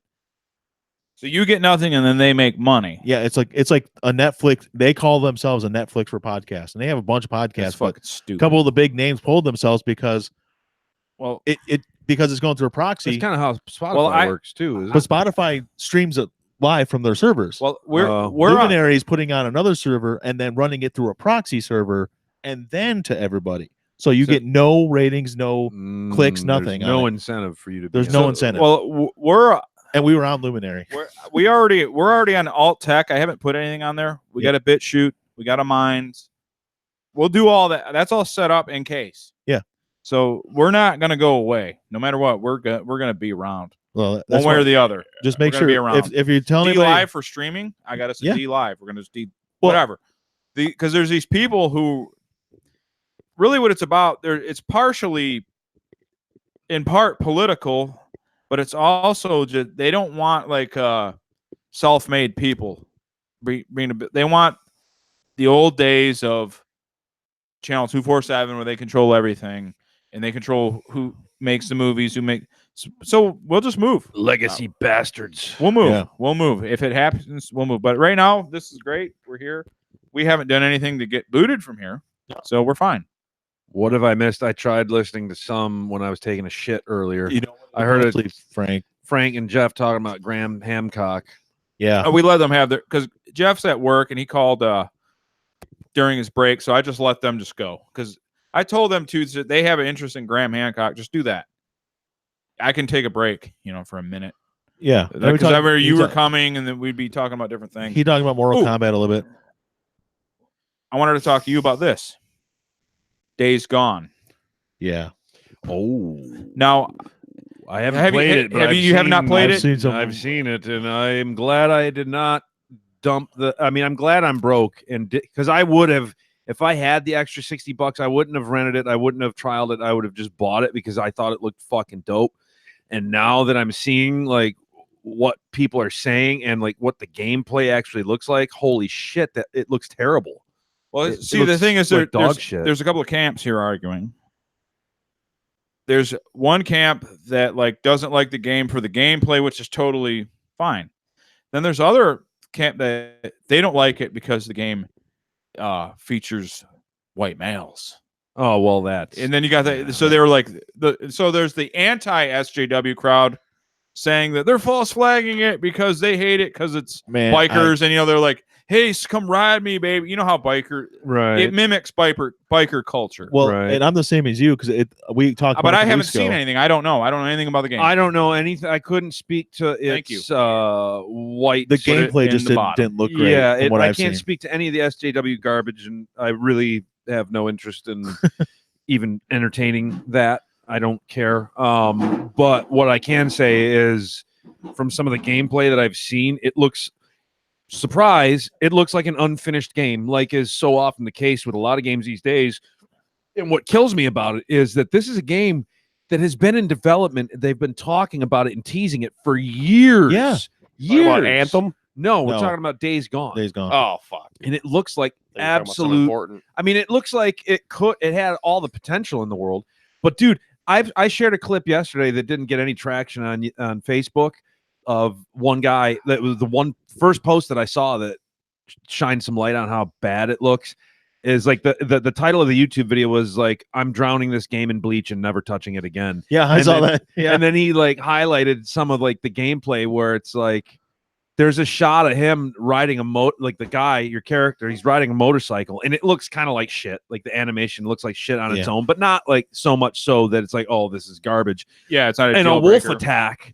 So you get nothing and then they make money. Yeah, it's like a Netflix. They call themselves a Netflix for podcasts, and they have a bunch of podcasts. That's But fucking stupid. a couple of the big names pulled themselves because because it's going through a proxy. That's kind of how Spotify works too. Isn't But Spotify streams it live from their servers. Well, we're Luminary is putting on another server and then running it through a proxy server and then to everybody. So you get no ratings, no clicks, nothing. There's no incentive for you to. There's no incentive. Well, And we were on Luminary. we're already on alt tech. I haven't put anything on there. We got a bit shoot. We got a mines. We'll do all that. That's all set up in case. Yeah. So we're not gonna go away. No matter what, we're gonna be around. Well, one way or the other. Just make sure if you're telling D anybody live for streaming, I got us a D live. We're gonna just D whatever. Because there's these people who really what it's about. It's partially, in part, political, but it's also just they don't want like self-made people. They want the old days of Channel 247 where they control everything and they control who makes the movies, who make. So we'll just move. Legacy bastards. We'll move. Yeah. We'll move. If it happens, we'll move. But right now, this is great. We're here. We haven't done anything to get booted from here, so we're fine. What have I missed? I tried listening to some when I was taking a shit earlier. I heard it. Frank and Jeff talking about Graham Hancock. Yeah. We let them have their because Jeff's at work and he called during his break, so I just let them just go because I told them to that they have an interest in Graham Hancock. Just do that. I can take a break, for a minute. Yeah, because I remember you were coming, and then we'd be talking about different things. He talking about Mortal Kombat a little bit. I wanted to talk to you about this. Days Gone. Yeah. Oh. Now, I haven't played it. But you have not played it? I've seen it, and I'm glad I did not dump the. I mean, I'm glad I'm broke, and because I would have. If I had the extra $60, I wouldn't have rented it. I wouldn't have trialed it. I would have just bought it because I thought it looked fucking dope. And now that I'm seeing like what people are saying and like what the gameplay actually looks like, holy shit, that it looks terrible. Well, the thing is, like there's a couple of camps here arguing. There's one camp that like doesn't like the game for the gameplay, which is totally fine. Then there's other camp that they don't like it because the game features white males. Oh well, that's and then you got that. So they were like so there's the anti SJW crowd saying that they're false flagging it because they hate it because it's bikers and they're like, hey, come ride me, baby. You know how it mimics biker culture. Well, and I'm the same as you because we talked about but I haven't seen anything. I don't know anything about the game. I don't know anything. I couldn't speak to its white. The gameplay just didn't look great. Yeah, I can't speak to any of the SJW garbage, and I really have no interest in even entertaining that. I don't care. But what I can say is from some of the gameplay that I've seen, it looks it looks like an unfinished game, like is so often the case with a lot of games these days. And what kills me about it is that this is a game that has been in development. They've been talking about it and teasing it for years. Yeah. Years. About Anthem? No, we're talking about Days Gone. Days Gone. Oh, fuck. And it looks like absolute. I mean, it looks like it had all the potential in the world. But dude, I shared a clip yesterday that didn't get any traction on Facebook of one guy that was the one first post that I saw that shined some light on how bad it looks. Is like the title of the YouTube video was like, I'm drowning this game in bleach and never touching it again. Yeah, I saw that. Yeah. And then he like highlighted some of like the gameplay where it's like there's a shot of him riding like the guy, your character, he's riding a motorcycle, and it looks kind of like shit. Like the animation looks like shit on its own, but not like so much so that it's like, oh, this is garbage. Yeah, it's not a wolf attack.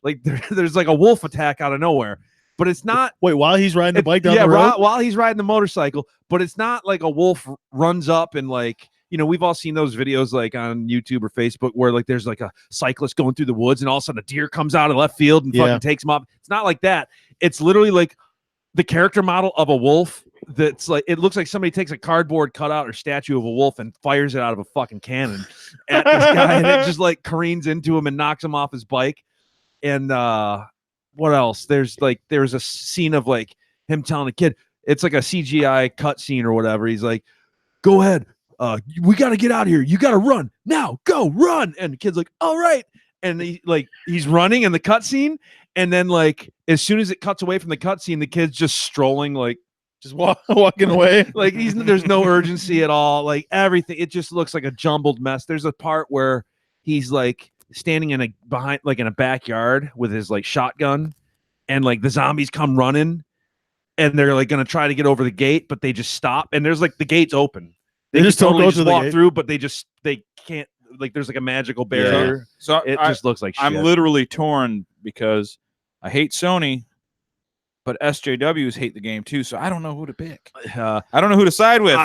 Like there's like a wolf attack out of nowhere. But it's not. Wait, while he's riding the bike down the road? While he's riding the motorcycle. But it's not like a wolf runs up and like, we've all seen those videos like on YouTube or Facebook where like there's like a cyclist going through the woods and all of a sudden a deer comes out of left field and fucking takes him up. It's not like that. It's literally like the character model of a wolf that's like, it looks like somebody takes a cardboard cutout or statue of a wolf and fires it out of a fucking cannon at this guy, and it just like careens into him and knocks him off his bike. And what else? There's a scene of like him telling a kid, it's like a CGI cut scene or whatever. He's like, go ahead. We got to get out of here. You got to run now. Go run. And the kid's like, all right. And he's running in the cut scene. And then like, as soon as it cuts away from the cut scene, the kid's just strolling, like just walking away. Like there's no urgency at all. Like everything. It just looks like a jumbled mess. There's a part where he's like standing in a backyard with his like shotgun, and like the zombies come running and they're like going to try to get over the gate, but they just stop. And there's like the gate's open. They just totally just walk through, but they can't, like there's like a magical barrier. So it just looks like shit. I'm literally torn because I hate Sony, but SJWs hate the game too. So I don't know who to pick. I don't know who to side with.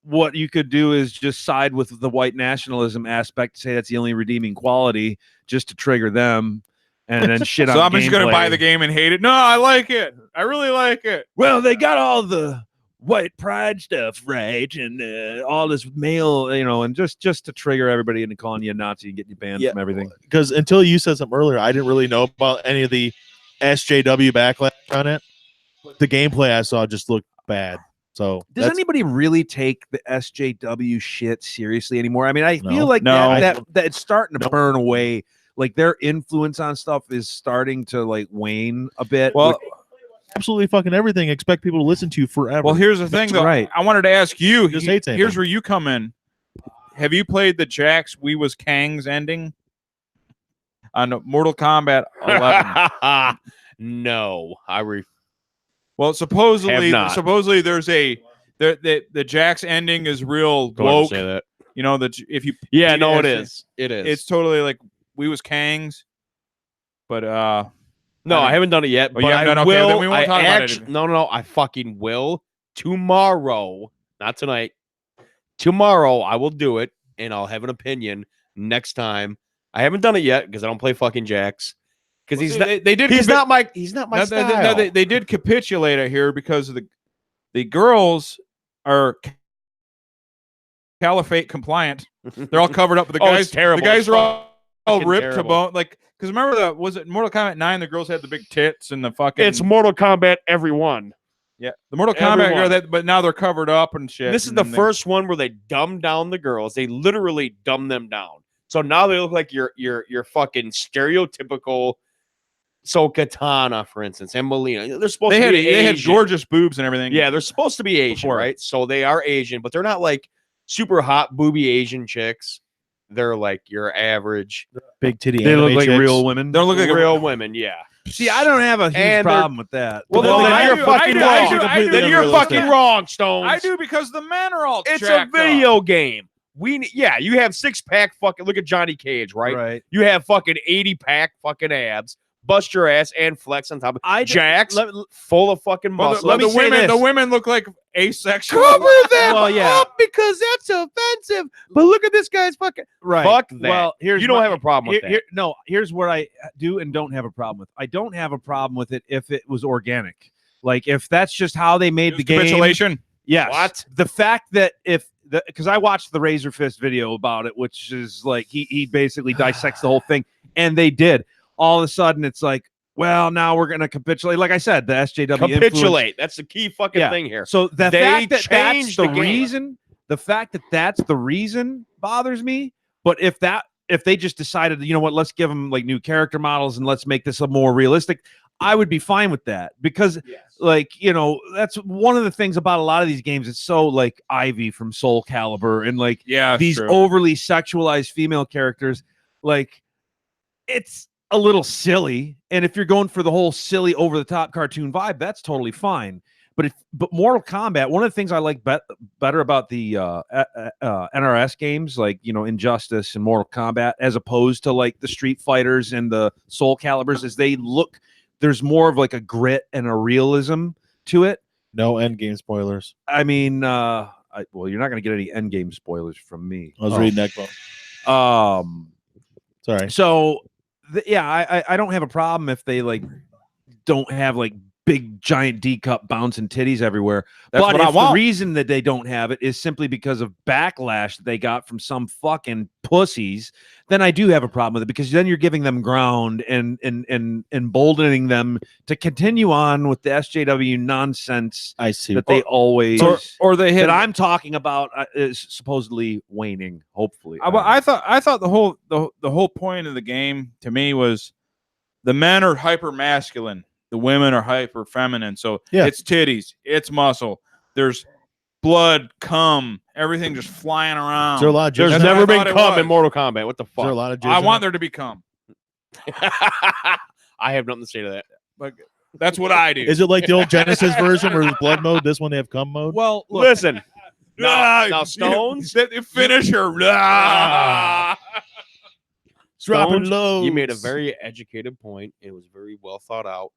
What you could do is just side with the white nationalism aspect, say that's the only redeeming quality, just to trigger them, and then shit on. So the I'm just going to gameplay. buy the game and hate it. No, I like it. I really like it. Well, they got all the white pride stuff right, and all this male, and just to trigger everybody into calling you a Nazi and getting you banned from everything. Because until you said something earlier, I didn't really know about any of the SJW backlash on it. The gameplay I saw just looked bad. So does anybody really take the SJW shit seriously anymore? I mean, I feel like No. that it's starting to burn away. Like their influence on stuff is starting to like wane a bit. Well, absolutely fucking everything. Expect people to listen to forever. well, here's the thing, though. right. I wanted to ask you. Just hates anything. Here's where you come in. Have you played the Jax We Was Kang's ending on Mortal Kombat 11? No, Well, supposedly Have not. there's the Jax ending is real Don't woke. say that. You know that if you No, it is. It is. It's totally like We Was Kang's, but No, I haven't done it yet. Oh, But you haven't I done it? Okay, will. then we won't talk about it. No, I fucking will tomorrow. Not tonight. Tomorrow, I will do it, and I'll have an opinion next time. I haven't done it yet because I don't play fucking Jax. Because they did. He's not my style. They did capitulate it here because of the girls are caliphate compliant. They're all covered up. But the guys, it's terrible. The guys are all ripped terrible. to bone. Like, because remember was it Mortal Kombat 9? The girls had the big tits and the fucking. It's Mortal Kombat everyone. Yeah, the Mortal Kombat girl. Everyone. But now they're covered up and shit. This is and the then first one where they dumb down the girls. They literally dumb them down. So now they look like your fucking stereotypical. So Katana, for instance, and Melina. They're supposed to be They had Asian. gorgeous boobs and everything. Yeah, they're supposed to be Asian, Before. right? So they are Asian, but they're not like super hot booby Asian chicks. They're like your average. big titty. They look anime like chicks. real women. They look like real women, yeah. See, I don't have a huge And they're- problem with that. Well, Well, then I you're do- fucking I wrong. do- I do. Then you're Unrealistic. fucking wrong, Stones. I do because the men are all. It's a jacked up. video game. You have 6-pack fucking. Look at Johnny Cage, right? Right. You have fucking 80-pack fucking abs. Bust your ass and flex on top of Jax, full of fucking Well, muscle. the women look like asexual. Cover them Well, yeah. up because that's offensive. But look at this guy's fucking. Right. Fuck that. Well, here's You don't have a problem with that. No, here's what I do and don't have a problem with. I don't have a problem with it if it was organic. Like if that's just how they made the game. Capitulation. Yes. What? The fact that because I watched the Razor Fist video about it, which is like he basically dissects the whole thing, and they did. All of a sudden, it's like, well, now we're going to capitulate. Like I said, the SJW Capitulate. That's the key fucking thing here. So the They fact that that's changed the the game. reason, the fact that that's the reason bothers me. But if they just decided, you know what, let's give them like new character models and let's make this a more realistic, I would be fine with that because like, that's one of the things about a lot of these games. It's so like Ivy from Soul Calibur and like these overly sexualized female characters, like it's a little silly. And if you're going for the whole silly over the top cartoon vibe, that's totally fine. But Mortal Kombat, one of the things I like better about the NRS games, like, Injustice and Mortal Kombat, as opposed to like the Street Fighters and the Soul Calibers, is there's more of like a grit and a realism to it. No Endgame spoilers. I mean, well, you're not going to get any Endgame spoilers from me. I was reading Neckbone. Sorry. So, I don't have a problem if they like don't have like big giant D cup bouncing titties everywhere. That's but what I if want. the reason that they don't have it is simply because of backlash that they got from some fucking pussies, then I do have a problem with it because then you're giving them ground and emboldening them to continue on with the SJW nonsense. I see that they always or they hit. that I'm talking about is supposedly waning. Hopefully, I thought the whole point of the game to me was the men are hyper masculine, the women are hyper feminine. So it's titties, it's muscle. There's blood, cum, everything just flying around. Is there a lot of jizz There's in it? never been thought it cum was. in Mortal Kombat. What the Is there a fuck? lot of jizz I in want it? there to be cum. I have nothing to say to that. Like that's what I do. Is it like the old Genesis version where there's blood mode? This one they have cum mode? well, look, Listen. Now Stones. The finisher. Ah. dropping Stones, loads. You made a very educated point. It was very well thought out.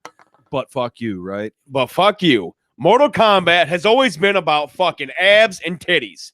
But fuck you, right? But fuck you. Mortal Kombat has always been about fucking abs and titties.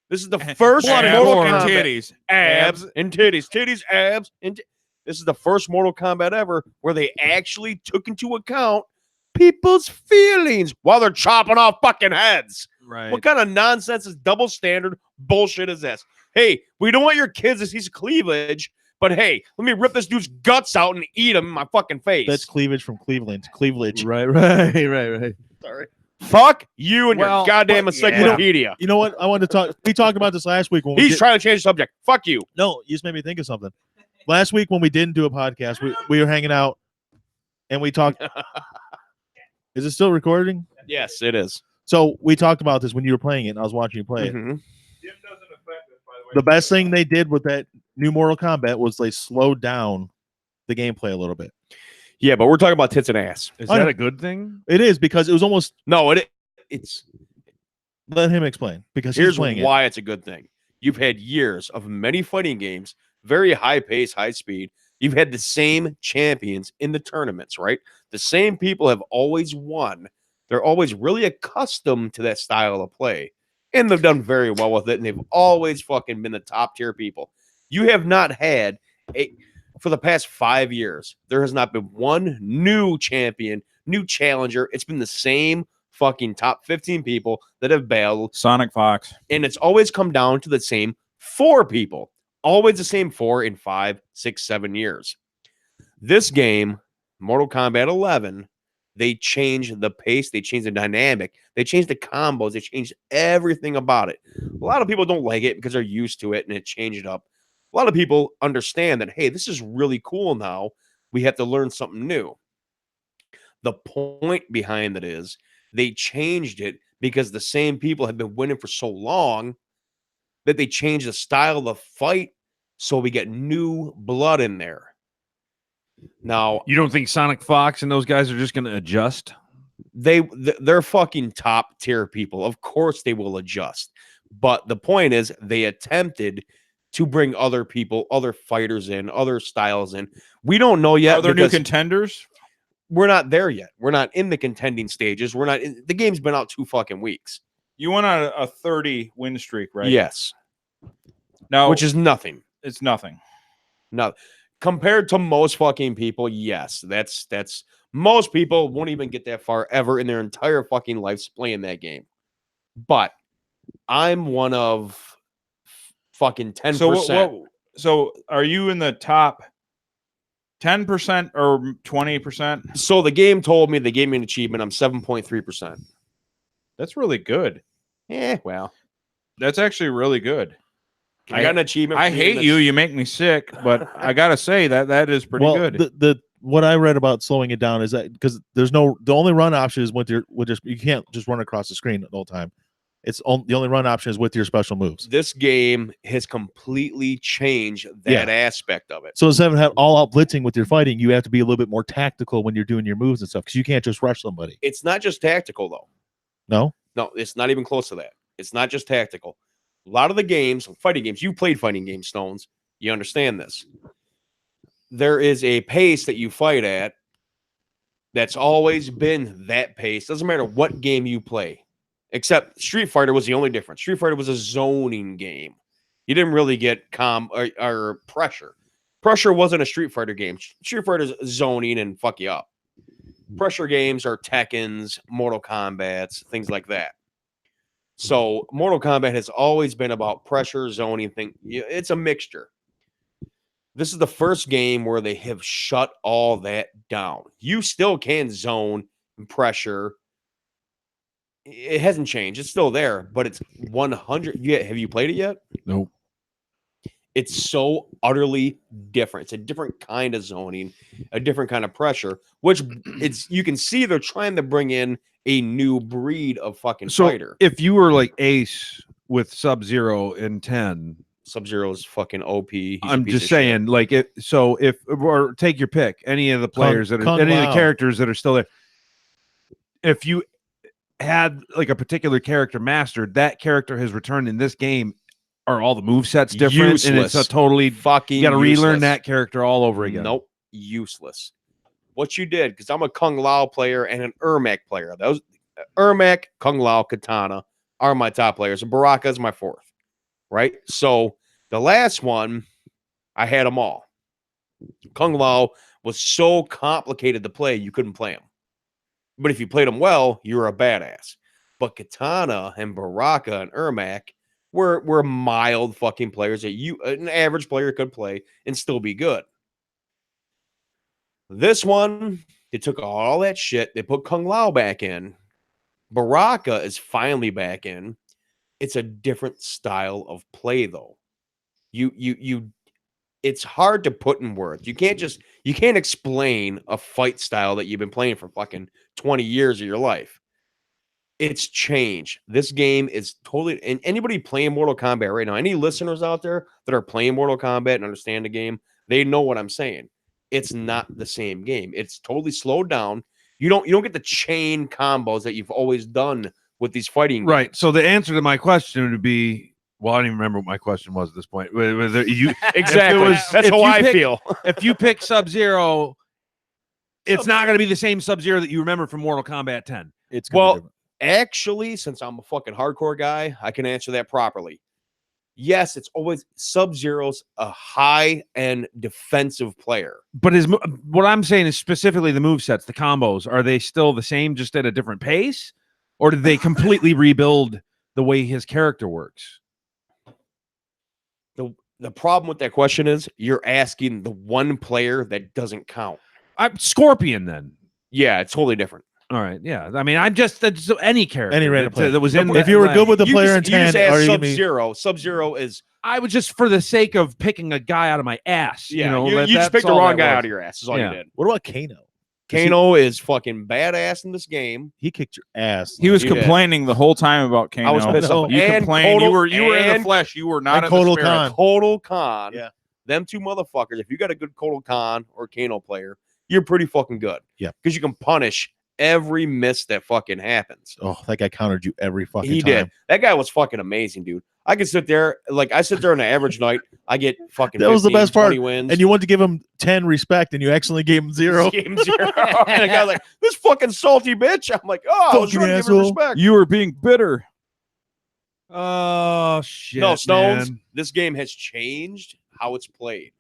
This is the first Blood and Mortal gore and Kombat. titties. Abs and titties. Titties, abs, and this is the first Mortal Kombat ever where they actually took into account people's feelings while they're chopping off fucking heads. Right. What kind of nonsense is double standard bullshit is this? Hey, we don't want your kids to see cleavage, but hey, let me rip this dude's guts out and eat him in my fucking face. That's cleavage from Cleveland. Cleavage. Right. Sorry. Fuck you and Well, your goddamn but- yeah. encyclopedia. You know what? I wanted to talk. We talked about this last week when He's trying to change the subject. Fuck you. No, you just made me think of something. Last week when we didn't do a podcast, we were hanging out and we talked. Is it still recording? Yes, it is. So we talked about this when you were playing it, and I was watching you play it. Mhm. The best thing they did with that new Mortal Kombat was they slowed down the gameplay a little bit. Yeah, but we're talking about tits and ass. Is I that know. a good thing? It is because it was almost. No, it's Let him explain because he's here's playing it. why it's a good thing. You've had years of many fighting games, very high pace, high speed. You've had the same champions in the tournaments, right? The same people have always won. They're always really accustomed to that style of play. And they've done very well with it. And they've always fucking been the top tier people. You have not had for the past 5 years, there has not been one new champion, new challenger. It's been the same fucking top 15 people that have battled. Sonic Fox. And it's always come down to the same 4 people. Always the same 4 in 5, 6, 7 years. This game, Mortal Kombat 11, they changed the pace, they changed the dynamic, they changed the combos, they changed everything about it. A lot of people don't like it because they're used to it and it changed it up. A lot of people understand that, hey, this is really cool now. We have to learn something new. The point behind it is they changed it because the same people have been winning for so long that they changed the style of the fight so we get new blood in there. Now, You don't think Sonic Fox and those guys are just going to adjust? they're fucking top tier people. Of course they will adjust. But the point is they attempted to bring other people, other fighters in, other styles in. We don't know yet. Are there new because contenders? we're not there yet. We're not in the contending stages. We're not in, the game's been out 2 fucking weeks. You went on a 30 win streak, right? Yes. Now, Which is nothing. it's nothing. No, compared to most fucking people, yes, that's most people won't even get that far ever in their entire fucking lives playing that game. But I'm one of fucking 10%. So are you in the top 10% or 20%? So the game told me they gave me an achievement. I'm 7.3%. That's really good. Well, That's actually really good. I got an achievement. I for hate being you. this- You make me sick, but I gotta say that is pretty well, good. The what I read about slowing it down is that because the only run option is with you can't just run across the screen the whole time. The only run option is with your special moves. This game has completely changed that aspect of it. So instead of having all out blitzing with your fighting, you have to be a little bit more tactical when you're doing your moves and stuff because you can't just rush somebody. It's not just tactical, though. No, it's not even close to that. It's not just tactical. A lot of the games, fighting games, you played fighting games, Stones. You understand this. There is a pace that you fight at that's always been that pace. Doesn't matter what game you play, except Street Fighter was the only difference. Street Fighter was a zoning game. You didn't really get or pressure. Pressure wasn't a Street Fighter game. Street Fighter's zoning and fuck you up. Pressure games are Tekken's, Mortal Kombats, things like that. So Mortal Kombat has always been about pressure, zoning thing. It's a mixture. This is the first game where they have shut all that down. You still can zone and pressure. It hasn't changed. It's still there, but it's 100. Have you played it yet? Nope. It's so utterly different. It's a different kind of zoning, a different kind of pressure, which you can see they're trying to bring in a new breed of fucking fighter. If you were like Ace with Sub-Zero in 10, Sub-Zero's fucking OP. I'm just saying, like, or take your pick, any of the players any of the characters that are still there. If you had like a particular character mastered, that character has returned in this game are all the movesets different? And it's a Useless. totally fucking. You got to relearn useless. that character all over again. Nope, useless. What you did, because I'm a Kung Lao player and an Ermac player. Those Ermac, Kung Lao, Katana are my top players, and Baraka is my fourth. Right. So the last one, I had them all. Kung Lao was so complicated to play, you couldn't play him. But if you played him well, you were a badass. But Katana and Baraka and Ermac were mild fucking players that an average player could play and still be good. This one, they took all that shit. They put Kung Lao back in. Baraka is finally back in. It's a different style of play, though. It's hard to put in words. You can't explain a fight style that you've been playing for fucking 20 years of your life. It's changed. This game is totally, and anybody playing Mortal Kombat right now, any listeners out there that are playing Mortal Kombat and understand the game, they know what I'm saying. It's not the same game. It's totally slowed down. You don't get the chain combos that you've always done with these fighting games. Right. So the answer to my question would be, well, I don't even remember what my question was at this point. Whether you Exactly. That's how I feel. If you pick Sub-Zero, it's not going to be the same Sub-Zero that you remember from Mortal Kombat 10. It's gonna be different. Actually, since I'm a fucking hardcore guy, I can answer that properly. Yes, it's always Sub-Zero's a high-end defensive player. But what I'm saying is specifically the movesets, the combos, are they still the same, just at a different pace? Or did they completely rebuild the way his character works? The problem with that question is you're asking the one player that doesn't count. I'm Scorpion, then. Yeah, it's totally different. All right, yeah. I mean, I'm just any character, Any random player that was in. If you were good with the player in 10, are you gonna Sub-Zero? Sub-Zero is. I was just for the sake of picking a guy out of my ass. Yeah, you just picked the wrong guy out of your ass. Is all you did. What about Kano? Kano is fucking badass in this game. He kicked your ass. He was He did. complaining the whole time about Kano. I was pissed off. You And complained. You were in the and- flesh. You were not in Kotal the spirit. Khan. Total Khan. Yeah. Them two motherfuckers. If you got a good Kotal Khan or Kano player, you're pretty fucking good. Yeah. Because you can punish every miss that fucking happens. Oh, that guy countered you every fucking He time. did. That guy was fucking amazing, dude. I could sit there, I sit there on an average night. I get fucking That was the 15, best part. 20 wins. And you wanted to give him 10 respect, and you accidentally gave him 0. Gave him 0. And the guy's like, this fucking salty bitch. I'm like, oh, I was Fucking trying to give him asshole. respect. You were being bitter. Oh shit! No, Stones, man. this game has changed how it's played.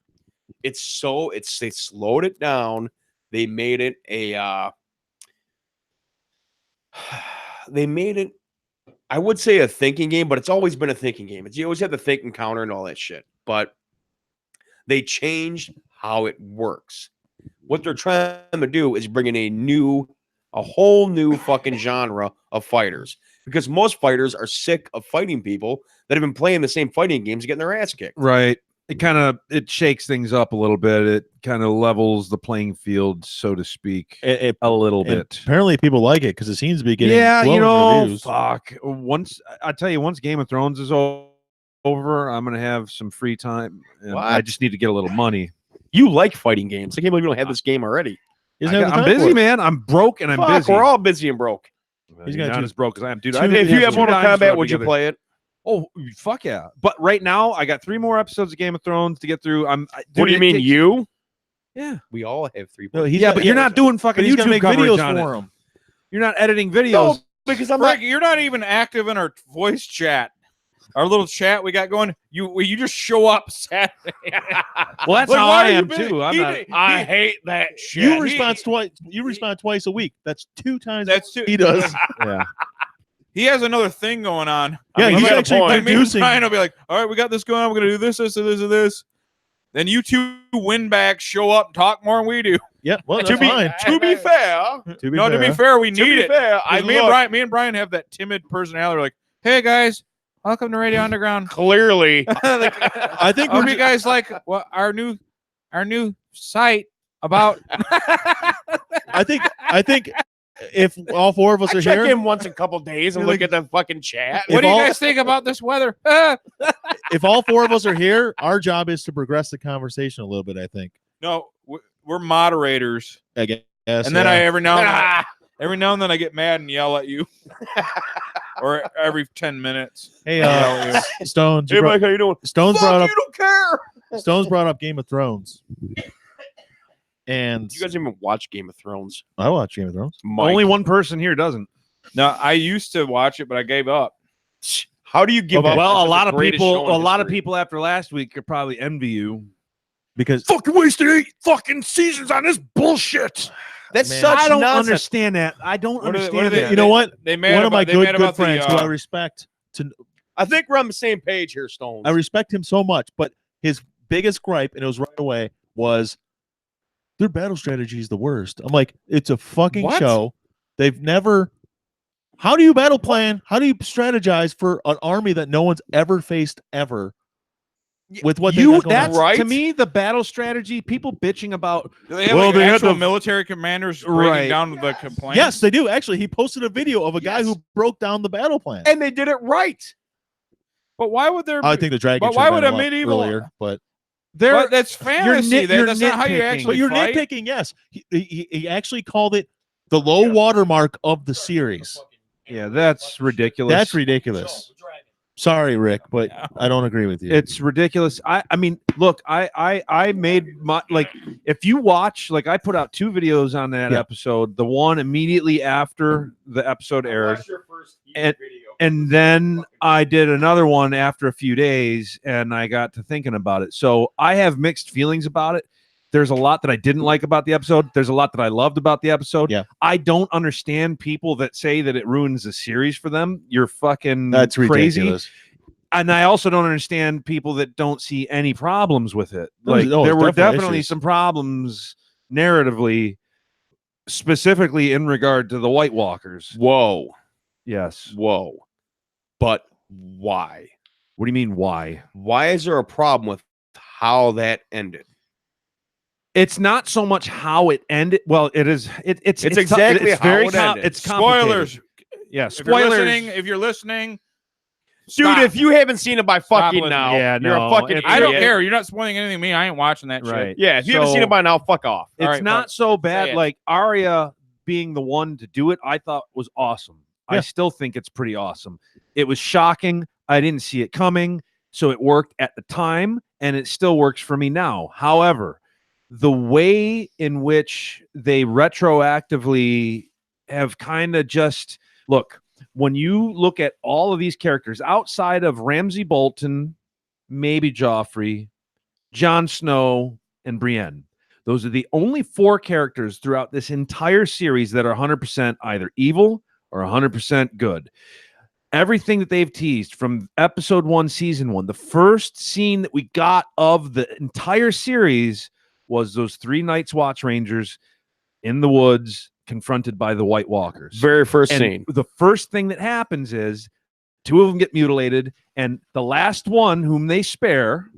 They slowed it down. They made it I would say a thinking game, but it's always been a thinking game. You always have to think and counter and all that shit. But they changed how it works. What they're trying to do is bring in a whole new fucking genre of fighters. Because most fighters are sick of fighting people that have been playing the same fighting games and getting their ass kicked. Right. It shakes things up a little bit. It kind of levels the playing field, so to speak, a little And bit. apparently, people like it because it seems to be getting glowing reviews. Fuck. Once Game of Thrones is over, I'm gonna have some free time, and I just need to get a little money. You like fighting games. I can't believe you don't have this game already. I'm busy, man. I'm broke and I'm busy. We're all busy and broke. He's You're got not two- as broke as I am, dude. If you have Mortal Kombat, would you play it? Oh, fuck yeah. But right now, I got 3 more episodes of Game of Thrones to get through. What do you mean, you? Yeah. We all have 3. No, But you're not doing fucking He's gonna YouTube make coverage videos on for it. him. You're not editing videos. No, because I'm Frank, not. you're not even active in our voice chat. Our little chat we got going. You just show up Saturday. Well, that's Like, how why I are you am busy? too. I hate that shit. You respond twice. You respond twice a week. That's 2 times. That's too. He does. Yeah. He has another thing going on. Yeah, mean, he's you got a actually point. Me and producing. Brian will be like, all right, we got this going on. We're gonna do this, this, and this, and this. Then you two win back, show up, and talk more than we do. Yeah, well, that's To be fine. to be fair, To be No, to be fair. fair, we to need be it. fair, 'Cause me and Brian have that timid personality. We're like, hey guys, welcome to Radio Underground. clearly Like, I think hope we're you guys like our new site about. I think if all 4 of us I are check here, in once a couple days and You're look at the fucking chat. What do you all- guys think about this weather? if all 4 of us are here, our job is to progress the conversation a little bit. I think. No, we're moderators, I guess. and then I every now and then, Every now and then I get mad and yell at you. Or every 10 minutes. Hey, Yeah. Stones. Hey, Mike, how you doing? Stones Fuck, brought up. you don't care. Stones brought up Game of Thrones. And You guys even watch Game of Thrones? I watch Game of Thrones. Mike, Only one person here doesn't. No, I used to watch it, but I gave up. how do you give that? Well, That's a lot the of greatest show people, in a lot of history. people after last week could probably envy you. Because Fucking wasted 8 fucking seasons on this bullshit. That's Man. such I don't nonsense. understand that. I don't What are they- understand what are they- that. you know what? They made One of about- my they made good about the, friends who I respect. I think we're on the same page here, Stones. I respect him so much, but his biggest gripe, and it was right away, was their battle strategy is the worst. I'm like, it's a fucking What? show. They've never. How do you battle plan? How do you strategize for an army that no one's ever faced ever? With what they got going that's on? Right? to me the battle strategy. People bitching about Do they have Well, like they had actual to- military commanders breaking Right. down the complaints? Yes, they do. Actually, he posted a video of a guy Yes. who broke down the battle plan. and they did it right. But why would there be? I think the dragon. But should why have would been a up medieval- earlier? But there. That's fantasy. you're That's not how you nitpicking. actually but you're fight. nitpicking. Yes, he actually called it the low watermark of the series. Yeah, that's ridiculous. That's ridiculous. Sorry, Rick, but Yeah. I don't agree with you. It's ridiculous. I mean, look, I made my like if you watch like I put out 2 videos on that Yeah. episode. The one immediately after the episode aired, and then I did another one after a few days, and I got to thinking about it. So I have mixed feelings about it. There's a lot that I didn't like about the episode. There's a lot that I loved about the episode. Yeah. I don't understand people that say that it ruins the series for them. You're fucking That's crazy. ridiculous. And I also don't understand people that don't see any problems with it. Like There's there were definitely definitely issues. some problems narratively, specifically in regard to the White Walkers. Whoa, Yes. whoa. But why? What do you mean? Why? Why is there a problem with how that ended? It's not so much how it ended. Well, it is. It's exactly it's how very it ended. It's complicated. Spoilers. Yeah, If you're spoilers. listening, if you're listening, Dude, Stop. if you haven't seen it by fucking listening. now, Yeah, you're no, a fucking if- I don't idiot. care. You're not spoiling anything to me. I ain't watching that Right. shit. Yeah, if you haven't seen So- it by now, fuck off. It's right, not fuck. so Say bad. it. Like Arya being the one to do it, I thought was awesome. I Yeah. still think it's pretty awesome. It was shocking. I didn't see it coming, so it worked at the time, and it still works for me now. However, the way in which they retroactively have kind of just look, when you look at all of these characters outside of Ramsay Bolton, maybe Joffrey, Jon Snow, and Brienne, those are the only 4 characters throughout this entire series that are 100% either evil or 100% good. Everything that they've teased from episode 1, season 1, the first scene that we got of the entire series was those 3 Night's Watch Rangers in the woods confronted by the White Walkers. Very first And scene. the first thing that happens is 2 of them get mutilated, and the last one, whom they spare,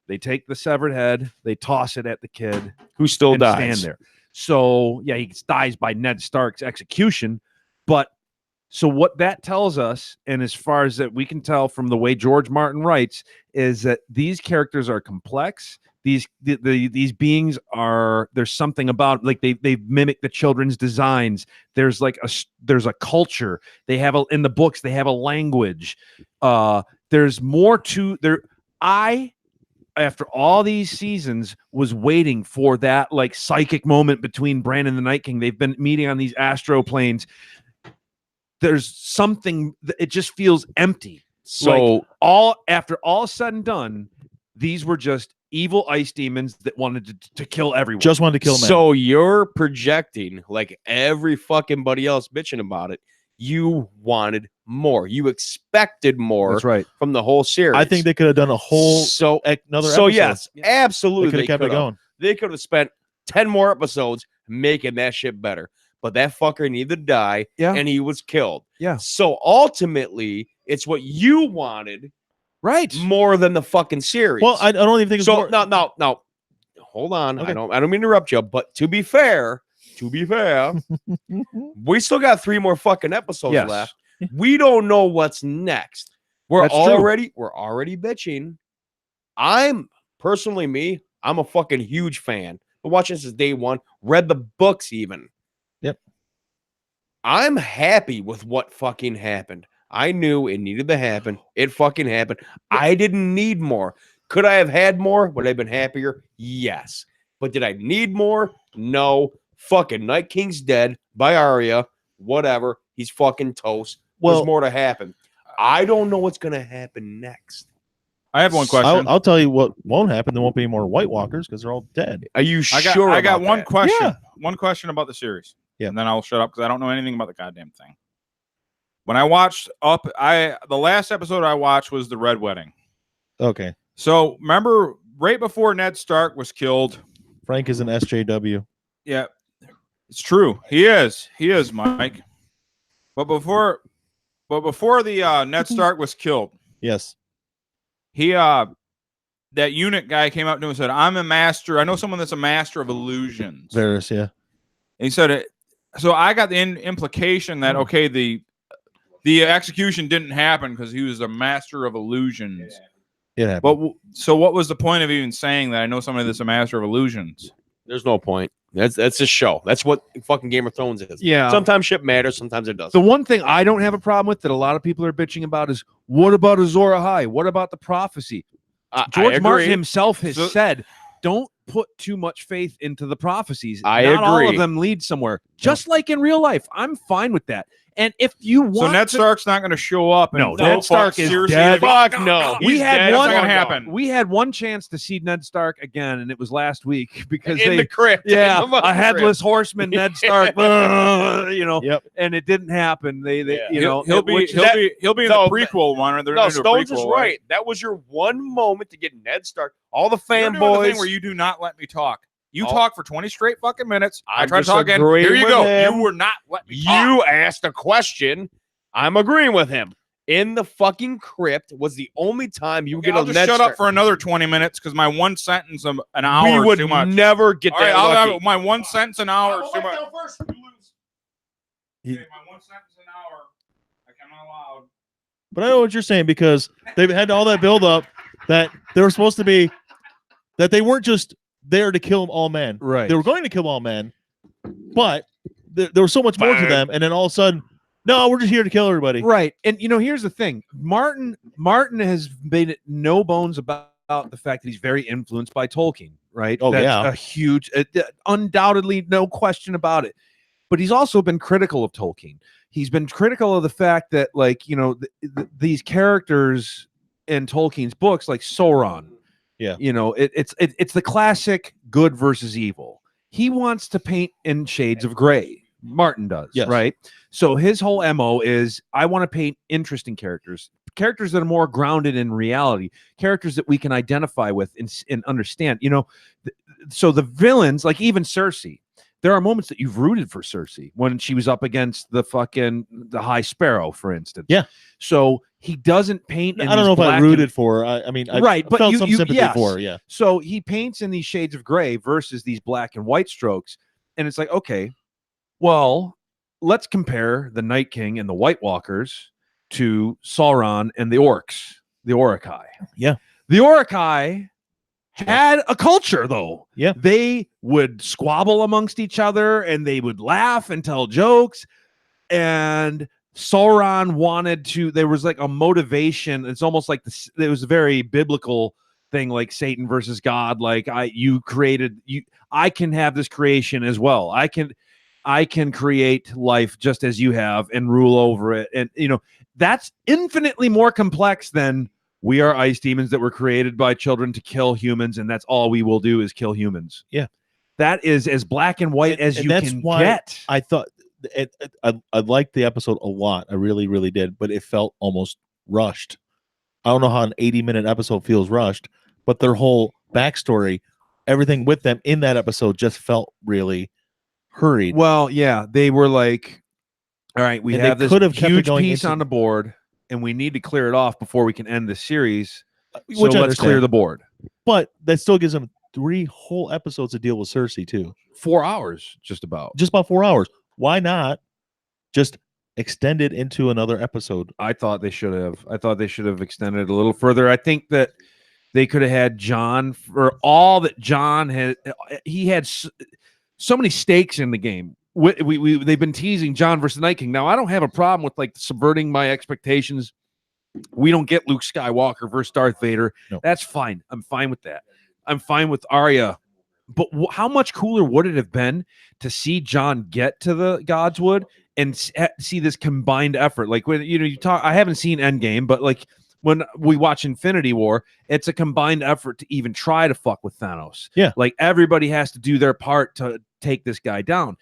they take the severed head, they toss it at the kid, Who still and dies? stand there. So yeah, he dies by Ned Stark's execution. But so what that tells us, and as far as that we can tell from the way George Martin writes, is that these characters are complex. These beings are, there's something about, like they mimic the children's designs. There's like there's a culture. They have in the books, they have a language. There's more to there. After all these seasons, was waiting for that like psychic moment between Bran and the Night King. They've been meeting on these astro planes. There's something, it just feels empty. So After all said and done, these were just evil ice demons that wanted to kill everyone. Just wanted to kill men. So you're projecting like every fucking buddy else bitching about it. You wanted more. You expected more That's right. from the whole series. I think they could have done a whole another So episode. yes, They absolutely. could have kept it going. They could have spent 10 more episodes making that shit better. But that fucker needed to die, Yeah. and he was killed. Yeah. So ultimately, it's what you wanted Right. more than the fucking series. Well, I don't even think it's so more. no. Hold on. Okay. I don't mean to interrupt you, but to be fair, we still got 3 more fucking episodes Yes. left. We don't know what's next. We're That's true. already bitching. I'm a fucking huge fan. Been watching this since day one. Read the books even. Yep. I'm happy with what fucking happened. I knew it needed to happen. It fucking happened. I didn't need more. Could I have had more? Would I have been happier? Yes. But did I need more? No. Fucking Night King's dead by Arya. Whatever. He's fucking toast. Well, there's more to happen. I don't know what's going to happen next. I have one question. I'll tell you what won't happen. There won't be any more White Walkers because they're all dead. Are you sure? I got one that? question. Yeah. One question about the series. Yeah. And then I'll shut up because I don't know anything about the goddamn thing. When I watched the last episode I watched was the Red Wedding. Okay. So remember, right before Ned Stark was killed. Frank is an SJW. Yeah, it's true. He is, Mike. But before the Ned Stark was killed, Yes. he that eunuch guy came up to him and said, "I'm a master. I know someone that's a master of illusions." Varys, yeah. And he said it. So I got the implication that okay, the execution didn't happen because he was a master of illusions. It happened. But so what was the point of even saying that I know somebody that's a master of illusions? There's no point. That's a show. That's what fucking Game of Thrones is. Yeah. Sometimes shit matters. Sometimes it doesn't. The one thing I don't have a problem with that a lot of people are bitching about is what about Azor Ahai? What about the prophecy? George Martin himself has said, don't put too much faith into the prophecies. I Not all agree. of them lead somewhere. Just like in real life. I'm fine with that. And if you want so Ned Stark's not going to show up. And Ned Stark is dead. Fuck no. We had one. one. Happen. We had one chance to see Ned Stark again, and it was last week because in the crypt. Yeah, In the a headless horseman, Ned Stark. Yep. And it didn't happen. They he'll be in no, the prequel one. Or No, Stones is right. That was your one moment to get Ned Stark. All the fanboys where you do not let me talk. You talk for 20 straight fucking minutes. I I'm try to talk again. disagreeing Here you with go. him. You were not letting me talk. You asked a question. I'm agreeing with him. In the fucking crypt was the only time you get I'll a just Ned shut Stark. up for another 20 minutes because my one sentence of an hour We is would too much. never get All right, that I'll lucky. my one sentence an hour is too much. He- Okay, my one sentence an hour. I cannot allow. But I know what you're saying because they've had all that build up that they were supposed to be, that they weren't just there to kill all men. Right. They were going to kill all men, but there was so much more to them. And then all of a sudden, no, we're just here to kill everybody. Right. And here's the thing. Martin has made it no bones about the fact that he's very influenced by Tolkien, right? Oh, That's yeah. a huge, undoubtedly, no question about it. But he's also been critical of Tolkien. He's been critical of the fact that, like, these characters in Tolkien's books, like Sauron, Yeah. It's the classic good versus evil. He wants to paint in shades of gray. Martin does, Yes. right? So his whole MO is I want to paint interesting characters that are more grounded in reality, characters that we can identify with and understand. So the villains, like even Cersei, there are moments that you've rooted for Cersei when she was up against the High Sparrow, for instance. Yeah. So he doesn't paint. I don't know if I rooted for her. I mean, I right, but felt you some sympathy yes. for her. Yeah. So he paints in these shades of gray versus these black and white strokes, and it's like, okay, well, let's compare the Night King and the White Walkers to Sauron and the orcs, the Orokai. Yeah. The Orokai had a culture, though. Yeah. They would squabble amongst each other and they would laugh and tell jokes. And Sauron wanted to, there was like a motivation. It's almost like it was a very biblical thing, like Satan versus God. Like I can have this creation as well. I can create life just as you have and rule over it. And, that's infinitely more complex than we are ice demons that were created by children to kill humans. And that's all we will do is kill humans. Yeah. That is as black and white as you that's can why get. I thought I liked the episode a lot. I really, really did, but it felt almost rushed. I don't know how an 80-minute episode feels rushed, but their whole backstory, everything with them in that episode just felt really hurried. Well, yeah, they were like, all right, we And have they this could have kept it huge going piece into- on the board, and we need to clear it off before we can end the series. So Which I let's clear understand. the board. But that still gives them 3 whole episodes to deal with Cersei too. 4 hours, just about. Just about 4 hours. Why not just extend it into another episode? I thought they should have. Extended it a little further. I think that they could have had John for all that John had. He had so many stakes in the game. they've been teasing John versus Night King. Now, I don't have a problem with like subverting my expectations. We don't get Luke Skywalker versus Darth Vader. No. That's fine. I'm fine with that. I'm fine with Arya. But how much cooler would it have been to see John get to the Godswood and see this combined effort? Like when you talk, I haven't seen Endgame, but like when we watch Infinity War, it's a combined effort to even try to fuck with Thanos. Yeah. Like everybody has to do their part to take this guy down.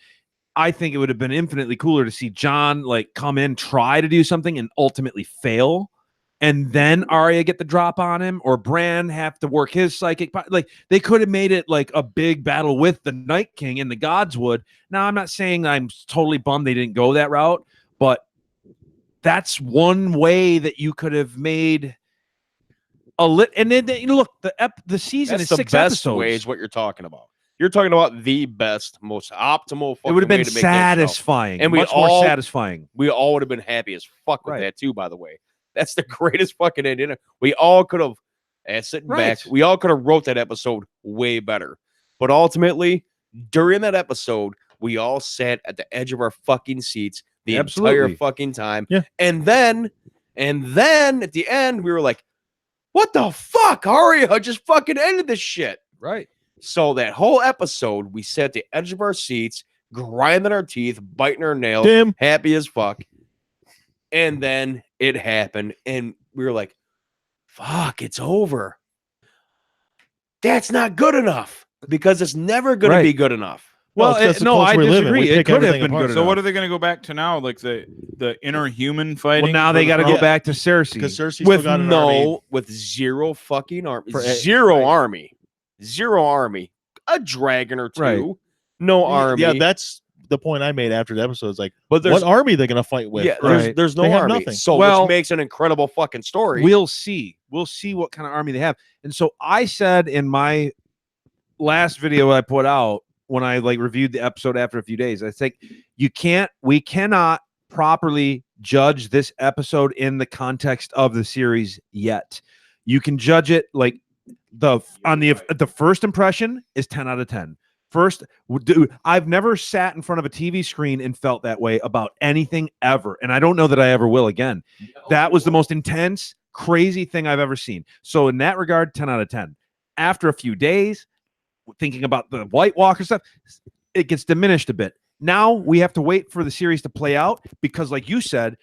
I think it would have been infinitely cooler to see John like come in, try to do something and ultimately fail. And then Arya get the drop on him, or Bran have to work his psychic. Like they could have made it like a big battle with the Night King in the Godswood. Now, I'm not saying I'm totally bummed they didn't go that route, but that's one way that you could have made a lit. And then look, the season is 6 best episodes. way is what you're talking about. You're talking about the best, most optimal. It would have been satisfying, and much more satisfying. We all would have been happy as fuck with Right. that too. By the way. That's the greatest fucking ending. We all could have, sitting back, we all could have wrote that episode way better. But ultimately, during that episode, we all sat at the edge of our fucking seats the entire fucking time. Yeah. And then at the end, we were like, what the fuck? Arya just fucking ended this shit. Right. So that whole episode, we sat at the edge of our seats, grinding our teeth, biting our nails, happy as fuck. And then it happened, and we were like, fuck, it's over. That's not good enough, because it's never going to be good enough. Well, no, I disagree. It could have been good. So what are they going to go back to now? Like the inner human fighting? Well, now they got to go back to Cersei. Because Cersei with still got an army. with zero fucking army. Zero army. A dragon or two. Right. No army. Yeah, that's the point I made after the episode. Is like, but what army are they going to fight with? Yeah, right. there's no They have army. nothing. So which makes an incredible fucking story. We'll see what kind of army they have. And so I said in my last video I put out when I like reviewed the episode after a few days, I think we cannot properly judge this episode in the context of the series yet. You can judge it like the first impression is 10 out of 10. First, dude, I've never sat in front of a TV screen and felt that way about anything ever. And I don't know that I ever will again. That was the most intense, crazy thing I've ever seen. So in that regard, 10 out of 10. After a few days, thinking about the White Walker stuff, it gets diminished a bit. Now we have to wait for the series to play out because, like you said,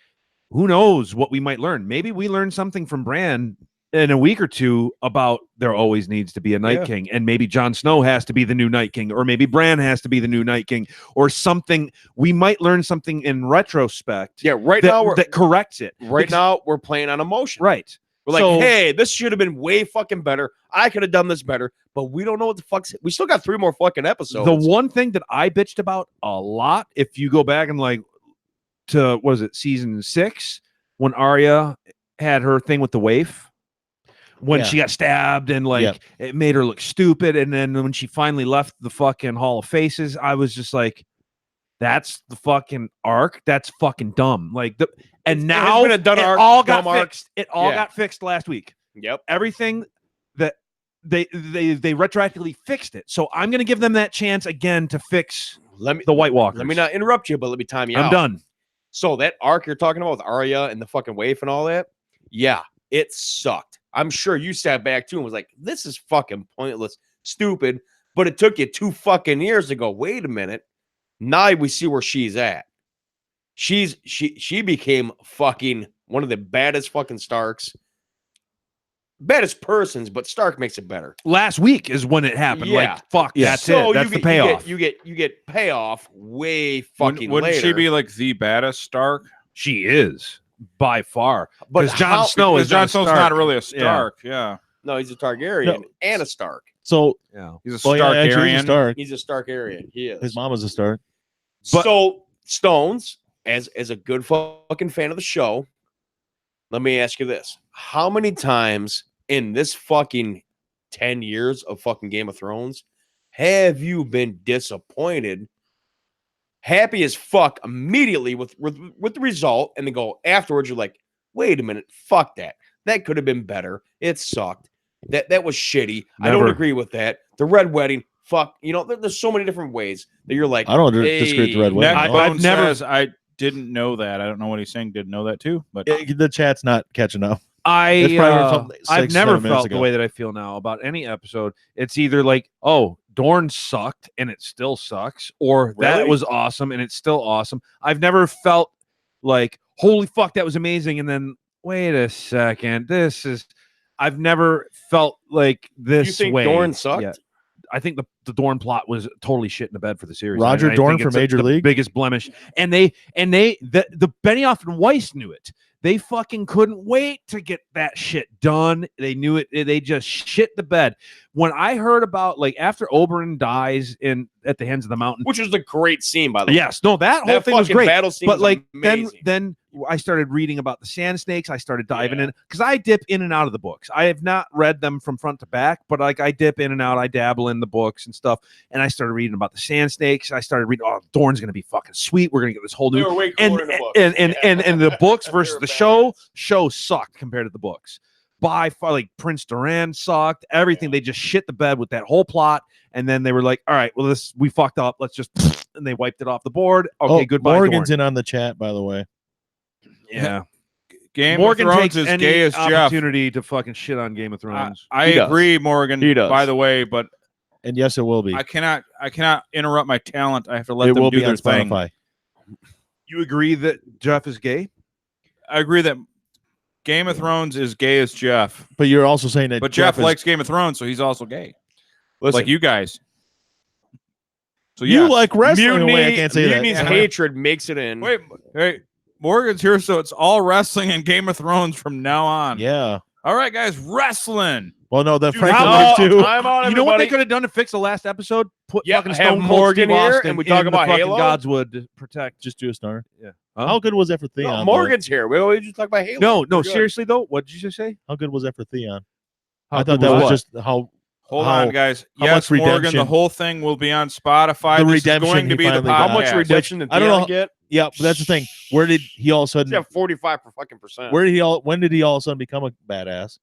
who knows what we might learn. Maybe we learn something from Bran in a week or two about there always needs to be a Night King, and maybe Jon Snow has to be the new Night King, or maybe Bran has to be the new Night King, or something. We might learn something in retrospect. Yeah, that corrects it. Now we're playing on emotion. Right. We're like, hey, this should have been way fucking better. I could have done this better, but we don't know what the fuck's. We still got 3 more fucking episodes. The one thing that I bitched about a lot, if you go back and like to season 6 when Arya had her thing with the waif. When she got stabbed and it made her look stupid. And then when she finally left the fucking Hall of Faces, I was just like, that's the fucking arc. That's fucking dumb. Now it all got fixed. It all got fixed last week. Yep. Everything that they retroactively fixed it. So I'm going to give them that chance again to fix the White Walkers. Let me not interrupt you, but let me time you out. I'm done. So that arc you're talking about with Arya and the fucking waif and all that, yeah, it sucked. I'm sure you sat back too and was like, this is fucking pointless, stupid. But it took you 2 fucking years to go, wait a minute. Now we see where she's at. She became fucking one of the baddest fucking Starks. Baddest persons, but Stark makes it better. Last week is when it happened. Yeah. Like, fuck, that's it. That's the payoff. You get payoff way fucking Wouldn't later. she be like the baddest Stark? She is. By far, but Jon Snow is Jon Snow's not really a Stark. Yeah. No, he's a Targaryen and a Stark. So he's a Starkarian. He's a Starkarian. He is. His mom is a Stark. So Stones, as a good fucking fan of the show, let me ask you this: how many times in this fucking 10 years of fucking Game of Thrones have you been disappointed? Happy as fuck immediately with the result, and then go afterwards. You're like, wait a minute, fuck that. That could have been better. It sucked. That was shitty. Never. I don't agree with that. The Red Wedding, fuck. You know, there's so many different ways that you're like. I don't disagree with the red wedding. I've never. I didn't know that. I don't know what he's saying. Didn't know that too. But the chat's not catching up. I've never felt ago. the way that I feel now about any episode. It's either like, oh, Dorn sucked and it still sucks, or that was awesome and it's still awesome. I've never felt like, holy fuck, that was amazing, and then wait a second, I've never felt like this. You think way Dorn sucked? yet. I think the Dorn plot was totally shit in the bed for the series. Roger I Dorn think for it's Major the League, biggest blemish, and the Benioff and Weiss knew it. They fucking couldn't wait to get that shit done. They knew it. They just shit the bed. When I heard about, like, after Oberyn dies at the hands of the mountain, which was a great scene, by the way. Yes, no, that whole thing was great. Battle scene but was like amazing. then I started reading about the Sand Snakes. I started diving in because I dip in and out of the books. I have not read them from front to back, but like I dip in and out. I dabble in the books and stuff. And I started reading about the Sand Snakes. I started reading, oh, Dorne's gonna be fucking sweet. We're gonna get this whole new and the books versus the show sucked compared to the books. By far, like Prince Doran sucked. Everything, they just shit the bed with that whole plot. And then they were like, all right, well, we fucked up. Let's just, and they wiped it off the board. Okay, goodbye. Morgan's Dorne. in on the chat, by the way. Yeah. Morgan of Thrones takes is any gay as opportunity to fucking shit on Game of Thrones. I agree, Morgan. He does. By the way, but and yes, it will be. I cannot interrupt my talent. I have to let them will do be their on thing. Spotify. You agree that Jeff is gay? I agree that Game of Thrones is gay as Jeff. But you're also saying that. But Jeff likes Game of Thrones, so he's also gay. Listen, like you guys. So you like wrestling. I can't say that. Mutiny's hatred makes it in. Wait, Morgan's here, so it's all wrestling and Game of Thrones from now on. Yeah. All right, guys, wrestling. Well, no, that Franklin likes too. You know what they could have done to fix the last episode? Put fucking have Stone Cold Morgan Steve here, Austin and we talk in about the fucking Halo? Godswood to protect. Just do a star. Yeah. How good was that for Theon? No, Morgan's here. We always just talk about Halo. No, seriously though. What did you just say? How good was that for Theon? How I thought good that was was what? just how. Hold on, guys. how Yes, much Morgan, redemption- the whole thing will be on Spotify. The This is redemption going to he be the finally podcast. got. How much redemption did I don't know Theon get? Yeah, but that's the thing. Where did he all of a sudden? He's at 45%. Where did he all? When did he all of a sudden become a badass?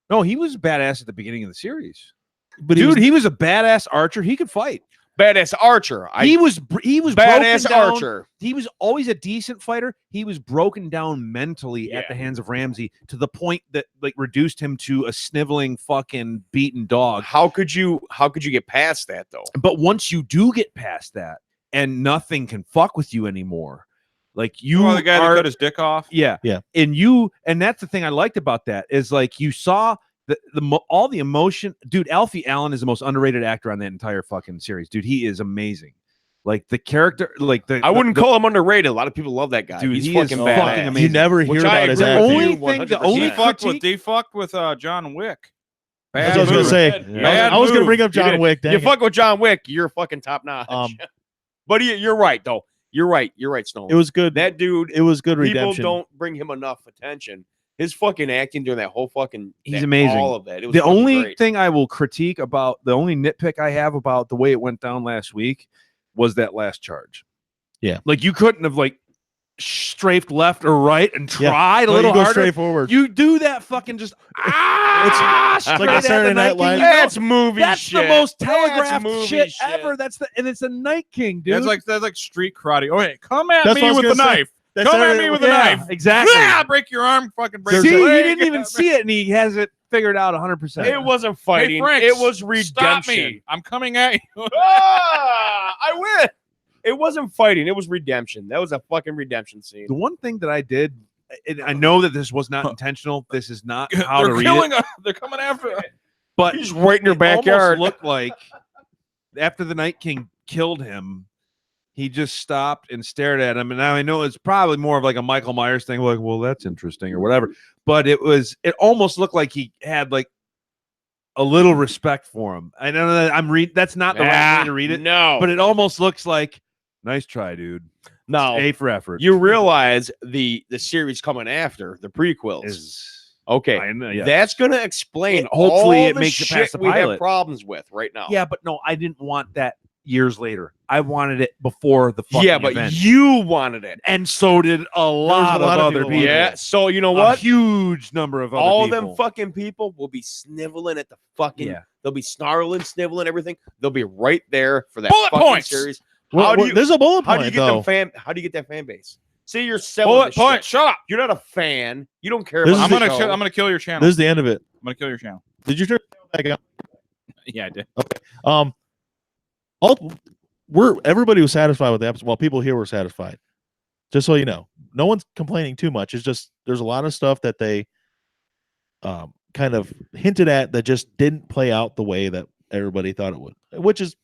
No, he was badass at the beginning of the series. But he was a badass archer. He could fight. Badass archer. He was badass broken down. archer. He was always a decent fighter. He was broken down mentally at the hands of Ramsay to the point that like reduced him to a sniveling fucking beaten dog. How could you get past that though? But once you do get past that and nothing can fuck with you anymore, like you the guy are that cut his dick off. Yeah. And that's the thing I liked about that is like you saw all the emotion. Dude, Alfie Allen is the most underrated actor on that entire fucking series. Dude, he is amazing. Like the character, like I wouldn't call him underrated. A lot of people love that guy. Dude, he's he fucking is badass. fucking amazing. You never hear Which I about his agree with acting. you the only 100%. He fucked with John Wick. That's what I was gonna say. Bad I was gonna move. bring up John Wick. You fuck with John Wick, you're fucking top notch. But you're right though. You're right, Stone. It was good. That dude. It was good People redemption. don't bring him enough attention. His fucking acting during that whole fucking He's amazing. All of it. It was the fucking only great. thing I will critique about the only nitpick I have about the way it went down last week was that last charge. Yeah. Like you couldn't have like strafed left or right and tried a No, little you go harder. straight forward. You do that fucking just it's like a Saturday Night Live. That's movie That's shit. the most That's telegraphed movie shit shit. ever. And it's the Night King, dude. That's like street karate. Oh wait, come at That's me what I was with the gonna say. knife. That's Come at Saturday- me with a Yeah, knife. exactly. Yeah, break your arm. Fucking break. See, your he leg. didn't even see it, and he has it figured out 100%. It wasn't fighting. Hey, Frank, it was redemption. Stop me! I'm coming at you. I win. It wasn't fighting. It was redemption. That was a fucking redemption scene. The one thing that I did, and I know that this was not intentional. This is not how to They're read killing it. us. They're coming after us. But He's right in your it backyard. almost looked like after the Night King killed him, he just stopped and stared at him. And now I know it's probably more of like a Michael Myers thing, like, well, that's interesting or whatever. But it almost looked like he had like a little respect for him. I know that that's not the right way to read it. No. But it almost looks like, nice try, dude. No. A for effort. You realize the series coming after, the prequels. Is Okay. I know, yeah. That's going to explain Hopefully all it the makes it shit past the we have pilot. problems with right now. Yeah, but no, I didn't want that. years later. I wanted it before the fucking but event. you wanted it. And so did a lot of other people. Yeah. So you know A what? huge number of other All people. them fucking people will be sniveling at the fucking. Yeah. They'll be snarling, sniveling, everything. They'll be right there for that Bullet fucking points. series. Well, there's a bullet How point, do you get though. them fan? How do you get that fan base? Say you're selling Bullet this point. shit. Shut up. You're not a fan. You don't care This about. is the the- show. I'm gonna kill your channel. This is the end of it. I'm gonna kill your channel. Did you turn it back on? Yeah, I did. Everybody was satisfied with the episode. Well, people here were satisfied. Just so you know, no one's complaining too much. It's just there's a lot of stuff that they kind of hinted at that just didn't play out the way that everybody thought it would, which is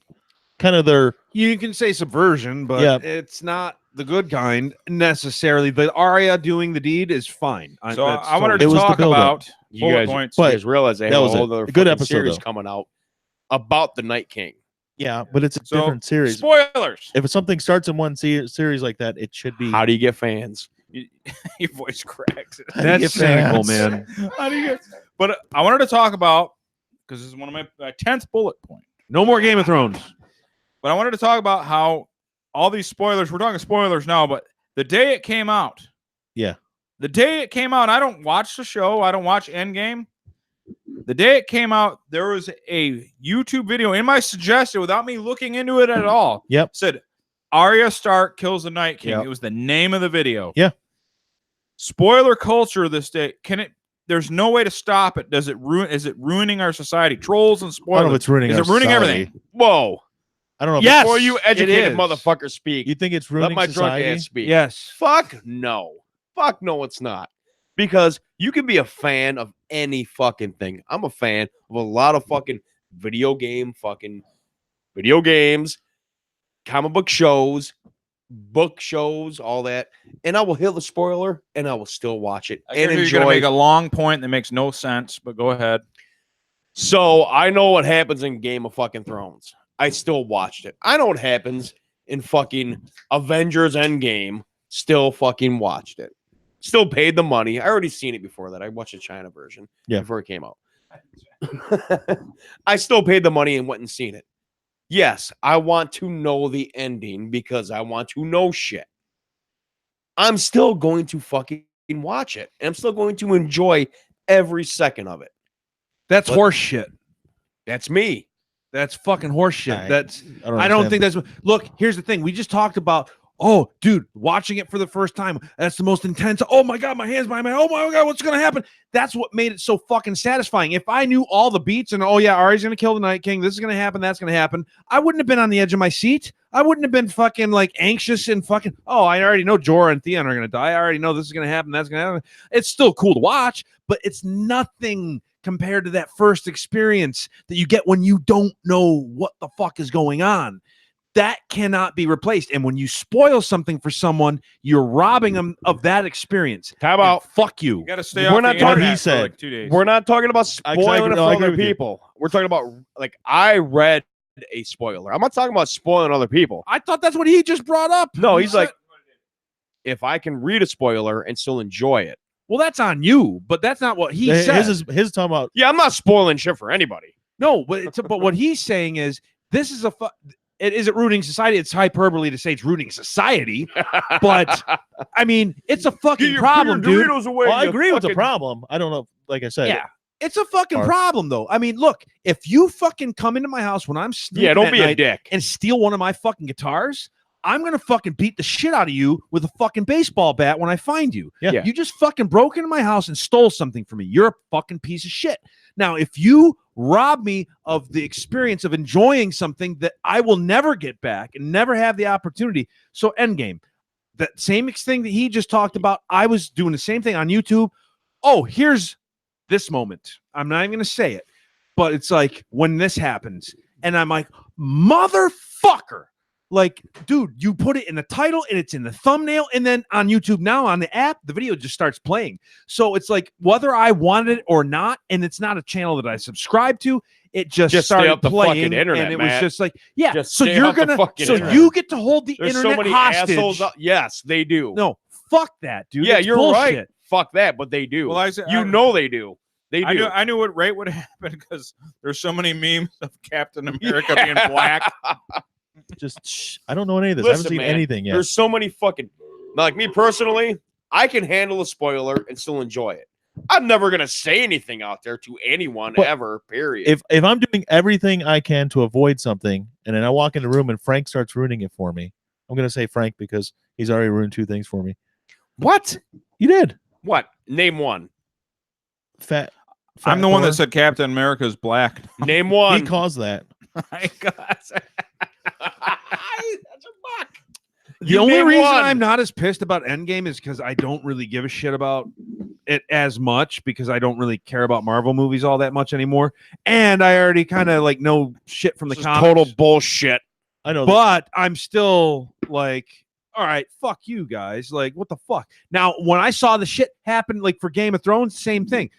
kind of their. You can say subversion, but Yeah. it's not the good kind necessarily. The Arya doing the deed is fine. So That's I wanted It to was the talk build-up. about You bullet guys, points. you But guys realize they that have a was whole it. other A good fucking episode, series though. coming out about the Night King. Yeah, but it's a So, different series. Spoilers. If something starts in one series like that, it should be. How do you get fans? Your voice cracks. How do you That's get cynical, fans? man. How do you get? But I wanted to talk about because this is one of my 10th bullet point. No more Game of Thrones. But I wanted to talk about how all these spoilers. We're talking spoilers now, but the day it came out. Yeah. The day it came out, I don't watch the show. I don't watch Endgame. The day it came out, there was a YouTube video in my suggestion without me looking into it at all. Yep. Said Arya Stark kills the Night King. Yep. It was the name of the video. Yeah. Spoiler culture this day. There's no way to stop it. Is it ruining our society? Trolls and I don't spoilers. know if it's ruining. Is our it ruining society. everything? Whoa! I don't know. If Yes, Before you it educated is. motherfuckers speak, You think it's let ruining my drunk society? ass speak. Yes. Fuck no. Fuck no, it's not. Because you can be a fan of any fucking thing. I'm a fan of a lot of fucking video games, comic book shows, book shows, all that. And I will hit the spoiler and I will still watch it I and guarantee you're gonna enjoy. make a long point that makes no sense, but go ahead. So I know what happens in Game of fucking Thrones. I still watched it. I know what happens in fucking Avengers Endgame. Still fucking watched it. Still paid the money. I already seen it before that. I watched the China version before it came out. I still paid the money and went and seen it. Yes, I want to know the ending because I want to know shit. I'm still going to fucking watch it. And I'm still going to enjoy every second of it. That's But- horse shit. That's me. That's fucking horse shit. I- That's I I don't think that's look, here's the thing. We just talked about, oh, dude, watching it for the first time. That's the most intense. Oh my god, my hands behind my. Oh my god, what's gonna happen? That's what made it so fucking satisfying. If I knew all the beats and oh yeah, Arya's gonna kill the Night King, this is gonna happen, that's gonna happen, I wouldn't have been on the edge of my seat. I wouldn't have been fucking like anxious and fucking, oh, I already know Jorah and Theon are gonna die. I already know this is gonna happen, that's gonna happen. It's still cool to watch, but it's nothing compared to that first experience that you get when you don't know what the fuck is going on. That cannot be replaced. And when you spoil something for someone, you're robbing them of that experience. How about And fuck you. You got to stay We're off not the talking- internet he for said. like 2 days. we're not talking about I spoiling it agree- for I agree other with you. people. We're talking about like I read a spoiler. I'm not talking about spoiling other people. I thought that's what he just brought up. No, He he's said- like, if I can read a spoiler and still enjoy it. well, that's on you, but that's not what he said. his talking about. Yeah, I'm not spoiling shit for anybody. No, but what he's saying is this is it isn't ruining society. It's hyperbole to say it's ruining society, but I mean, it's a fucking problem, dude. Away, Well, I you agree with the fucking- problem. I don't know. Like I said, Yeah. It's a fucking Or- problem, though. I mean, look, if you fucking come into my house when I'm sleeping Yeah, don't at be a night dick. and steal one of my fucking guitars, I'm gonna fucking beat the shit out of you with a fucking baseball bat when I find you. Yeah. You just fucking broke into my house and stole something from me. You're a fucking piece of shit. Now, if you rob me of the experience of enjoying something that I will never get back and never have the opportunity. So Endgame, that same thing that he just talked about, I was doing the same thing on YouTube. Oh, here's this moment. I'm not even going to say it, but it's like when this happens and I'm like, motherfucker. Like, dude, you put it in the title and it's in the thumbnail. And then on YouTube now on the app, the video just starts playing. So it's like whether I wanted it or not, and it's not a channel that I subscribe to, it just Just stay started off the playing. fucking internet, and it Matt. was just like, yeah. Just So stay you're off the gonna, fucking so internet. you get to hold the There's so internet many hostage. assholes. Yes, they do. No, fuck that, dude. yeah, It's you're bullshit. right. Fuck that, but they do. Well, I said, you know they do. They do. I knew what rate would happen because there's so many memes of Captain America being black. Just I don't know any of this. I Listen, haven't seen man, anything yet. There's so many fucking like me personally. I can handle a spoiler and still enjoy it. I'm never gonna say anything out there to anyone But ever. Period. If I'm doing everything I can to avoid something, and then I walk in the room and Frank starts ruining it for me, I'm gonna say Frank because he's already ruined 2 things for me. What? You did. What? Name one. Fat I'm the one Thor. that said Captain America's black. Name one. He caused that. My God. That's a buck. The only name reason one. I'm not as pissed about Endgame is because I don't really give a shit about it as much because I don't really care about Marvel movies all that much anymore. And I already kind of like know shit from the This is comics. total bullshit. I know. But I'm still like, all right, fuck you guys. Like, what the fuck? Now, when I saw the shit happen, like for Game of Thrones, same thing.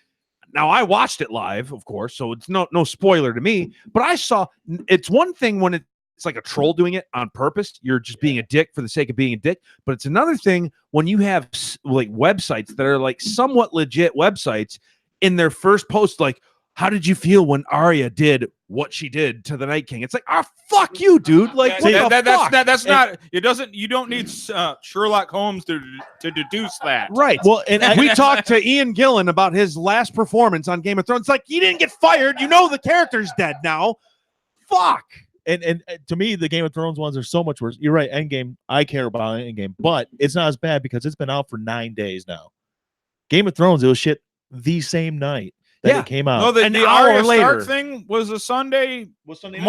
Now I watched it live, of course, so it's no spoiler to me. But I saw it's one thing when it's like a troll doing it on purpose. You're just being a dick for the sake of being a dick. But it's another thing when you have like websites that are like somewhat legit websites in their first post, like, how did you feel when Arya did what she did to the Night King? It's like, oh, fuck you, dude. Like, what the fuck? That's not. It doesn't. You don't need Sherlock Holmes to deduce that. Right. Well, and We talked to Ian Gillan about his last performance on Game of Thrones. It's like, he didn't get fired. You know the character's dead now. Fuck. And to me, the Game of Thrones ones are so much worse. You're right. Endgame, I care about Endgame, but it's not as bad because it's been out for 9 days now. Game of Thrones, it was shit the same night that it came out. No, An the hour Arya later. Stark thing was a Sunday, Monday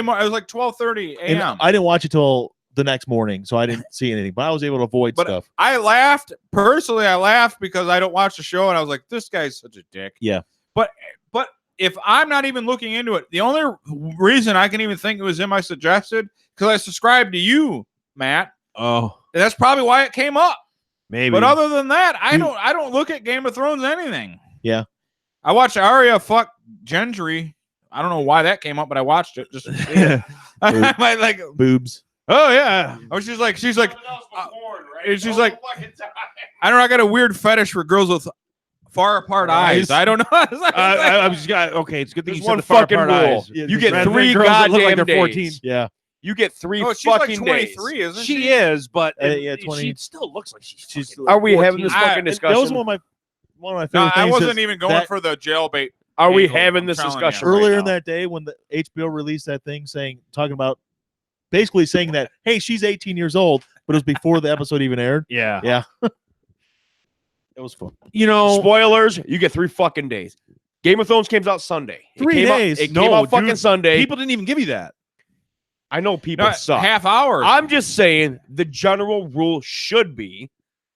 morning. It was like 12:30 And a.m. I didn't watch it till the next morning, so I didn't see anything. But I was able to avoid But stuff. I laughed personally. I laughed because I don't watch the show, and I was like, "This guy's such a dick." Yeah. But if I'm not even looking into it, the only reason I can even think it was him I suggested because I subscribed to you, Matt. Oh, And that's probably why it came up. maybe. But other than that, I don't look at Game of Thrones anything. Yeah. I watched Arya fuck Gendry. I don't know why that came up, but I watched it. Just I might like. Boobs. Oh yeah. Oh, she's like, she's like, I don't know. I got a weird fetish for girls with far apart eyes. I don't know. I was got okay. It's a good thing There's you said one the far fucking apart rule. eyes. You get Rather than 3 girls that look goddamn like they're 14. days. Yeah. You get 3 Oh, she's fucking like days. 23, isn't She she? is, but Yeah, 20. she still looks like she's. Are we having 14. this I- fucking That was discussion? one of my No, favorite I things. wasn't is even going that for the jailbait. Are we angle, having I'm this telling discussion you. right earlier now? in that day when the HBO released that thing talking about basically saying that, hey, she's 18 years old, but it was before the episode even aired. Yeah. Yeah. It was fun. You know, Spoilers, you get 3 fucking days. Game of Thrones came out Sunday. It 3 came out- days? It No, came out fucking dude, Sunday. people didn't even give you that. I know people No, suck. half hour. I'm just saying the general rule should be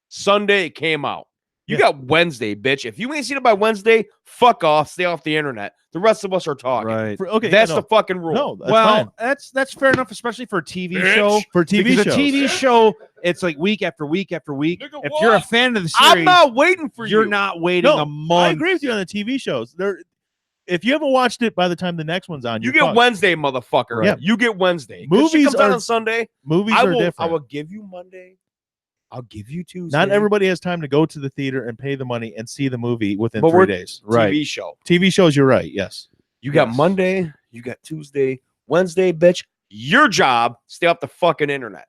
Sunday it came out. You got Wednesday, bitch. If you ain't seen it by Wednesday, fuck off. Stay off the internet. The rest of us are talking. Right. Okay, That's no, the fucking rule. no, that's Well, fine. that's fair enough, especially for a TV Bitch. show. For TV Because shows. a TV show, it's like week after week after week. Nigga, If you're a what? fan of the series, I'm not waiting for you're you. not waiting No, a I month. agree with you on the TV shows. If you haven't watched it by the time the next one's on, You you're get fucked. Wednesday, motherfucker. Yeah. You get Wednesday. 'Cause she Movies comes out are- on Sunday. Movies I are will different. give you Monday. I'll give you Tuesday. Not everybody has time to go to the theater and pay the money and see the movie within But 3 we're- days. TV show. TV shows, you're right. Yes. You got Yes. Monday, you got Tuesday, Wednesday, bitch. Your job, stay off the fucking internet.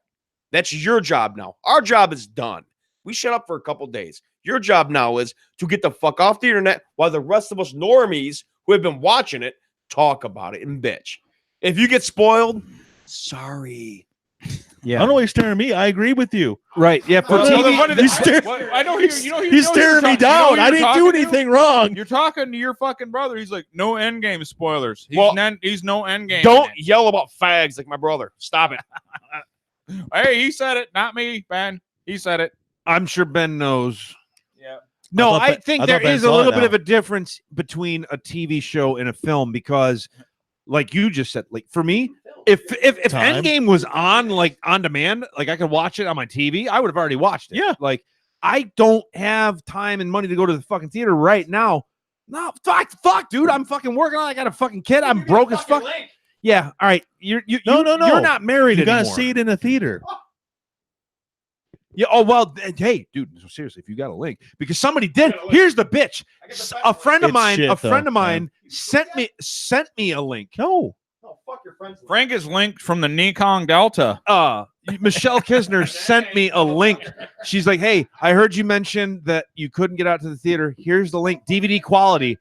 That's your job now. Our job is done. We shut up for a couple days. Your job now is to get the fuck off the internet while the rest of us normies who have been watching it talk about it and bitch. If you get spoiled, sorry. I Yeah. don't know why you're staring at me. I agree with you. Right. Yeah. For Well, TV, the funny thing- he's staring- I know you know He's staring me down. I didn't do anything wrong. You're talking to your fucking brother. He's like, no Endgame spoilers. He's, Well, he's no Endgame. Don't yell about fags like my brother. Stop it. Hey, he said it, not me, Ben. He said it. I'm sure Ben knows. Yeah. No, thought I Ben- think I there thought Ben is a saw it little bit now. of a difference between a TV show and a film because, like you just said, like for me, if Time. Endgame was on like on demand, like I could watch it on my TV, I would have already watched it. Yeah. Like I don't have time and money to go to the fucking theater right now. No, fuck, dude. I'm fucking working on. I got a fucking kid. I'm broke as fuck. Yeah. All right. You No. You're not married You gotta anymore. see it in a theater. Yeah. Oh well. Hey, dude. So seriously, if you got a link, because somebody did. Here's the bitch. A friend of It's mine. shit, A friend though, of mine sent me a link. No. Frank is linked from the Mekong Delta. Michelle Kisner sent me a link. She's like, "Hey, I heard you mention that you couldn't get out to the theater. Here's the link, DVD quality."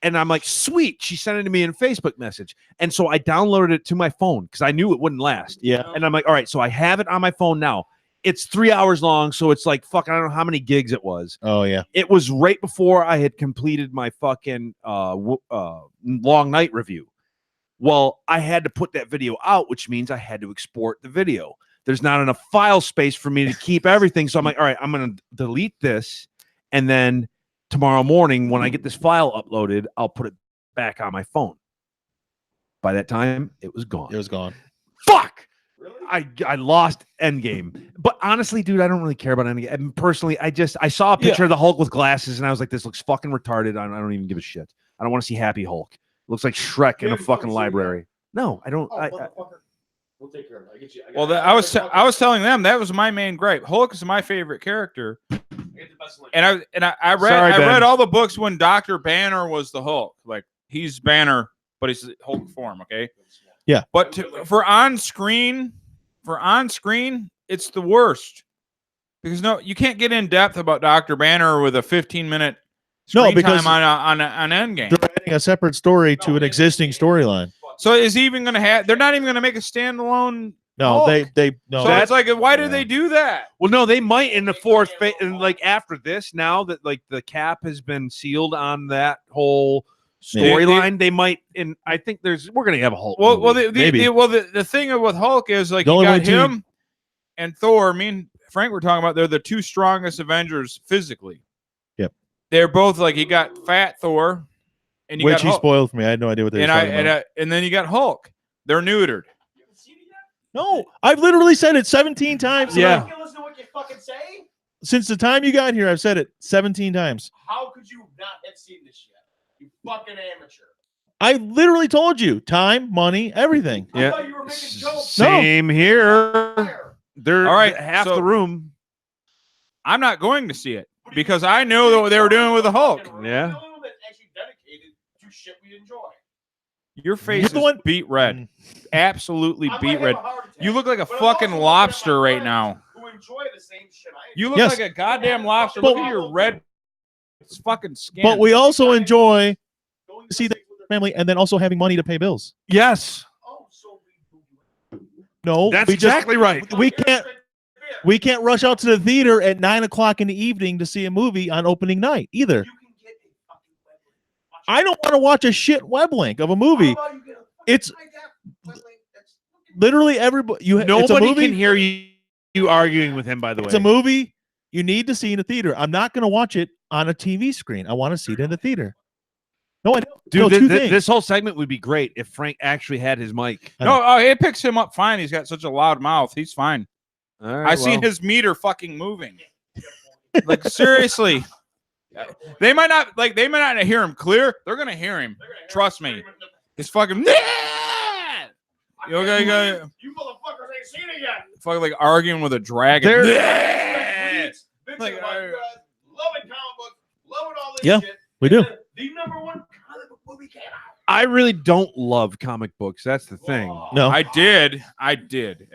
And I'm like, "Sweet." She sent it to me in a Facebook message, and so I downloaded it to my phone because I knew it wouldn't last. Yeah. And I'm like, "All right, so I have it on my phone now. It's 3 hours long, so it's like fuck. I don't know how many gigs it was. Oh yeah. It was right before I had completed my fucking long night review. Well, I had to put that video out, which means I had to export the video. There's not enough file space for me to keep everything. So I'm like, all right, I'm going to delete this. And then tomorrow morning, when I get this file uploaded, I'll put it back on my phone. By that time, it was gone. It was gone. Fuck! Really? I lost Endgame. But honestly, dude, I don't really care about Endgame. And personally, I saw a picture of the Hulk with glasses, and I was like, this looks fucking retarded. I don't even give a shit. I don't want to see Happy Hulk. It looks like Shrek in a fucking library. No, I don't. We'll take care of it. I get you. I was telling them that was my main gripe. Hulk is my favorite character, and I read all the books when Dr. Banner was the Hulk. Like he's Banner, but he's Hulk form. Okay. Yeah. But for on screen, it's the worst because you can't get in depth about Dr. Banner with a 15-minute screen time on Endgame. They're adding a separate story to an existing storyline. So is he even going to have? They're not even going to make a standalone. No, Hulk. they no. So it's like, why do they do that? Well, no, they might in the fourth phase, and like after this, now that like the cap has been sealed on that whole storyline, they might. And I think we're gonna have a Hulk. Well, movie. the thing with Hulk is like you got him and Thor. Me and Frank were talking about they're the two strongest Avengers physically. Yep, they're both like you got Fat Thor. And you which got he Hulk. spoiled for me. I had no idea what they were talking about. And then you got Hulk. They're neutered. No, I've literally said it 17 times. Yeah. You listen to what you fucking say? Since the time you got here, I've said it 17 times. How could you not have seen this yet? You fucking amateur. I literally told you time, money, everything. I thought you were making jokes. Same here. They're all right. Half the room. I'm not going to see it because I know what they were doing with the Hulk. Yeah. Shit we enjoy. Your face is beat red. Absolutely beat red. You look like a fucking lobster right now. Who enjoy the same shit you look like a goddamn lobster. Look at your red fucking skin. But we also enjoy going to see the family and then also having money to pay bills. Yes. No, that's exactly right. We can't rush out to the theater at 9:00 in the evening to see a movie on opening night either. I don't want to watch a shit web link of a movie. It's literally everybody. Nobody can hear you arguing with him. By the way, it's a movie you need to see in a theater. I'm not going to watch it on a TV screen. I want to see it in the theater. No, I don't. Dude, this whole segment would be great if Frank actually had his mic. No, it picks him up fine. He's got such a loud mouth. He's fine. All right, I seen his meter fucking moving. Like seriously. They might not hear him clear. They're gonna hear him. Trust me. It's fucking. You motherfuckers ain't seen it yet. Fucking like arguing with a dragon. Loving comic books, loving all this shit. We do. The number one comic book movie came out. I really don't love comic books. That's the thing. No, I did. At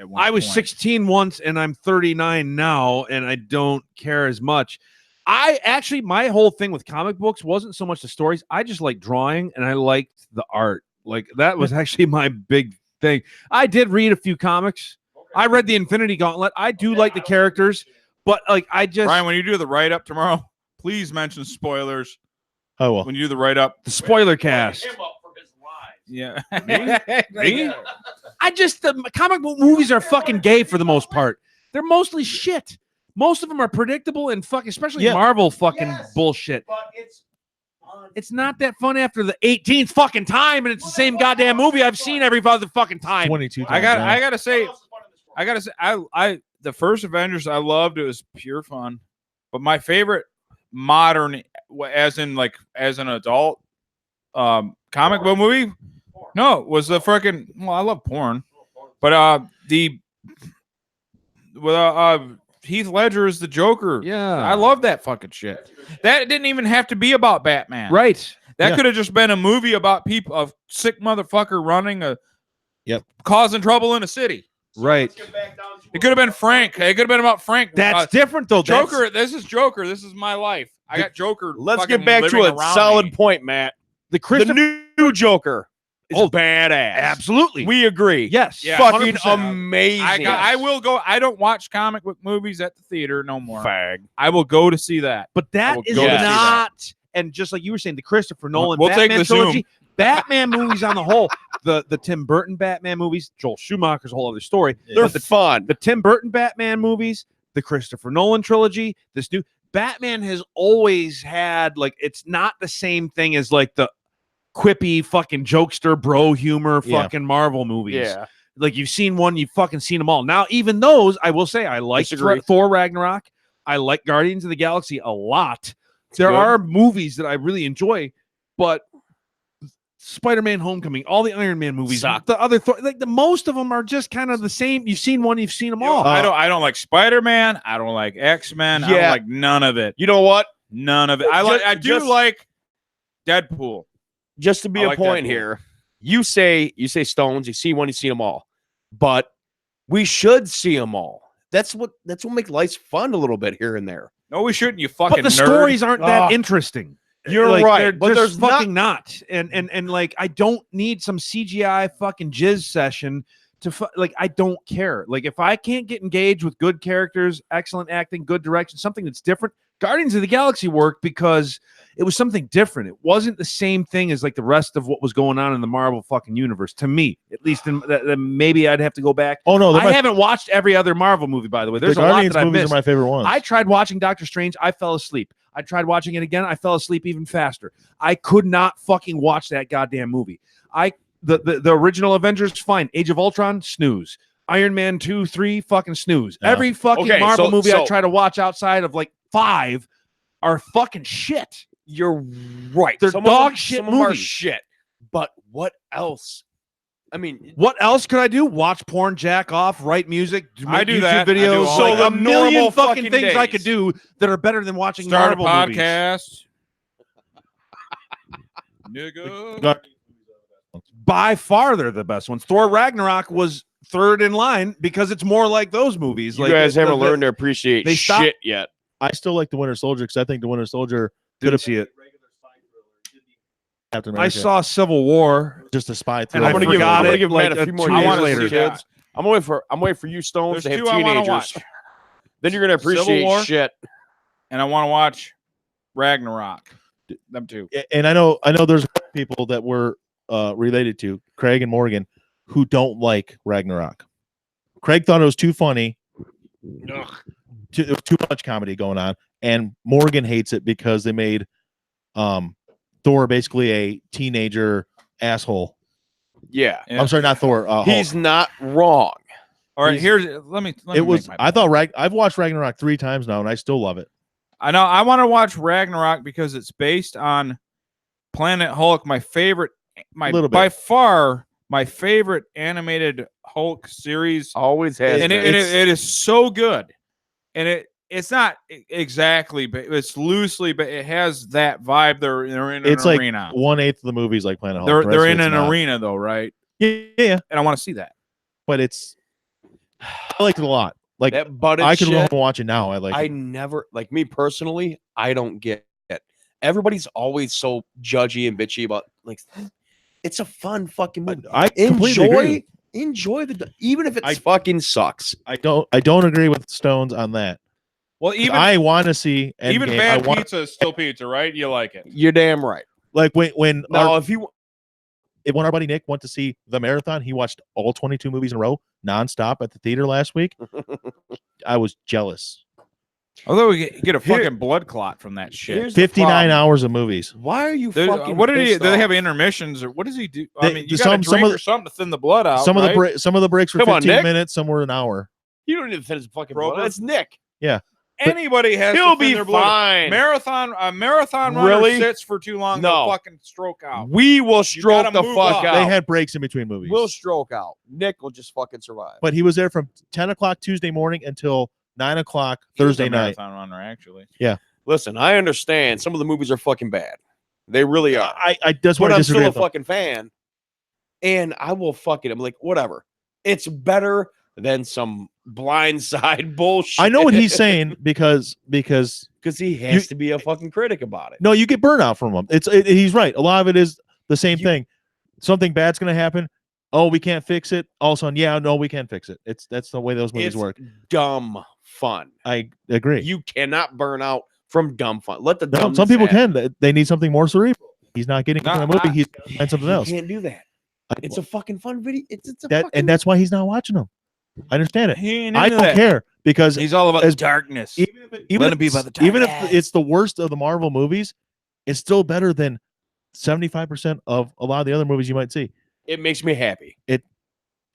one I was point. 16 once, and I'm 39 now, and I don't care as much. My whole thing with comic books wasn't so much the stories. I just like drawing and I liked the art. Like that was actually my big thing. I did read a few comics. I read the Infinity Gauntlet. I do like the characters, but like Brian, when you do the write up tomorrow, please mention spoilers. Oh well. When you do the write up, the spoiler cast. Yeah. Me? The comic book movies are fucking gay for the most part. They're mostly shit. Most of them are predictable and especially Marvel fucking bullshit. But it's not that fun after the 18th fucking time, and it's the same goddamn movie I've seen every other fucking time. 22 times. I gotta say, the first Avengers I loved. It was pure fun, but my favorite modern, as an adult, comic book movie, was the freaking. Well, I love porn, but Heath Ledger is the Joker. Yeah. I love that fucking shit. That didn't even have to be about Batman. Right. That could have just been a movie about a sick motherfucker running a causing trouble in a city. Right. It could have been Frank. It could have been about Frank. That's different though. Joker. This is Joker. This is my life. I got Joker. Let's fucking get back to living a around solid me. point, Matt. The New Joker is badass. Absolutely. We agree. Yes. Yeah, Fucking 100%. amazing. I will go. I don't watch comic book movies at the theater no more. Fag. I will go to see that. But that will is go to see not, and just like you were saying, the Christopher Nolan We'll take Batman the trilogy, Zoom. Batman movies on the whole, the Tim Burton Batman movies, Joel Schumacher's a whole other story. They're But fun. the Tim Burton Batman movies, the Christopher Nolan trilogy, this new Batman has always had like it's not the same thing as like the quippy fucking jokester bro humor fucking Marvel movies. Yeah. Like you've seen one, you've fucking seen them all. Now, even those, I will say, I like Disagree. Thor Ragnarok. I like Guardians of the Galaxy a lot. There good. are movies that I really enjoy, but Spider-Man: Homecoming, all the Iron Man movies, Suck. the other Thor, like the most of them are just kind of the same. You've seen one, you've seen them all. I don't like Spider-Man. I don't like X-Men. I don't Yeah. like none of it. You know what? None of it. I do like Deadpool. Just to be I a like point Deadpool. here, you say Stones. You see one, you see them all, but we should see them all. That's what makes life fun a little bit here and there. No, we shouldn't. You fucking But the nerd. stories aren't that Ah. interesting. You're Like, right, they're but just there's fucking not. And like I don't need some CGI fucking jizz session to like I don't care. Like if I can't get engaged with good characters, excellent acting, good direction, something that's different. Guardians of the Galaxy worked because it was something different. It wasn't the same thing as like the rest of what was going on in the Marvel fucking universe. To me, at least, maybe I'd have to go back. Oh no, I haven't watched every other Marvel movie, by the way. There's the a lot Guardians that I movies missed. are my favorite ones. I tried watching Doctor Strange. I fell asleep. I tried watching it again. I fell asleep even faster. I could not fucking watch that goddamn movie. The original Avengers, fine. Age of Ultron, snooze. Iron Man 2, 3, fucking snooze. Yeah. Every fucking Okay, Marvel movie I so- try to watch outside of like 5 are fucking shit. You're right. They're Some dog of them, shit some of them are movies. shit. But what else? I mean, What else could I do? Watch porn, jack off, write music, I make do YouTube that. I do videos. all So that. a million Normal fucking fucking things I days. could do that are better than watching Start a Marvel movies. podcast. Nigga. Gar- By far, they're the best ones. Thor Ragnarok was third in line because it's more like those movies. you like guys the- haven't the- learned to appreciate they stop- shit yet. I still like the Winter Soldier because I think the Winter Soldier Didn't see it. Captain I America, saw Civil War. just a spy And thriller. I I'm gonna forgot it, give like, Matt a few more 2 years years later. later. Kids. I'm waiting for you Stones There's to have two I wanna teenagers. watch. Then you're gonna Civil appreciate War. shit. And I want to watch Ragnarok. Them two. And I know there's people that we're related to, Craig and Morgan, who don't like Ragnarok. Craig thought it was too funny, too much comedy going on, and Morgan hates it because they made Thor basically a teenager asshole. Yeah, Yeah. I'm sorry, not Thor. Hulk. he's not wrong. All right, He's- here's let me It was. make my I thought I've watched Ragnarok 3 times now, and I still love it. I know I want to watch Ragnarok because it's based on Planet Hulk, my favorite, Little bit. by far my favorite animated Hulk series, Always has. and, been. it is so good. And it's not exactly, but it's loosely, but it has that vibe. They're in an It's like arena. 1/8 of the movies like Planet Hulk. They're The rest of in it's an not. arena though, right? Yeah, And I want to see that. but it's. I like it a lot. Like that butted I could go home shit. and watch it now. I like. I it. never like me personally. I don't get it. Everybody's always so judgy and bitchy about like. It's a fun fucking movie. I completely agree. Enjoy the even if it I- fucking sucks. I don't agree with Stones on that. Well, even I want to see even Endgame. bad I want, pizza is still pizza, right? You like it. You're damn right. like when Now, our, if you when our buddy Nick went to see the marathon, he watched all 22 movies in a row, nonstop at the theater last week. I was jealous. Although we get a Here- fucking blood clot from that shit. here's the 59 problem. hours of movies. Why are you There's- fucking? what did he? pissed Do they off? have intermissions or what does he do? I They- mean, you some- got to some drink of or something to thin the blood out. Some of right? some of the breaks were Come on, 15 Nick. minutes, some were an hour. You don't need to finish the fucking Broker? blood. That's Nick. Anybody has He'll to thin be their blood. fine. A marathon runner Really? sits for too long. No. They'll fucking stroke out. We will stroke gotta the move fuck up. out. They had breaks in between movies. We'll stroke out. Nick will just fucking survive. But he was there from 10 o'clock Tuesday morning until 9 o'clock He was Thursday a night. marathon runner, actually. Listen, I understand some of the movies are fucking bad. They really are. I that's But what I I'm disagree still a with. fucking fan. and I will fuck it. I'm like, whatever. It's better than some blindside bullshit. I know what he's saying because he has to be a fucking critic about it. no, you get burnout from him. He's right. A lot of it is the same thing. Something bad's gonna happen. Oh, we can't fix it. All of a sudden, yeah, no, we can fix it. That's the way those movies work. Dumb fun. I agree. You cannot burn out from dumb fun. Let the No, dumb. some people can. They need something more cerebral. He's not getting it from the movie. He's find something else. You can't do that. It's a fucking fun video. It's a that, fucking... and that's why he's not watching them. I understand it. He ain't I into don't that. care because He's all about as- darkness. even Let if it be it's- about the even if darkness. it's the worst of the Marvel movies, it's still better than 75% of a lot of the other movies you might see. It makes me happy.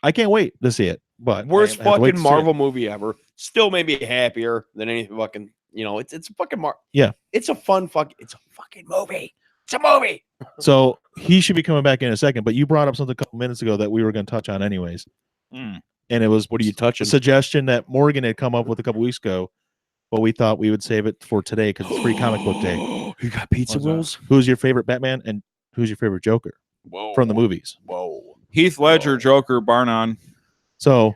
I can't wait to see it. But Worst I have to wait fucking to see it. Marvel movie ever. Still made me happier than any fucking. It's a fucking Yeah. It's a fun It's a fucking movie. It's a movie. So he should be coming back in a second. But you brought up something a couple minutes ago that we were going to touch on anyways, and it was What are you touching? a suggestion that Morgan had come up with a couple weeks ago, but we thought we would save it for today because it's free comic book day. You got pizza What's that? rolls? Who's your favorite Batman and who's your favorite Joker Whoa. from the movies? Whoa. Heath Ledger, Whoa. Joker, bar none. So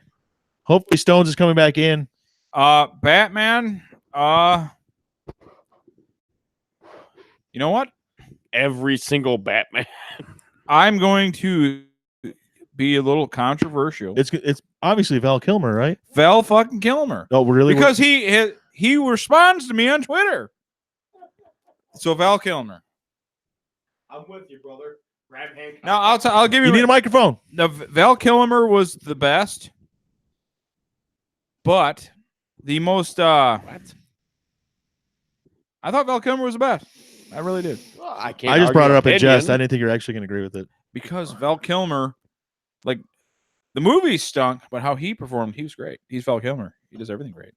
hopefully Stones is coming back in. Batman. You know what? Every single Batman. I'm going to be a little controversial. It's obviously Val Kilmer, right? Val fucking Kilmer. Oh, really? Because he responds to me on Twitter. So Val Kilmer. I'm with you, brother. Grab Hancock. Now I'll give you. You need a microphone. Now, Val Kilmer was the best, but the most. I thought Val Kilmer was the best. I really did. Well, I can't. I just brought it up in opinion. jest. I didn't think you're actually going to agree with it. Because Val Kilmer, like the movie stunk, but how he performed, he was great. He's Val Kilmer. He does everything great.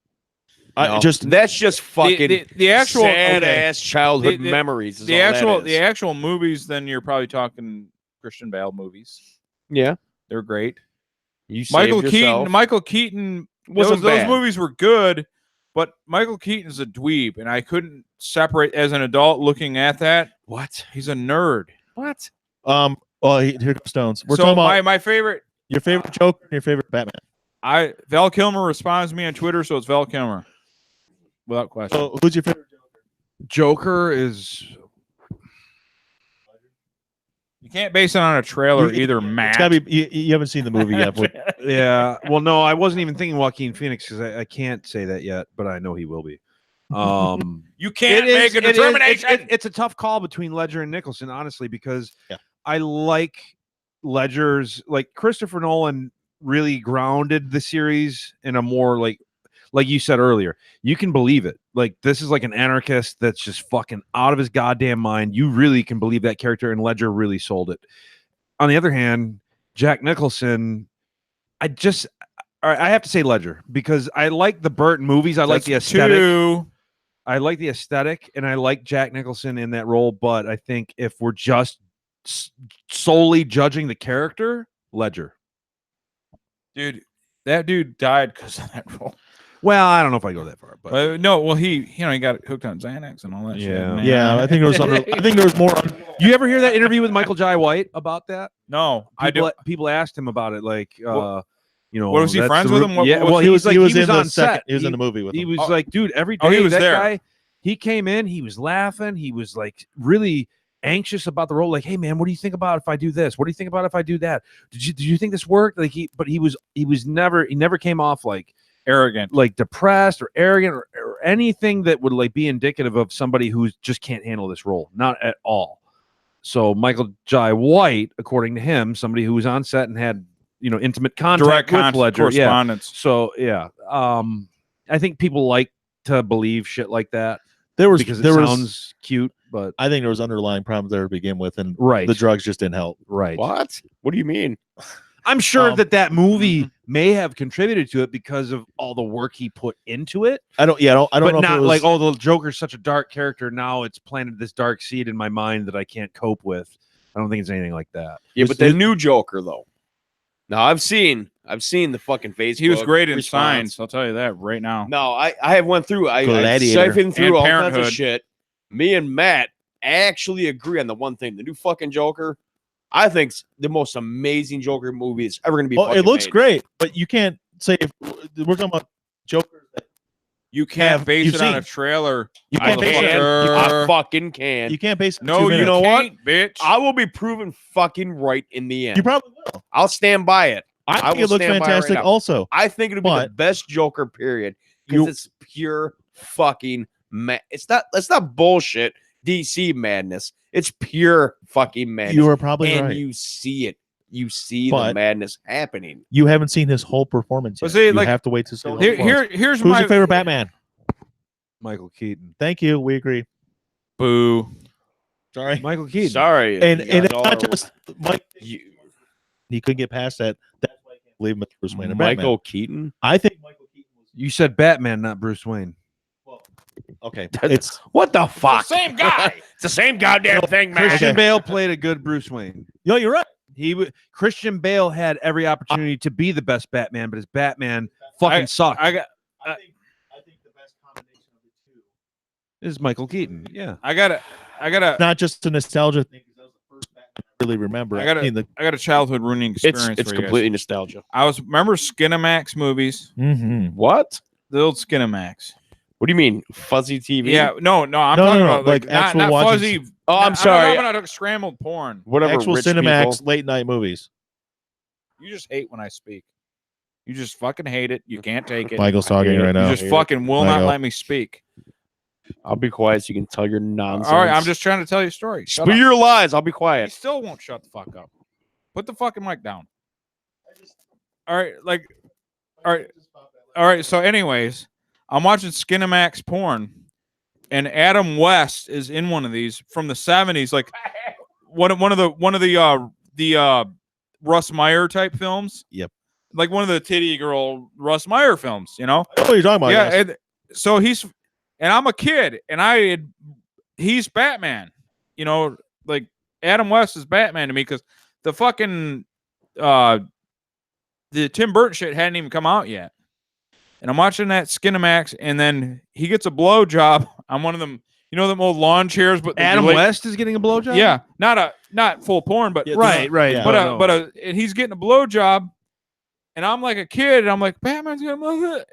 That's just fucking the actual sad okay. ass childhood The- memories. is The all that the is. actual movies. Then you're probably talking Christian Bale movies. Yeah, They're great. you Michael saved yourself. Keaton. Michael Keaton. Wasn't those bad. movies were good, but Michael Keaton's a dweeb, and I couldn't separate as an adult looking at that. What? He's a nerd. What? Well, here comes Stones. We're so talking about my favorite. your favorite Joker and your favorite Batman. Val Kilmer responds to me on Twitter, so it's Val Kilmer, without question. So who's your favorite? Joker is You can't base it on a trailer either, It's Matt. gotta be. You haven't seen the movie yet. but yeah. Well, no, I wasn't even thinking Joaquin Phoenix because I can't say that yet, but I know he will be. You can't It make is- a determination. it's a tough call between Ledger and Nicholson, honestly, because Yeah. I like Ledger's, like Christopher Nolan really grounded the series in a more like you said earlier, you can believe it. Like this is like an anarchist that's just fucking out of his goddamn mind. You really can believe that character, and Ledger really sold it. On the other hand, Jack Nicholson, I have to say Ledger because I like the Burton movies. I like the aesthetic. I like the aesthetic, and I like Jack Nicholson in that role. But I think if we're just solely judging the character, Ledger. Dude, that dude died because of that role. Well, I don't know if I go that far, but No, well, he got hooked on Xanax and all that shit. Yeah. man. yeah, I think there was more. you ever hear that interview with Michael Jai White about that? No, I do. People asked him about it, like, What- you know, what was he that's friends the with root- him? What- yeah, what- well, He was like, in the on second. set. He was in the movie with He him. was like, dude, every day Oh, he was that there. guy, he came in, he was laughing, he was like really anxious about the role. Like, hey man, what do you think about if I do this? What do you think about if I do that? Did you think this worked? Like he never came off like Arrogant. like depressed or arrogant or anything that would like be indicative of somebody who just can't handle this role. Not at all. So Michael Jai White, according to him, somebody who was on set and had, you know, intimate contact with Ledger. Yeah. correspondence. So yeah. I think people like to believe shit like that because it was sounds cute, but I think there was underlying problems there to begin with, and right. the drugs just didn't help. right. What? What do you mean? I'm sure that movie mhm. may have contributed to it because of all the work he put into it. I don't know. But If not it was, like, oh, the Joker's such a dark character. Now it's planted this dark seed in my mind that I can't cope with. I don't think it's anything like that. Yeah, but the new Joker though. Now I've seen the fucking Facebook. He was great in response. Signs. I'll tell you that right now. No, I have went through. I Gladiator. siphoned through And all kinds Parenthood. of shit. Me and Matt actually agree on the one thing: the new fucking Joker. I think it's the most amazing Joker movie that's ever going to be. Oh, it looks made. great, but you can't say we're talking about Joker. You can't base you've it on a seen. trailer. You can't base it. I fucking can. You can't base it. No, on 2 you minutes. know what? Can't, bitch. I will be proven fucking right in the end. You probably will. I'll stand by it. I think will it looks stand by it fantastic. right now. Also, I think it'll be the best Joker. Period. Because it's pure fucking. It's not bullshit. DC madness. It's pure fucking madness. you are probably and right. you see it. You see the madness happening. You haven't seen his whole performance yet. But see, you like, have to wait to see. the whole Here's Who's my your favorite Batman? Michael Keaton. Thank you. We agree. Boo. Sorry, Michael Keaton. Sorry, and you guys it's all not are- just Mike. He couldn't get past that. That's why I can't believe him as Bruce Wayne. and Michael Batman. Keaton. I think Michael Keaton was You said Batman, not Bruce Wayne. okay. It's What the fuck? Same guy. It's the same goddamn thing, man. Christian Bale played a good Bruce Wayne. you're right. Christian Bale had every opportunity to be the best Batman, but his Batman fucking sucked. I got. I think the best combination of the two Is Michael Keaton. Yeah. I gotta. not just a nostalgia thing. That was the first Batman I really remember. I got a childhood ruining experience. It's for you completely guys. nostalgia. Remember Skinamax movies, What? the old Skinamax. What do you mean, fuzzy TV? Yeah, no, I'm No, talking no, about like not actual watching fuzzy. Oh, I'm sorry. I'm not scrambled porn. Whatever. Actual rich Cinemax people. late night movies. You just hate when I speak. You just fucking hate it. You can't take it. Michael's talking right You now. just fucking will not Michael. let me speak. I'll be quiet so you can tell your nonsense. All right, I'm just trying to tell you a story. Shut Spill up. your lies. I'll be He quiet. still won't shut the fuck up. Put the fucking mic down. All right, all right. So, anyways, I'm watching Skinamax porn, and Adam West is in one of these from the '70s, like one of the Russ Meyer type films. Yep. Like one of the titty girl Russ Meyer films, you know? What are you talking about? Yeah. Yes. And so and I'm a kid, and he's Batman, you know, like Adam West is Batman to me because the fucking the Tim Burton shit hadn't even come out yet. And I'm watching that Skinamax, and then he gets a blowjob on one of them, you know, them old lawn chairs. But Adam West is getting a blowjob? yeah, not full porn, but Yeah, Right. Yeah. but and he's getting a blowjob, and I'm like a kid, and I'm like, Batman's gonna blow it,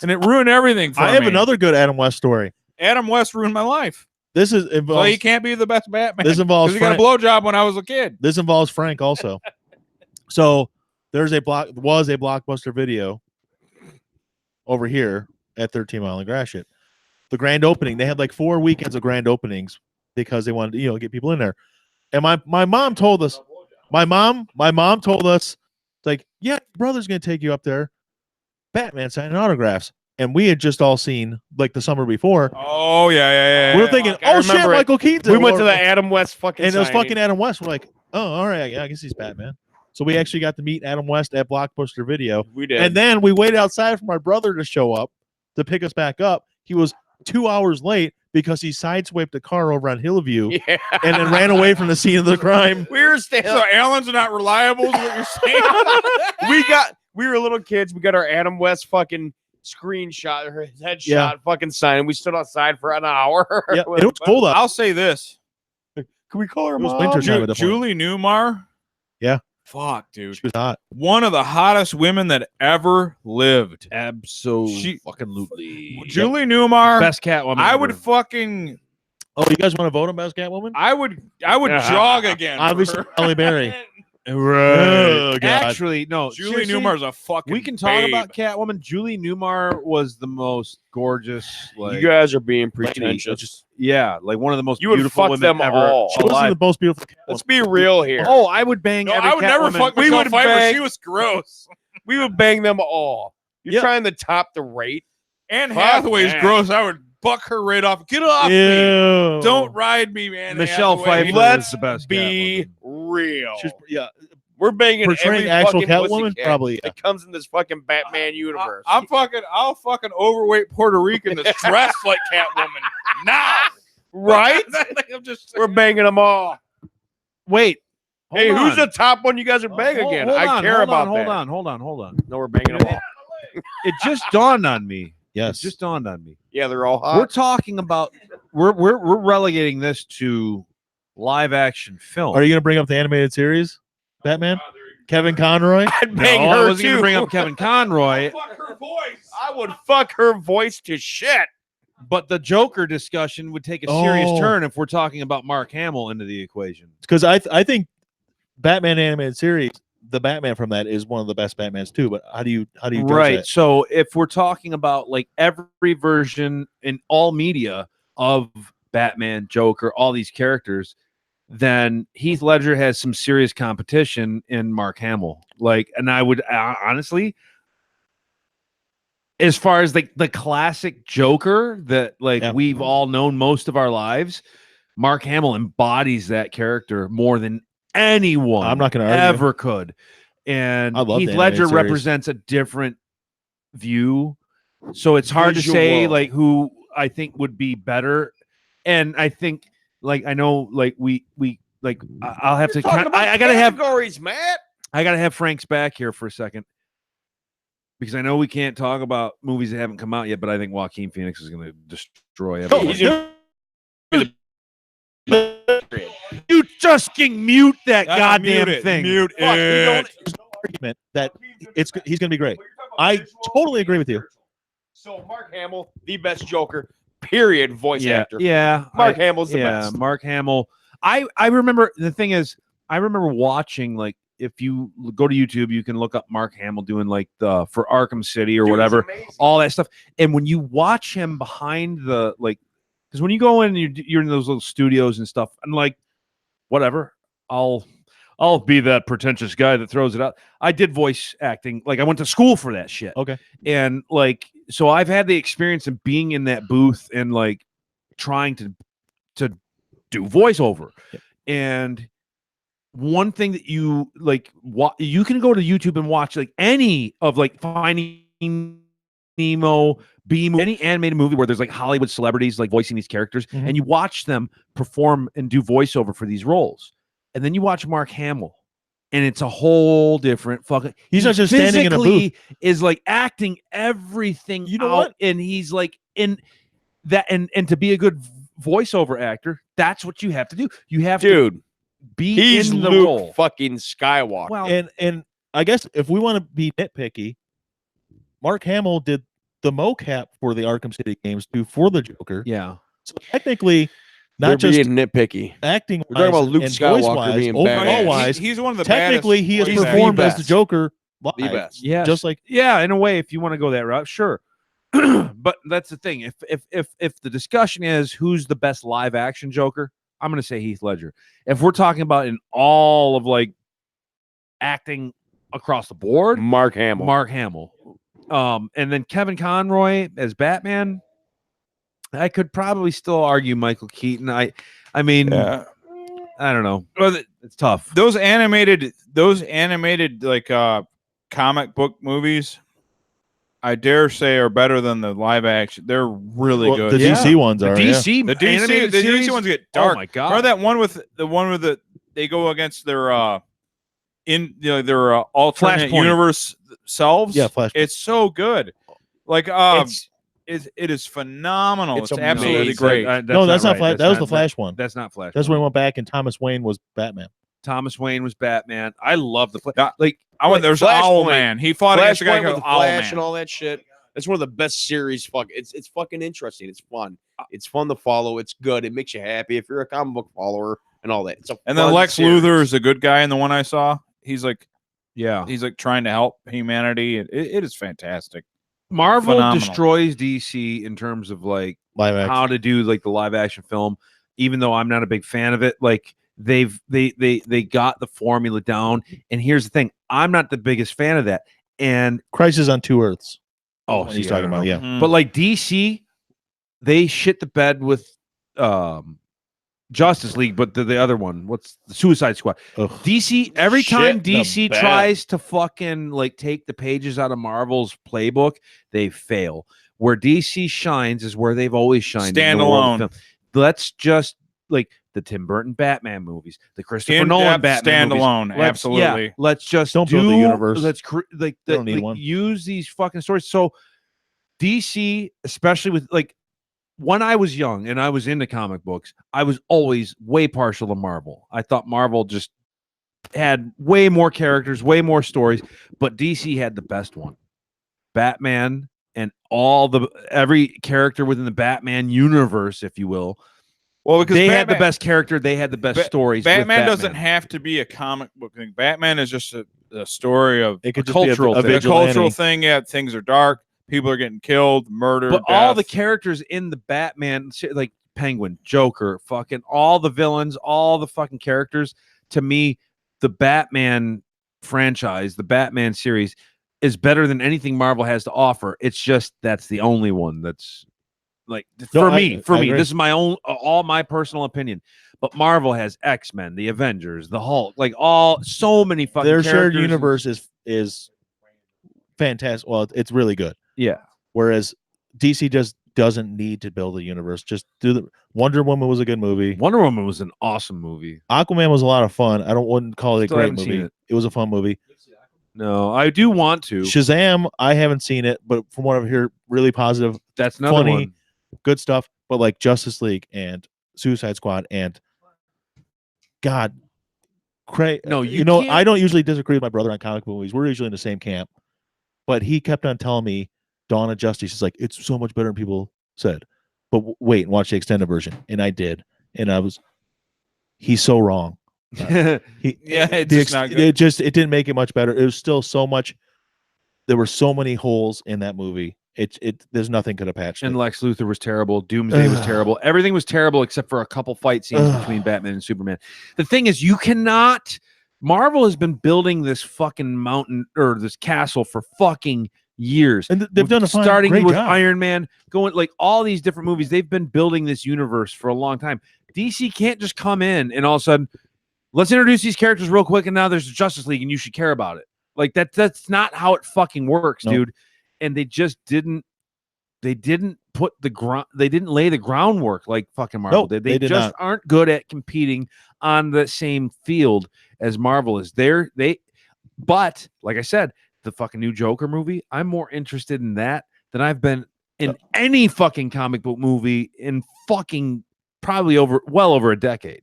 and it ruined everything for me. I have another good Adam West story. Adam West ruined my life, This is so involves. he can't be the best Batman. This involves because he got a blowjob when I was a kid. This involves Frank also. So was a Blockbuster Video over here at 13 Mile and Gratiot. The grand opening, they had like 4 weekends of grand openings because they wanted to, get people in there. And my mom told us, my mom told us, like, yeah, your brother's gonna take you up there, Batman signing autographs. And we had just all seen like the summer before. Oh yeah. We were thinking, I oh shit, remember it. Michael Keaton. We went to the Adam West fucking and it was signing. fucking Adam West. We're like, oh, all right, I guess he's Batman. So we actually got to meet Adam West at Blockbuster Video. We did. And then we waited outside for my brother to show up to pick us back up. He was 2 hours late because he sideswiped a car over on Hillview yeah. and then ran away from the scene of the crime. We were standing. So Alan's not reliable, is what you're saying? we were little kids. We got our Adam West fucking screenshot, her headshot fucking sign. And we stood outside for an hour. Yeah, it was cold out. I'll say this. Can we call her It was mom? winter time at the point. Julie Newmar. Yeah. Fuck, dude. She was hot. One of the hottest women that ever lived. Absolutely. Julie Newmar. Best Catwoman. I ever. would fucking. Oh, you guys want to vote on Best Catwoman? I would jog again. for Obviously, her. Halle Berry. Right. God. Actually, no. Julie seriously, Newmar's a fucking. We can talk babe. about Catwoman. Julie Newmar was the most gorgeous. Like, You guys are being lady. pretentious. Yeah, like one of the most You would beautiful fuck women them ever all. She wasn't alive. the most beautiful Let's Catwoman. be real here. Oh, I would bang No, every I would never Catwoman. fuck We Michelle would Pfeiffer. bang- She was gross. We would bang them all. You're Yeah. trying to top the rate. Anne Fuck Hathaway's that. gross. I would buck her right off. Get off me. Ew. Don't ride me, man. Michelle Hathaway. Pfeiffer Let's is the best. Be Catwoman. real. Yeah. We're banging Portraying every actual fucking Catwoman? pussycat Probably, yeah. that comes in this fucking Batman universe. I'll fucking overweight Puerto Rican that's dressed like Catwoman now. right? I'm just We're banging them all. Wait. Hey, hold who's on. the top one you guys are banging Hold- again? hold I on, care hold about on, that. Hold on. No, we're banging them all. It just dawned on me. Yes. It just dawned on me. Yeah, they're all hot. We're talking about we're relegating this to live action film. Are you going to bring up the animated series, Batman? Kevin Conroy? I'd bang No, her I wasn't too. going to bring up Kevin Conroy, I would fuck her voice to shit. but the Joker discussion would take a serious Oh. turn if we're talking about Mark Hamill into the equation. Because I think Batman animated series, the Batman from that is one of the best Batmans too. But how do you judge Right. that? So if we're talking about like every version in all media of Batman, Joker, all these characters, then Heath Ledger has some serious competition in Mark Hamill. Like, and I would honestly, as far as like the classic Joker that like we've all known most of our lives, Mark Hamill embodies that character more than anyone I'm not going to ever could. And I love Heath the Ledger animated series. represents a different view. So it's hard to say Visual. like who I think would be better. And I think like I know like we like I'll have to I gotta have categories, Matt. I gotta have Frank's back here for a second. Because I know we can't talk about movies that haven't come out yet, but I think Joaquin Phoenix is gonna destroy everyone. You just can mute that goddamn thing. Mute Fuck, it. there's no argument that he's going to be great. I totally agree with you. So Mark Hamill, the best Joker, period, voice actor. Yeah. Mark Hamill's the best. Mark Hamill. I remember the thing is, I remember watching like if you go to YouTube, you can look up Mark Hamill doing like the for Arkham City or whatever, all that stuff. And when you watch him behind the like, because when you go in and you're in those little studios and stuff, and like, whatever, I'll be that pretentious guy that throws it out. I did voice acting, like I went to school for that shit. Okay. And like, so I've had the experience of being in that booth and like trying to do voiceover. Yep. And one thing that you like, you can go to YouTube and watch like any of like Finding Nemo, any animated movie where there's like Hollywood celebrities like voicing these characters, and you watch them perform and do voiceover for these roles. And then you watch Mark Hamill, and it's a whole different fucking. He's not just standing in a booth. Is like acting everything. You know out, what? And he's like in that, and to be a good voiceover actor, that's what you have to do. You have to be he's in the Luke role. fucking Skywalker. Well, And I guess if we want to be nitpicky, Mark Hamill did the mocap for the Arkham City games too for the Joker. Yeah. So technically, They're not just being nitpicky. acting. We're talking about Luke and Skywalker voice-wise, being overall badass. wise, He's one of the technically he has baddest voice performed actors. as the Joker live. The best. Yeah. Just like Yeah, in a way, if you want to go that route, sure. But that's the thing. If the discussion is who's the best live action Joker, I'm going to say Heath Ledger. If we're talking about in all of like acting across the board, Mark Hamill. Mark Hamill. And then Kevin Conroy as Batman, I could probably still argue Michael Keaton. I mean, I don't know. Well, It's tough. those animated like comic book movies, I dare say, are better than the live action. They're really good. the DC ones The are. DC, The DC, animated the series? DC ones get dark. Oh my god! Remember that one with the they go against their their alternate Flashpoint. universe selves. Yeah, Flashpoint. It's so good. Like it is phenomenal. It's It's absolutely amazing. great. No, that's not right. Flash. That was the Flash one. That's not Flash. That's when we went back and Thomas Wayne was Batman. Thomas Wayne was Batman. I love the Yeah. like. I went. There's Flashpoint. Owlman. He fought against a guy Flashpoint called with the Flash Owlman. and all that shit. It's one of the best series. It's fucking interesting. It's fun. It's fun to follow. It's good. It makes you happy if you're a comic book follower and all that. It's a And then fun Lex series. Luthor is a good guy in the one I saw. He's like Yeah, trying to help humanity. It is fantastic. Marvel Phenomenal. destroys DC in terms of like Live action. how to do like the live action film. Even though I'm not a big fan of it, like they got the formula down. And here's the thing: I'm not the biggest fan of that. And Crisis on Two Earths. oh, He's see, I talking don't about. know. Yeah. Mm. But like DC, they shit the bed with Justice League, but the other one, what's the Suicide Squad? Ugh. DC, every time Shit the DC bed. tries to fucking like take the pages out of Marvel's playbook, they fail. Where DC shines is where they've always shined. in the world of Standalone. film. Let's just like the Tim Burton Batman movies, the Christopher Nolan In-depth Batman movies. standalone. Let's- Absolutely. Yeah, let's just Don't build the universe. Let's They don't need one. use these fucking stories. So DC, especially with like when I was young and I was into comic books, I was always way partial to Marvel. I thought Marvel just had way more characters, way more stories, but DC had the best one. Batman and every character within the Batman universe, if you will. Well, because they had the best character, they had the best stories. Batman doesn't have to be a comic book thing. Batman is just a story of it could just cultural be a cultural thing. Yeah, things are dark, people are getting killed, murdered. But all the characters in the Batman, like Penguin, Joker, fucking all the villains, all the fucking characters, to me, the Batman franchise, the Batman series, is better than anything Marvel has to offer. It's just that's the only one that's like for me. This is my own, all my personal opinion. But Marvel has X-Men, the Avengers, the Hulk, like so many fucking. Their characters. shared universe is fantastic. Well, it's really good. Yeah. Whereas DC just doesn't need to build a universe. Just do the Wonder Woman was a good movie. Wonder Woman was an awesome movie. Aquaman was a lot of fun. I wouldn't call it a great movie. It was a fun movie. No, I do want to. Shazam, I haven't seen it, but from what I've heard, really positive. That's another funny, one. Good stuff. But like Justice League and Suicide Squad and God, no, I don't usually disagree with my brother on comic movies. We're usually in the same camp, but he kept on telling me Dawn of Justice is like it's so much better than people said. But wait and watch the extended version, and I did, and he's so wrong. It didn't make it much better. It was still so much. There were so many holes in that movie. There's nothing could have patched. And Lex Luthor was terrible. Doomsday was terrible. Everything was terrible except for a couple fight scenes between Batman and Superman. The thing is, you cannot. Marvel has been building this fucking mountain or this castle for fucking years, and they've done a starting great with job. Iron Man, going like all these different movies. They've been building this universe for a long time. DC can't just come in and all of a sudden, let's introduce these characters real quick, and now there's Justice League, and you should care about it. Like that's not how it fucking works, dude. And they just didn't. They didn't put the ground. They didn't lay the groundwork like fucking Marvel did. They did just not. aren't good at competing on the same field as Marvel is. But like I said, the fucking new Joker movie. I'm more interested in that than I've been in any fucking comic book movie in fucking probably well over a decade.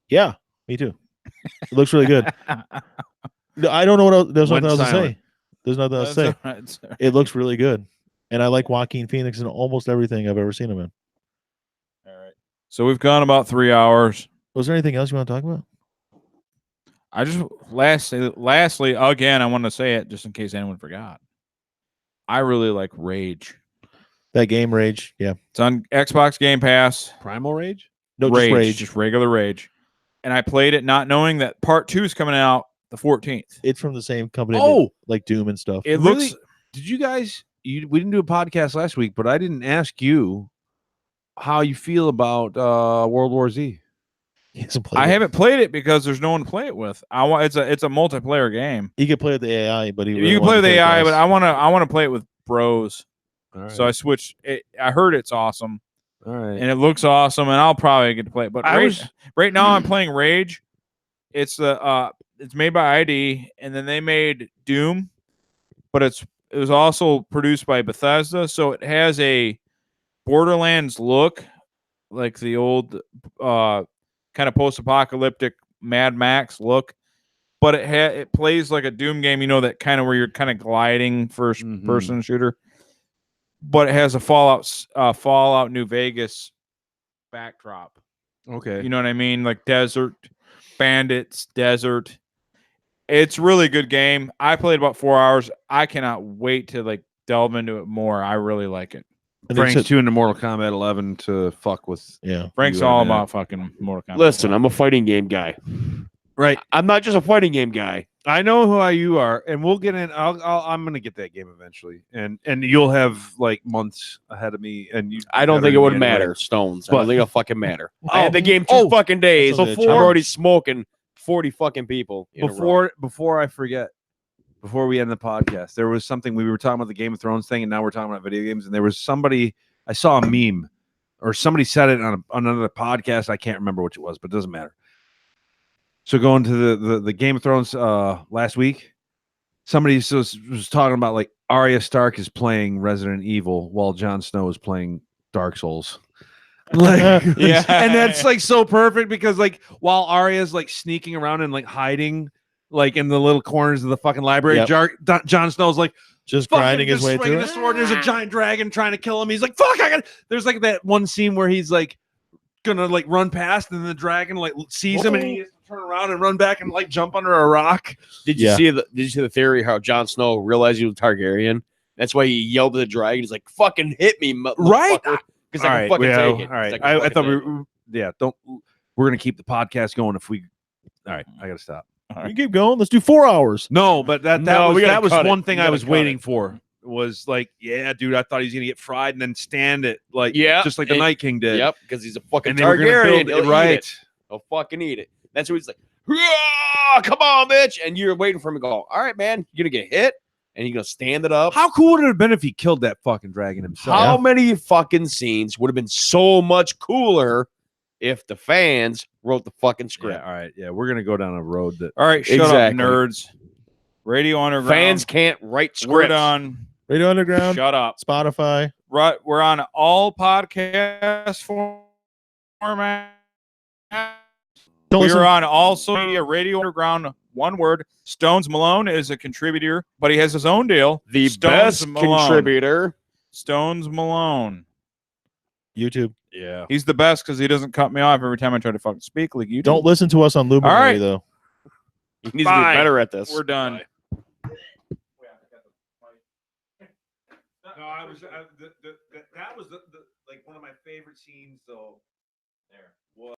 Yeah, me too. It looks really good. I don't know what else. There's nothing else to say. There's nothing else to say. Right, it looks really good. And I like Joaquin Phoenix in almost everything I've ever seen him in. All right. So we've gone about 3 hours. Was there anything else you want to talk about? I just lastly, again, I want to say it just in case anyone forgot. I really like Rage. That game, Rage. Yeah. It's on Xbox Game Pass. Primal Rage? No, Rage, just Rage. Just regular Rage. And I played it not knowing that part 2 is coming out the 14th. It's from the same company. Like Doom and stuff. It Really? looks. Did you guys? We didn't do a podcast last week, but I didn't ask you how you feel about World War Z. I haven't played it because there's no one to play it with. It's a multiplayer game. You can play with the AI, but you can play with the AI, but I want to play it with bros. All right. So I switched. I heard it's awesome. All right. And it looks awesome, and I'll probably get to play it. But right now I'm playing Rage. It's made by ID, and then they made Doom, but it was also produced by Bethesda, so it has a Borderlands look, like the old kind of post-apocalyptic Mad Max look, but it plays like a Doom game, that kind of where you're kind of gliding first-person shooter. But it has a Fallout New Vegas backdrop. Okay. You know what I mean? Like desert, bandits, desert. It's a really good game. I played about 4 hours. I cannot wait to delve into it more. I really like it. Frank's too into Mortal Kombat 11 to fuck with. Yeah. Frank's all about fucking Mortal Kombat. Listen, I'm a fighting game guy. Right. I'm not just a fighting game guy. I know who you are, and we'll get in. I'm gonna get that game eventually, and you'll have months ahead of me. And I don't think it would matter, Stones. I don't think it'll fucking matter. I had the game 2 fucking days. That's I'm already smoking 40 fucking people. Before I forget, before we end the podcast, there was something we were talking about the Game of Thrones thing, and now we're talking about video games. And there was somebody I saw a meme, or somebody said it on another podcast. I can't remember which it was, but it doesn't matter. So going to the Game of Thrones last week, somebody was talking about like Arya Stark is playing Resident Evil while Jon Snow is playing Dark Souls. Like, Yeah. and that's like so perfect because like while Arya's like sneaking around and like hiding like in the little corners of the fucking library, Yep. Jon Snow's like Just fucking grinding his just way swinging through the it. sword. There's a giant dragon trying to kill him. He's like, fuck, I got. There's like that one scene where he's like gonna like run past and the dragon like sees him and he has to turn around and run back and like jump under a rock. Did you see the theory how Jon Snow realized he was Targaryen? That's why he yelled at the dragon. He's like, "Fucking hit me, Right? Because I can fucking take it." All right. He's like, I "Fucking thought take it." we're gonna keep the podcast going if we. All right, I gotta stop. You keep going. Let's do 4 hours. No, but that No, we gotta was cut it. one thing We I gotta was cut waiting it. for. Was like, yeah, dude, I thought he was gonna get fried and then stand it, like, Yeah, just like the and- Night King did. Yep, because he's a fucking And they were gonna Targaryen. build He'll it eat right. it. He'll fucking eat it. That's what he's like. "Hurrah! Come on, bitch!" And you're waiting for him to go. All right, man, you're gonna get hit, and you're gonna stand it up. How cool would it have been if he killed that fucking dragon himself? How many fucking scenes would have been so much cooler if the fans wrote the fucking script? Yeah, all right, yeah, we're gonna go down a road that. All right, shut Exactly. up, nerds. Radio Underground. Fans can't write scripts. We're done. Radio Underground, Shut up. Spotify. Right, we're on all podcast formats. Don't We listen. are on all social media. Radio Underground, one word. Stones Malone is a contributor, but he has his own deal. The Stones best Malone. contributor. Stones Malone. YouTube. Yeah. He's the best because he doesn't cut me off every time I try to fucking speak like you do. Don't listen to us on Luminary, All right. though. He needs to Bye. get better at this. We're done. No, I was that was the like one of my favorite scenes though. There was